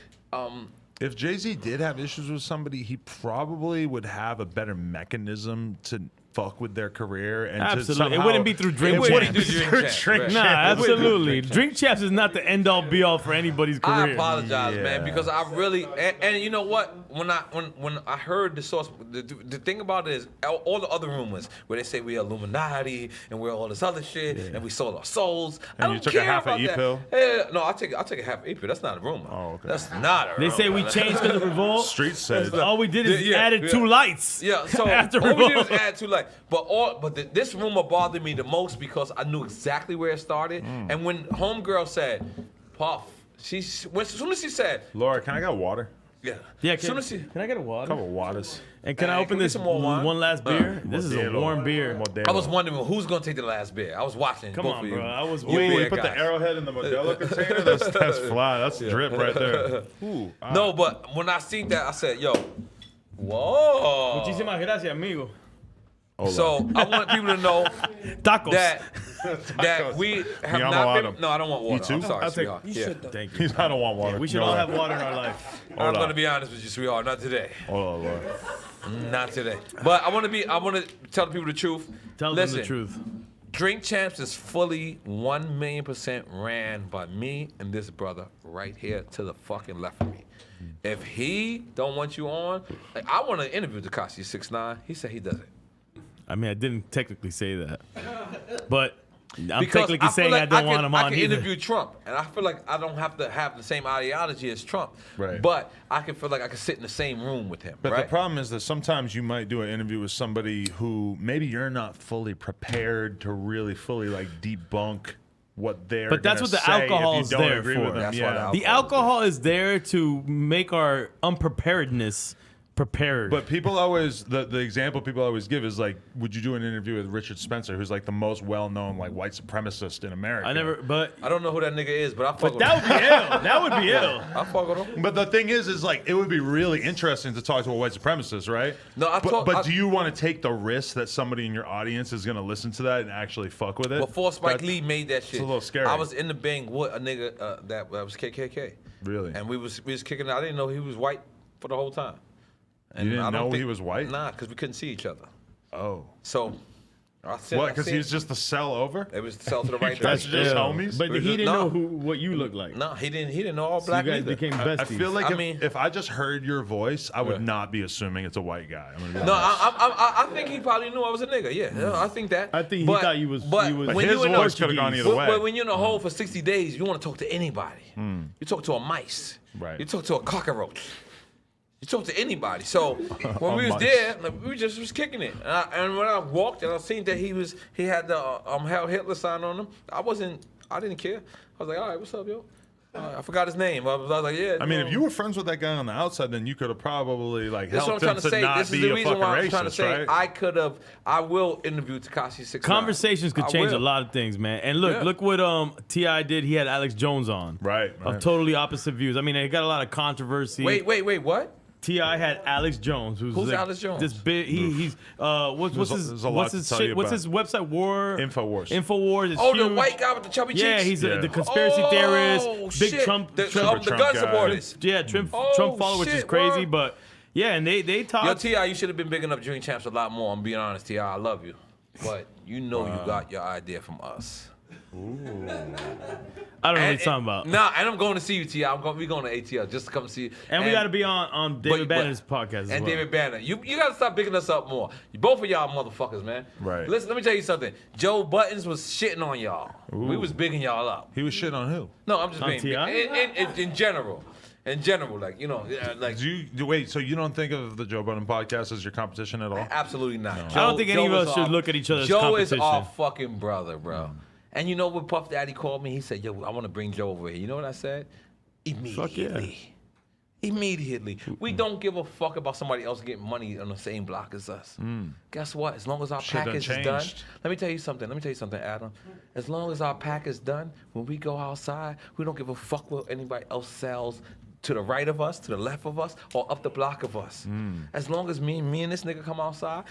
If Jay-Z did have issues with somebody, he probably would have a better mechanism to fuck with their career and Absolutely. to somehow, It wouldn't be through Drink It wouldn't Champs. do Drink Champs, right. Nah, absolutely. Drink Champs is not the end all be all for anybody's career. I apologize, man, Yeah. because I really and you know what? When I heard the source, the thing about it is all the other rumors where they say we're Illuminati and we're all this other shit and we sold our souls. I And don't you took a care half a about that. E-pill? No, I take a half E-pill. That's not a rumor. Oh, okay. That's not a They rumor. say we changed because of Revolt. Street said. All we did is Yeah, added yeah. 2 lights. Yeah, so after all we did Revolt. was add 2 lights. But this rumor bothered me the most because I knew exactly where it started. Mm. And when Homegirl said, Puff, as soon as she said, Laura, can I get water? Yeah. Yeah, Soon as you- can I get a water? Couple waters. And can I Hey, open can we this get some more wine? one last beer? This is a Modelo. warm beer. Modelo. I was wondering who's gonna take the last beer. I was watching. Come both on, of you. bro. I was You Ooh, waiting. beer you put guys. the arrowhead in the Modelo container. That's fly. That's drip right there. Ooh, No, but when I seen that, I said, "Yo, whoa." Muchísimas gracias, amigo. So I want people to know Tacos. that we have Yeah, I'm not allowed been. them. No, I don't want water. You too? I'm sorry, I'll take- sweetheart. You Yeah. should though. Thank you. I don't want water. We should No. all have water in our life. I'm Hold gonna on. be honest with you, sweetheart. Not today. Hold on, Lord. Not today. But I want to tell the people the truth. Tell Listen, them the truth. Drink Champs is fully 1,000,000% ran by me and this brother right here to the fucking left of me. If he don't want you on, like, I want to interview Tekashi 6ix9ine. He said he doesn't. I mean, I didn't technically say that, but I'm Because technically I feel saying like I don't want him I on can either. interview Trump, and I feel like I don't have to have the same ideology as Trump. Right. But I can feel like I can sit in the same room with him. But right? the problem is that sometimes you might do an interview with somebody who maybe you're not fully prepared to really fully like debunk what they're. But that's gonna what the say alcohol if you is don't there agree for. with them. That's why Yeah. The alcohol is there to make our unpreparedness prepared. But people always the example people always give is like, would you do an interview with Richard Spencer, who's like the most well-known like white supremacist in America? I never. But I don't know who that nigga is, but I fuck with that him. would be ill. That would be ill. I fuck with him. But the thing is like it would be really interesting to talk to a white supremacist, right? No, But do you want to take the risk that somebody in your audience is going to listen to that and actually fuck with it? Before Spike That- Lee made that shit, a little scary. I was in the bang with a nigga that was KKK. Really? And we was kicking it. I didn't know he was white for the whole time. And You didn't I don't know he was white? Nah, because we couldn't see each other. Oh. So I said, What? Because he was just the cell over? It was sell to the right That's direction. just ill. homies? But We're he just- didn't no. know what you looked like. No, he didn't know all So black you guys either. became I besties. feel like I if, mean- if I just heard your voice, I would Yeah. not be assuming it's a white guy. I'm gonna be No, honest. I think he probably knew I was a nigga. Yeah, I think that. I think he But- thought you was. But you was But when his you in voice a- could have gone either way. But when you're in a hole for 60 days, you want to talk to anybody. You talk to a mice. Right. You talk to a cockroach. You talk to anybody. So when we was mice. there, like, we just was kicking it. And when I walked and I seen that he had the Heil Hitler sign on him, I didn't care. I was like, all right, what's up, yo? I forgot his name. I was like, yeah. I mean, if you were friends with that guy on the outside, then you could have probably like That's what I'm helped trying him to to say. not This is be the a reason fucking why I'm trying to racist, say right? I will interview Tekashi 6ix9ine. Conversations could I change a will. lot of things, man. And look, Yeah. look what T.I. did. He had Alex Jones on. Right, Of totally opposite views. I mean, it got a lot of controversy. Wait, what? T.I. had Alex Jones, who's Who's like Alex Jones? This big. He's what's There's a lot what's to his tell shit? you What's about. his website? Infowars. Infowars. Is Oh, huge. the white guy with the chubby cheeks? Yeah, he's the conspiracy Oh, theorist, big shit. Trump. The Trump gun guy. supporters. Yeah, Trump Oh, follower, which is shit, crazy, word. but yeah, and they talk. Yo, T.I., you should have been bigging up Drink Champs a lot more. I'm being honest, T.I., I love you. But you know you got your idea from us. I don't know what you're talking about. Nah, and I'm going to see you, T.I. We going to ATL just to come see you. And we got to be on David Banner's podcast as And well. David Banner. You got to stop bigging us up more. Both of y'all motherfuckers, man. Right. Listen, let me tell you something. Joe Buttons was shitting on y'all. We was bigging y'all up. He was shit on who? No, I'm just On being T.I.? in general. In general, like, you know, like, Wait, so you don't think of the Joe Budden podcast as your competition at all? absolutely not. I don't think any of us should look at each other as Joe is competition. our fucking brother, bro. And you know what Puff Daddy called me? He said, yo, I want to bring Joe over here. You know what I said? Immediately. Immediately. We don't give a fuck about somebody else getting money on the same block as us. Guess what? As long as our Shit done package is done, changed. let me tell you something, Adam. As long as our pack is done, when we go outside, we don't give a fuck what anybody else sells to the right of us, to the left of us, or up the block of us. As long as me and this nigga come outside,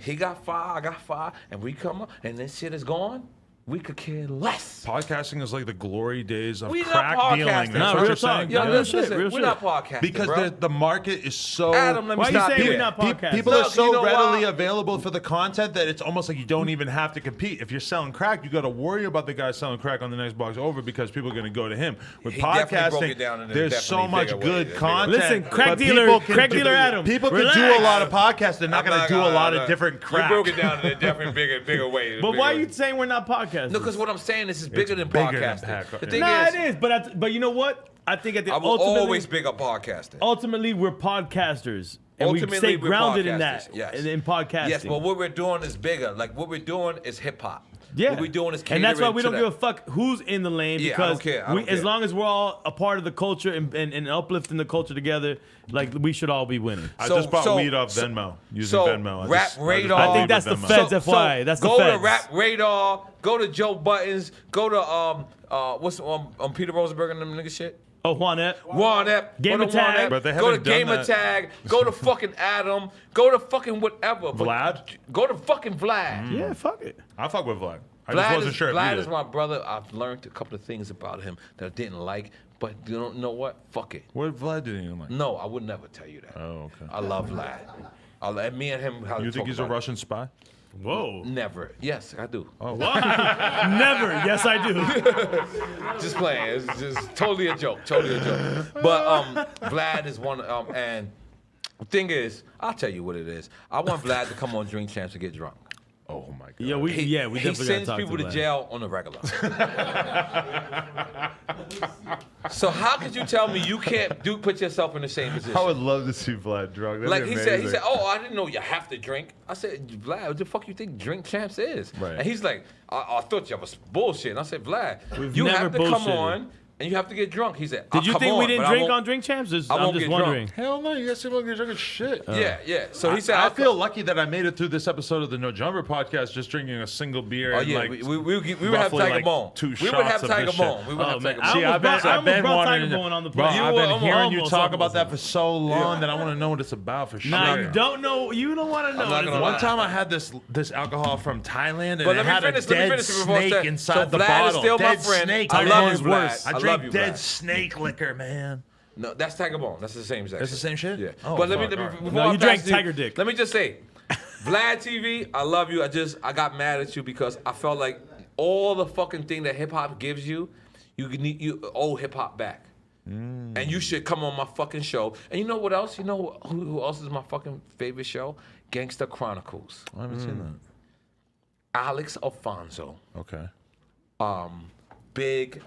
he got 5, I got 5, and we come up, and this shit is gone, we could care less. Podcasting is like the glory days of We not crack podcasting. dealing. That's No, what real you're talk. saying. Yo, Yeah. listen, Real shit. we're not podcasting, Because bro. the market is so. Adam, let me Why you stop saying you. we're not podcasting? People Look, are so you know readily why? available for the content that it's almost like you don't even have to compete. If you're selling crack, you got to worry about the guy selling crack on the next box over because people are going to go to him. With He definitely broke podcasting, it down in a there's so definitely much bigger way. good Bigger. content. Listen, crack but dealer- people can crack do- dealer Adam, People can relax. do a lot of podcasts. They're not I'm going to do a lot of different We crap. broke it down in a different, bigger way. But why are you saying we're not podcasting? No, because what I'm saying is it's bigger than bigger than podcasting. The podcast. thing Nah, is, it is. But you know what? I think at the I will ultimately, always big up podcasting. ultimately we're podcasters, and we Ultimately, stay we're grounded in that. podcasters, yes. In podcasting. Yes, but what we're doing is bigger. Like what we're doing is hip hop. Yeah. What we doing is catering and that's why we to don't that. give a fuck who's in the lane Yeah, I because don't care. I don't as care. long as we're all a part of the culture and uplifting the culture together, like we should all be winning. I So- just bought so- weed off so- Venmo using so Venmo. Rap Radar- I think that's the feds, FYI. That's the go feds. to Rap Radar. Go to Joe Buttons. Go to what's Peter Rosenberg and them nigga shit. Oh, Juanette. Juan Ep, Gamer go to Juan Tag. Ep, But they go to haven't done Gamer that. Tag, go to fucking Adam, go to fucking whatever. But Vlad? Go to fucking Vlad. Yeah, fuck it. I fuck with Vlad. I just wasn't sure if Vlad you is did. my brother. I've learned a couple of things about him that I didn't like, but you don't know what? Fuck it. What Vlad did you like? No, I would never tell you that. Oh, okay. I love Vlad. Me and him. You think he's a Russian spy? Whoa. Never. Yes, I do. Never. Yes, I do. Just playing. It's just totally a joke. Totally a joke. But Vlad is one. And the thing is, I'll tell you what it is. I want Vlad to come on Drink Champs to get drunk. Oh my god. Yeah, we He definitely gotta sends talk people to Vlad. jail on the regular. So how could you tell me you can't put yourself in the same position? I would love to see Vlad drunk. That'd Like be he amazing. said, oh, I didn't know you have to drink. I said, Vlad, what the fuck you think Drink Champs is? Right. And he's like, I thought you was bullshit. And I said, Vlad, We've you never have to come bullshitted. on and you have to get drunk. He said, Did you come think on, we didn't but I drink won't- on Drink Champs? I I'm won't just get wondering. Hell no, you guys seem like you're drunk as shit. Yeah. So he said, I I'll feel come. lucky that I made it through this episode of the No Jumper podcast just drinking a single beer. Oh and yeah, like we would have roughly Tiger like Bone. 2 We would shots have of Tiger this Bone. shit. We would Oh, have man, Tiger I Bone. See, almost I've been, brought- I I've almost been brought Tiger wanting, Bone on the bro, podcast. I've You been were hearing you almost, talk about that almost. for so long that I want to know what it's about for sure. Nah, you don't know. You don't want to know. I'm not gonna It's- lie. One time I had this alcohol from Thailand and But it let me had finish, a let me dead finish before I snake say- inside so the Vlad bottle. is still my dead friend. snake. I man. love you, It's Vlad. worse. I I love drink you, dead Vlad. snake liquor, man. No, that's Tiger Bone. That's the same section. That's the same shit? Yeah. Oh, but let me fuck, all right. before No, I you pass drank to you, Tiger Dick. Let me just say, Vlad TV, I love you. I got mad at you because I felt like all the fucking thing that hip hop gives you, you owe hip hop back. And you should come on my fucking show. And you know what else? You know who else is my fucking favorite show? Gangsta Chronicles. I haven't seen that. Alex Alfonso. Okay. Big.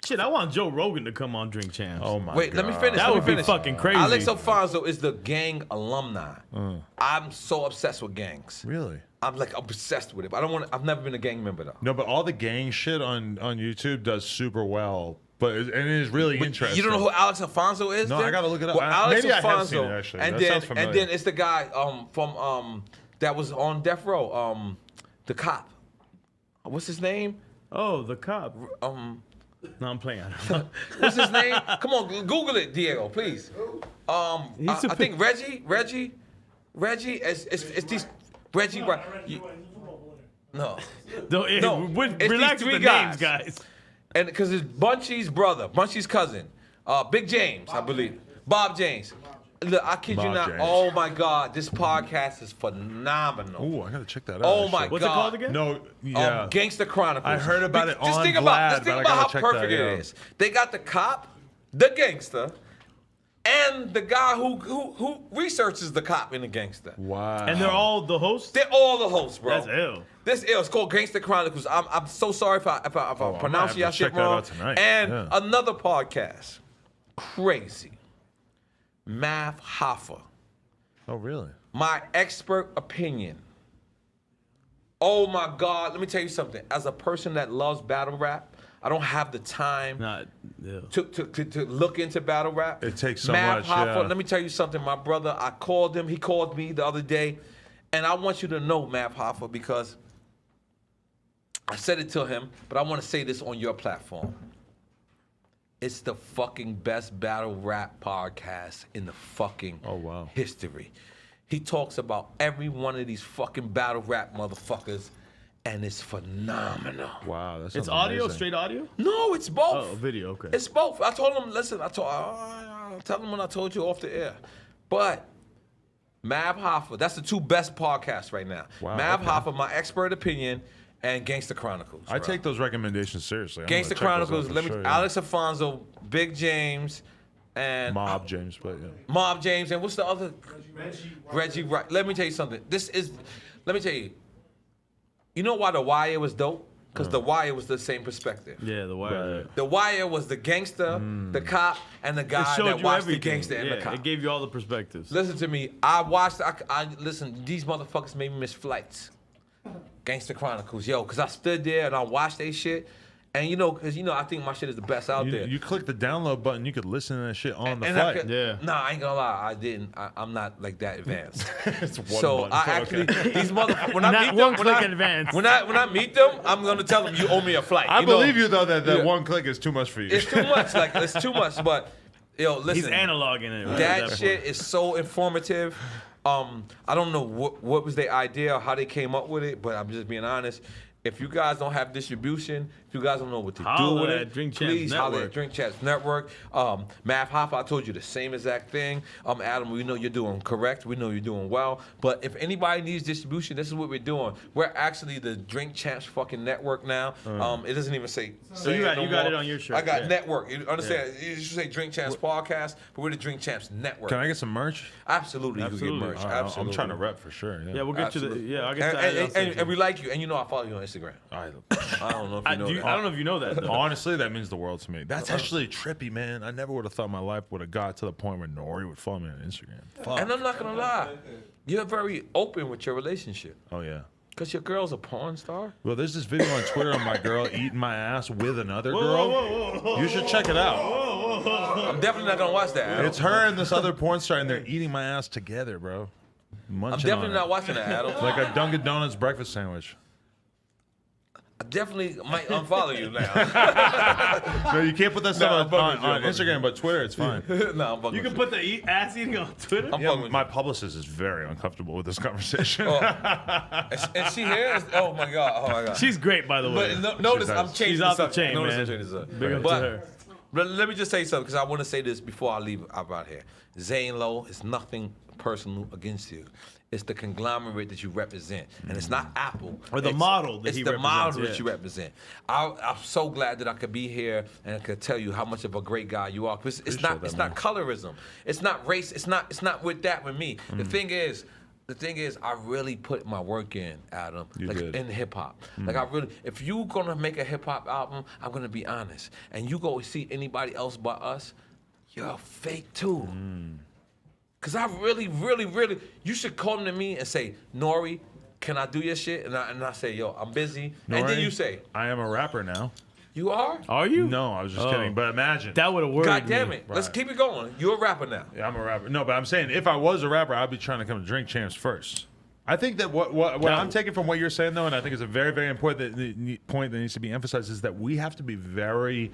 Shit, I want Joe Rogan to come on Drink Champs. Oh my Wait, god. let me finish. That let would me be finish. fucking crazy. Alex Alfonso is the gang alumni. I'm so obsessed with gangs. Really? I'm like obsessed with it. But I don't want. I've never been a gang member though. No, but all the gang shit on YouTube does super well. But it is really interesting. You don't know who Alex Alfonso is? No, then? I gotta look it up. Well, Alex Maybe I have Alfonso, seen it, actually. and That then sounds familiar. and then it's the guy from that was on death row. The cop. What's his name? Oh, the cop. No, I'm playing. What's his name? Come on, Google it, Diego, please. I think Reggie. It's these Reggie. No. No, it's relax these with three the guys. names, guys. And because it's Bunchy's brother, Bunchy's cousin, Big James, I believe. Bob James. Look, I kid you Bob not. James. Oh my God, this podcast is phenomenal. Ooh, I gotta check that out. Oh my actually. What's it God. called again? No, yeah. Gangsta Chronicles. I heard about it Just on think Vlad, about but I how gotta check perfect that, yeah. it is. They got the cop, the gangster, and the guy who researches the cop and the gangster. Wow. And they're all the hosts? They're all the hosts, bro. That's ill. This is it's called Gangsta Chronicles. I'm so sorry if I I might pronounce have your to shit check that wrong. out tonight. And Yeah. another podcast, crazy. Math Hoffa. Oh, really? My expert opinion. Oh my God, let me tell you something. As a person that loves battle rap, I don't have the time to look into battle rap. It takes so Math much, Hoffa, yeah. let me tell you something. My brother, I called him. He called me the other day. And I want you to know, Math Hoffa, because I said it to him, but I want to say this on your platform. It's the fucking best battle rap podcast in the fucking history. He talks about every one of these fucking battle rap motherfuckers, and it's phenomenal. Wow, that's It's audio, straight audio? No, it's both. Oh, video, okay. It's both. I told him, listen, I'll tell him when I told you off the air. But Mav Hoffa, that's the two best podcasts right now. Wow, Mav okay. Hoffa, My Expert Opinion, and Gangsta Chronicles. I bro. take those recommendations seriously. I'm Gangsta gonna check those out Chronicles, for let me sure, yeah. Alex Alfonso, Big James, and Mob James, but yeah. Mob James, and what's the other? Reggie Wright. Let me tell you something. Let me tell you. You know why The Wire was dope? Because The Wire was the same perspective. Yeah, The Wire. The Wire was the gangster, the cop, and the It guy showed that you watched everything. the gangster and the Yeah, cop. it gave you all the perspectives. Listen to me. I watched. I listen. These motherfuckers made me miss flights. Gangsta Chronicles, yo, because I stood there and I watched they shit. And I think my shit is the best out there. You click the download button, you could listen to that shit on the And flight. Nah, I ain't gonna lie, I didn't. I'm not like that advanced. It's one So button. I actually, these motherfuckers, when I Not meet them, one click advanced. when I meet them, I'm gonna tell them you owe me a flight. I believe you though that Yeah. one click is too much for you. It's too much. Like it's too much. But yo, listen, He's analoging it. Right that at shit point. is so informative. I don't know what was their idea or how they came up with it, but I'm just being honest. If you guys don't have distribution, if you guys don't know what to do Holla with at it, Drink Champs please holler Network. at Drink Champs Network. Mav Hoffa, I told you the same exact thing. Adam, we know you're doing correct. We know you're doing well. But if anybody needs distribution, this is what we're doing. We're actually the Drink Champs fucking network now. It doesn't even say. So you got it on your shirt. I got yeah. network. You understand? You should say Drink Champs podcast, but we're the Drink Champs network. Can I get some merch? Absolutely, you can get merch. Absolutely. I'm trying to rep for sure. Yeah, we'll get Absolutely. to the. Yeah, I'll get to that. And we like you, and I follow you on Instagram. I don't know if you know that. I don't know if you know that. Though. Honestly, that means the world to me. That's actually trippy, man. I never would have thought my life would have got to the point where Nore would follow me on Instagram. Fuck. And I'm not gonna lie, you're very open with your relationship. Oh yeah. Cause your girl's a porn star. Well, there's this video on Twitter of my girl eating my ass with another girl. You should check it out. I'm definitely not gonna watch that. Adam. It's her and this other porn star, and they're eating my ass together, bro. I'm Munching definitely on not it. watching that, Adam. Like a Dunkin' Donuts breakfast sandwich. I definitely might unfollow you now. No, you can't put that Nah, stuff I'm fucking on with you. Instagram, but Twitter, it's fine. No, I'm fucking You can with put the ass eating on Twitter. I'm Yeah, fucking with my you. publicist is very uncomfortable with this conversation. And she here? Oh my god. She's great, by the way. But notice I'm She's changing She's the off the subject. chain, Notice man. I'm changing the subject. Big up to her. But let me just say something, because I want to say this before I leave out here. Zane Low is nothing personal against you. It's the conglomerate that you represent, and it's not Apple. Or the It's- model that it's he the model represents, that yeah. you represent. I'm so glad that I could be here and I could tell you how much of a great guy you are. 'Cause it's not colorism. It's not race. It's not with that with me. The thing is, I really put my work in, Adam, You did. in hip hop. Like I really, if you gonna make a hip hop album, I'm gonna be honest, and you go see anybody else but us, you're fake too. Cause I really, you should come to me and say, Nore, can I do your shit? And I say, yo, I'm busy. And then you say, I am a rapper now. you are? Are you? No, I was just Oh. kidding. But imagine. That would have worked. God damn it. Let's keep it going. You're a rapper now. Yeah, I'm a rapper. No, but I'm saying if I was a rapper, I'd be trying to come to Drink Champs first. I think that what I'm taking from what you're saying, though, and I think it's a very, very important point that needs to be emphasized, is that we have to be very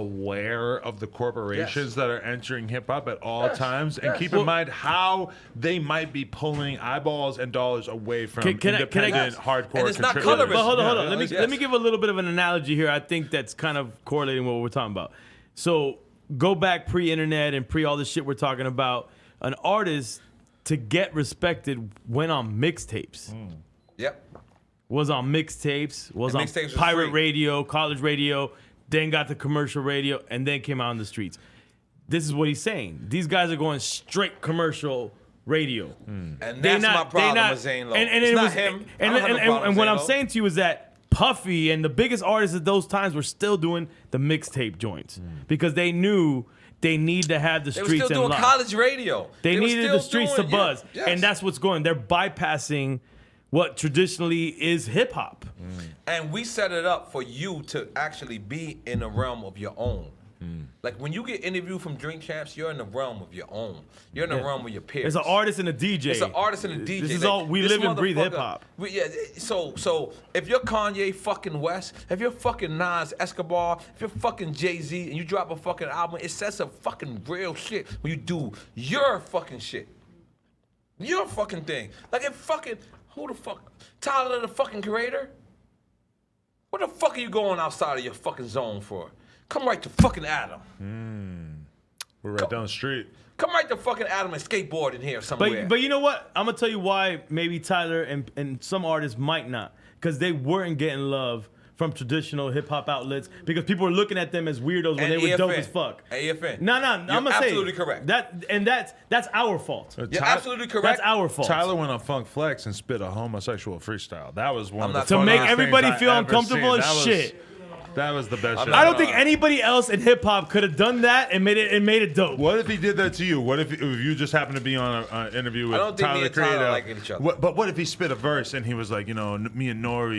aware of the corporations that are entering hip hop at all times, and keep in mind how they might be pulling eyeballs and dollars away from independent, hardcore. And it's not contributors. colorism. But hold on. Yeah, Let me give a little bit of an analogy here. I think that's kind of correlating with what we're talking about. So go back pre-internet and pre all the shit we're talking about. An artist, to get respected, went on mixtapes. Yep. Was on mixtapes. Was And on mixtapes was pirate free. radio, college radio. Then got the commercial radio, and then came out on the streets. This is what he's saying. These guys are going straight commercial radio. And that's my problem with Zane Low. And It's it not was him. And, I don't have no problem and with what Zane I'm Low. saying to you is that Puffy and the biggest artists at those times were still doing the mixtape joints because they knew they need to have the They were streets still doing unlocked. college radio. They were needed still the streets doing- to buzz, yeah, yes. and that's what's going. They're bypassing what traditionally is hip hop. And we set it up for you to actually be in the realm of your own. Like when you get interviewed from Drink Champs, you're in the realm of your own. You're in the realm of your peers. It's an artist and a DJ. It's an artist and a DJ. This is Like, all we this live and breathe motherfucker- hip hop. So if you're Kanye fucking West, if you're fucking Nas Escobar, if you're fucking Jay-Z and you drop a fucking album, it says some fucking real shit when you do your fucking shit. Your fucking thing. Like if fucking, who the fuck? Tyler the fucking Creator? What the fuck are you going outside of your fucking zone for? Come right to fucking Adam. We're right down the street. Come right to fucking Adam and skateboard in here somewhere. But you know what? I'm gonna tell you why maybe Tyler and some artists might not, because they weren't getting love from traditional hip hop outlets because people were looking at them as weirdos when And they were dope EFN. as fuck. And EFN. No, I'm gonna say absolutely correct. That's our fault. You're absolutely correct. That's our fault. Tyler went on Funk Flex and spit a homosexual freestyle. That was one I'm of the not- to make funniest everybody things I feel ever uncomfortable seen. as That was- shit. That was the best shit. I don't think anybody else in hip hop could have done that and made it dope. What if he did that to you? What if you just happened to be on an interview with I don't think Tyler, me the and Tyler Creator? like each other. But what if he spit a verse and he was like, me and Nore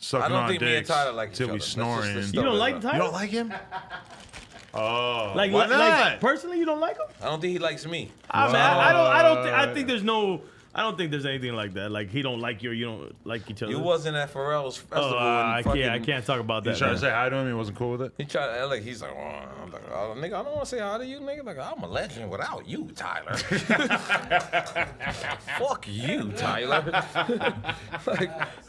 sucking I don't on think me and dicks Tyler like each till other. we That's just snoring. the You stuff. You don't like don't Tyler? like him? Oh, Like, why not? like personally, you don't like him? I don't think he likes me. I think there's no. I don't think there's anything like that. Like he don't like you, or you don't like each other. You wasn't at Pharrell's festival. I can't talk about that. You trying to man. say hi to him? He wasn't cool with it. He tried like he's like, I'm like, oh, nigga, I don't want to say hi to you, nigga. Like I'm a legend without you, Tyler. Fuck you, Tyler.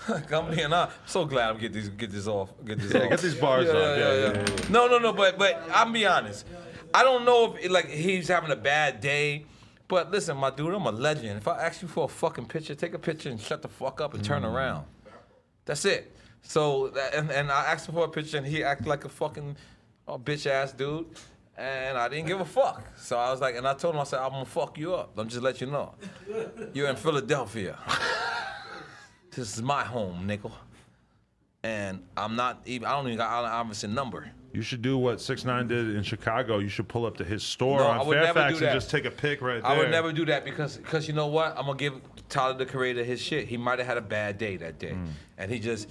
like I'm being I'm so glad I'm get this off. Get these bars off. Yeah. No, but I'm be honest. I don't know if he's having a bad day. But listen, my dude, I'm a legend. If I ask you for a fucking picture, take a picture and shut the fuck up and turn around. That's it. So, and I asked him for a picture and he acted like a fucking bitch ass dude. And I didn't give a fuck. So I was like, and I told him, I said, I'm gonna fuck you up. I'm just let you know. You're in Philadelphia. This is my home, nigga. And I'm not even, I don't even got Allen Iverson number. You should do what 6ix9ine did in Chicago. You should pull up to his store I on would never Fairfax do and that. just take a pic right there. I would never do that because you know what? I'm gonna give Tyler the Creator his shit. He might have had a bad day that day, and he just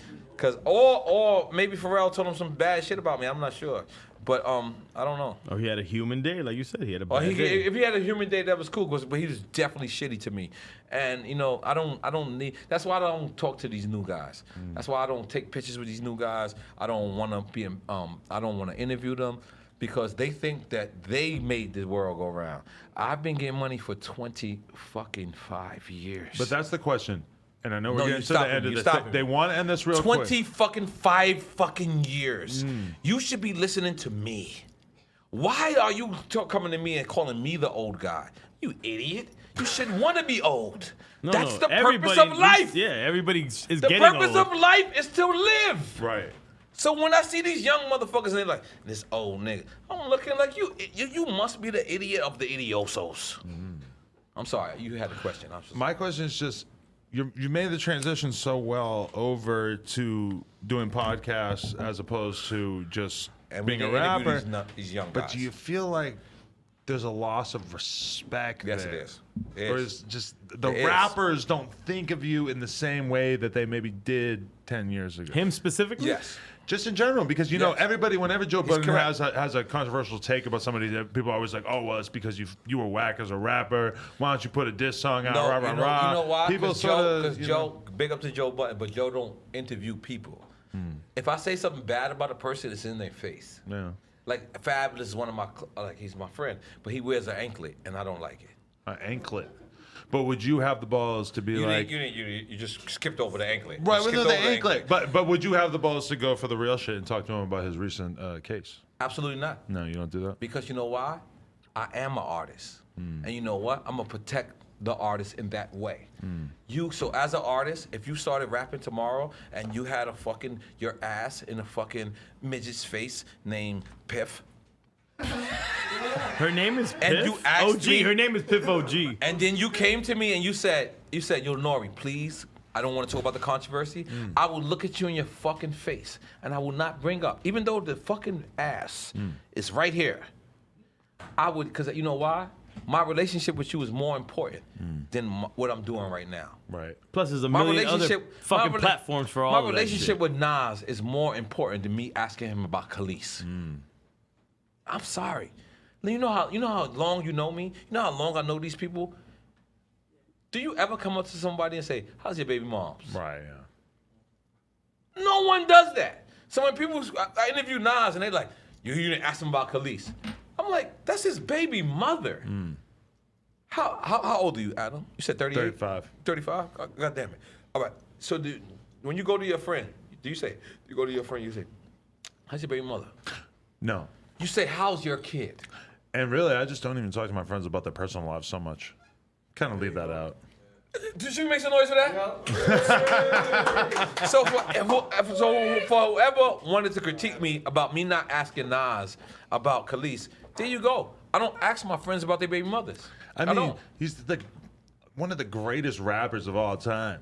or maybe Pharrell told him some bad shit about me. I'm not sure, but I don't know. Oh, he had a human day, like you said. He had a bad Or day. if he had a human day, that was cool. But he was definitely shitty to me, and I don't need. That's why I don't talk to these new guys. That's why I don't take pictures with these new guys. I don't want to be. I don't want to interview them because they think that they made the world go round. I've been getting money for 25 years. But that's the question. And I know we're No, getting you to the stop end it. of You this. stop it. They want to end this real quick. 25 fucking years. You should be listening to me. Why are you coming to me and calling me the old guy? You idiot. You should want to be old. That's the purpose of life. Yeah, everybody is The getting purpose old. of life is to live. Right. So when I see these young motherfuckers and they're like, this old nigga, I'm looking like you must be the idiot of the idiosos. I'm sorry, you had a question. My question is just, you made the transition so well over to doing podcasts as opposed to just being a rapper. These young But guys. do you feel like there's a loss of respect Yes, there? it is. Or is just the It is. rappers don't think of you in the same way that they maybe did 10 years ago? Him specifically? Yes. Just in general, because know Yes. everybody. Whenever Joe Budden correct. has a controversial take about somebody, that people are always like, "Oh, well, it's because you were whack as a rapper. Why don't you put a diss song out?" No, rah, you rah, know, rah. you know why? People Because sort of, Joe, big up to Joe Budden, but Joe don't interview people. If I say something bad about a person, it's in their face. yeah, Like Fabulous is one of my, he's my friend, but he wears an anklet, and I don't like it. an anklet. But would you have the balls to be like? You just skipped over the anklet. Right, You with skipped the over anklet. But would you have the balls to go for the real shit and talk to him about his recent case? Absolutely not. No, you don't do that. Because you know why? I am an artist. And you know what? I'm gonna protect the artist in that way. So as an artist, if you started rapping tomorrow and you had your ass in a fucking midget's face named Piff, Her name is Piff? And you asked OG. me- Her name is Piff OG. and then you came to me and you said, yo, Nore, please, I don't want to talk about the controversy. I will look at you in your fucking face and I will not bring up, even though the fucking ass is right here. I would, because you know why? My relationship with you is more important than what I'm doing right now. Right. Plus, there's a My million other relationship, fucking my rela- platforms for all My of that relationship shit. with Nas is more important than me asking him about Khalees. I'm sorry. You know how long you know me? You know how long I know these people? Do you ever come up to somebody and say, how's your baby mom's? Right. Yeah. No one does that. So when people, I interview Nas and they're like, you didn't ask him about Khalees. I'm like, that's his baby mother. How old are you, Adam? You said 38? 35. 35? God damn it. All right. So when you go to your friend, you go to your friend, you say, how's your baby mother? No. You say, how's your kid? And really, I just don't even talk to my friends about their personal lives so much. Kind of leave that out. Did you make some noise for that? So for whoever wanted to critique me about me not asking Nas about Khalees, there you go. I don't ask my friends about their baby mothers. I mean, don't. he's one of the greatest rappers of all time.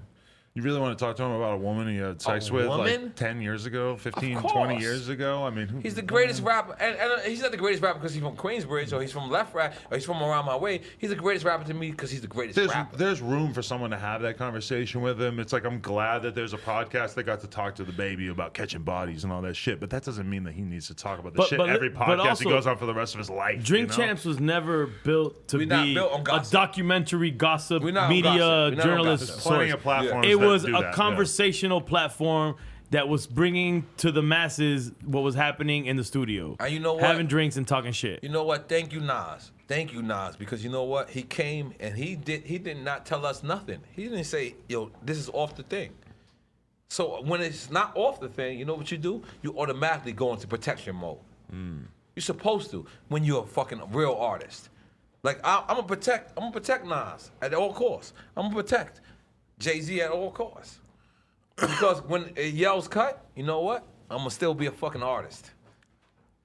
You really want to talk to him about a woman he had sex with woman? like 10 years ago, 15, Of 20 course. years ago? I mean, He's the greatest rapper, and he's not the greatest rapper because he's from Queensbridge or he's from Left Rap or he's from around my way. He's the greatest rapper to me because he's the greatest rapper. there's room for someone to have that conversation with him. It's like I'm glad that there's a podcast that got to talk to the baby about catching bodies and all that shit, but that doesn't mean that he needs to talk about the shit every podcast also, he goes on for the rest of his life. Drink Champs was never built to not be built on a gossip. documentary gossip We're not on media gossip. We're not on journalist gossip. Plenty source. of platforms. It that was do a that, conversational platform that was bringing to the masses what was happening in the studio. And you know what? Having drinks and talking shit. You know what? Thank you, Nas. Thank you, Nas, because you know what? He came and he did not tell us nothing. He didn't say, yo, this is off the thing. So when it's not off the thing, you know what you do? You automatically go into protection mode. You're supposed to when you're a fucking real artist. Like I'm gonna protect Nas at all costs. I'm gonna protect Jay-Z at all costs. Because when it yells cut, you know what? I'm gonna still be a fucking artist.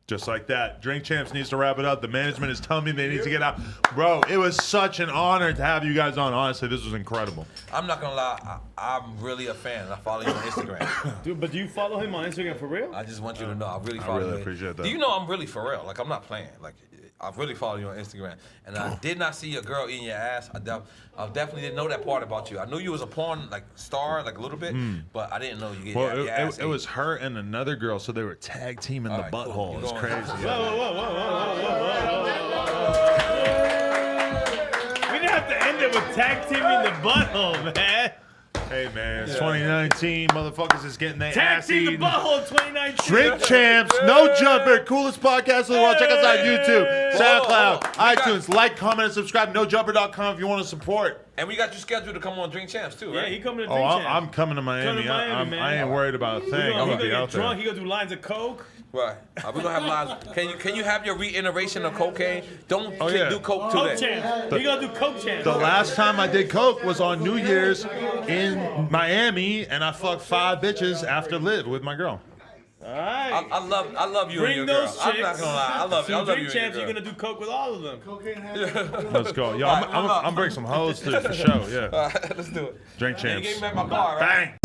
Just like that. Drink Champs needs to wrap it up. The management is telling me they need to get out. Bro, it was such an honor to have you guys on. Honestly, this was incredible. I'm not gonna lie, I'm really a fan. I follow you on Instagram. Dude, but do you follow him on Instagram for real? I just want you to know, I really follow you. really appreciate that. Do you know I'm really for real? Like, I'm not playing. Like, I really follow you on Instagram. And I did not see a girl eating your ass. I definitely didn't know that part about you. I knew you was a porn, like, star, like, a little bit, but I didn't know you get your ass it was her and another girl, so they were tag teaming the right, cool. butthole. You're It's going- crazy. We didn't have to end it with tag teaming the butthole, man. Hey, man, it's 2019. Motherfuckers is getting their Tag ass team the eaten. butthole 2019. Drink Champs, No Jumper, coolest podcast in the world. Check us out on YouTube, SoundCloud, iTunes. Like, comment, and subscribe. NoJumper.com if you want to support. And we got you scheduled to come on Drink Champs, too, right? Yeah, he coming to Oh, Drink Champs. I'm coming to Miami. Come to Miami, man. I ain't worried about a thing. He I'm gonna gonna be get out there. drunk. He gonna do lines of coke. Right. We're gonna have lives. Can you have your reiteration of cocaine? Don't yeah. do coke Coke today. champs. He gonna do coke champs. The last time I did coke was on New Year's in Miami, and I fucked 5 bitches after Live with my girl. All right. I love you Bring and your girl. those I'm chicks. not gonna lie. I love you. I So love Drink you and Champs, your you're girl. gonna do coke with all of them. Let's go. Yo, I'm bringing some hoes too, for sure. Yeah. Let's do it. Drink You Champs. gave me my car, right? Bang.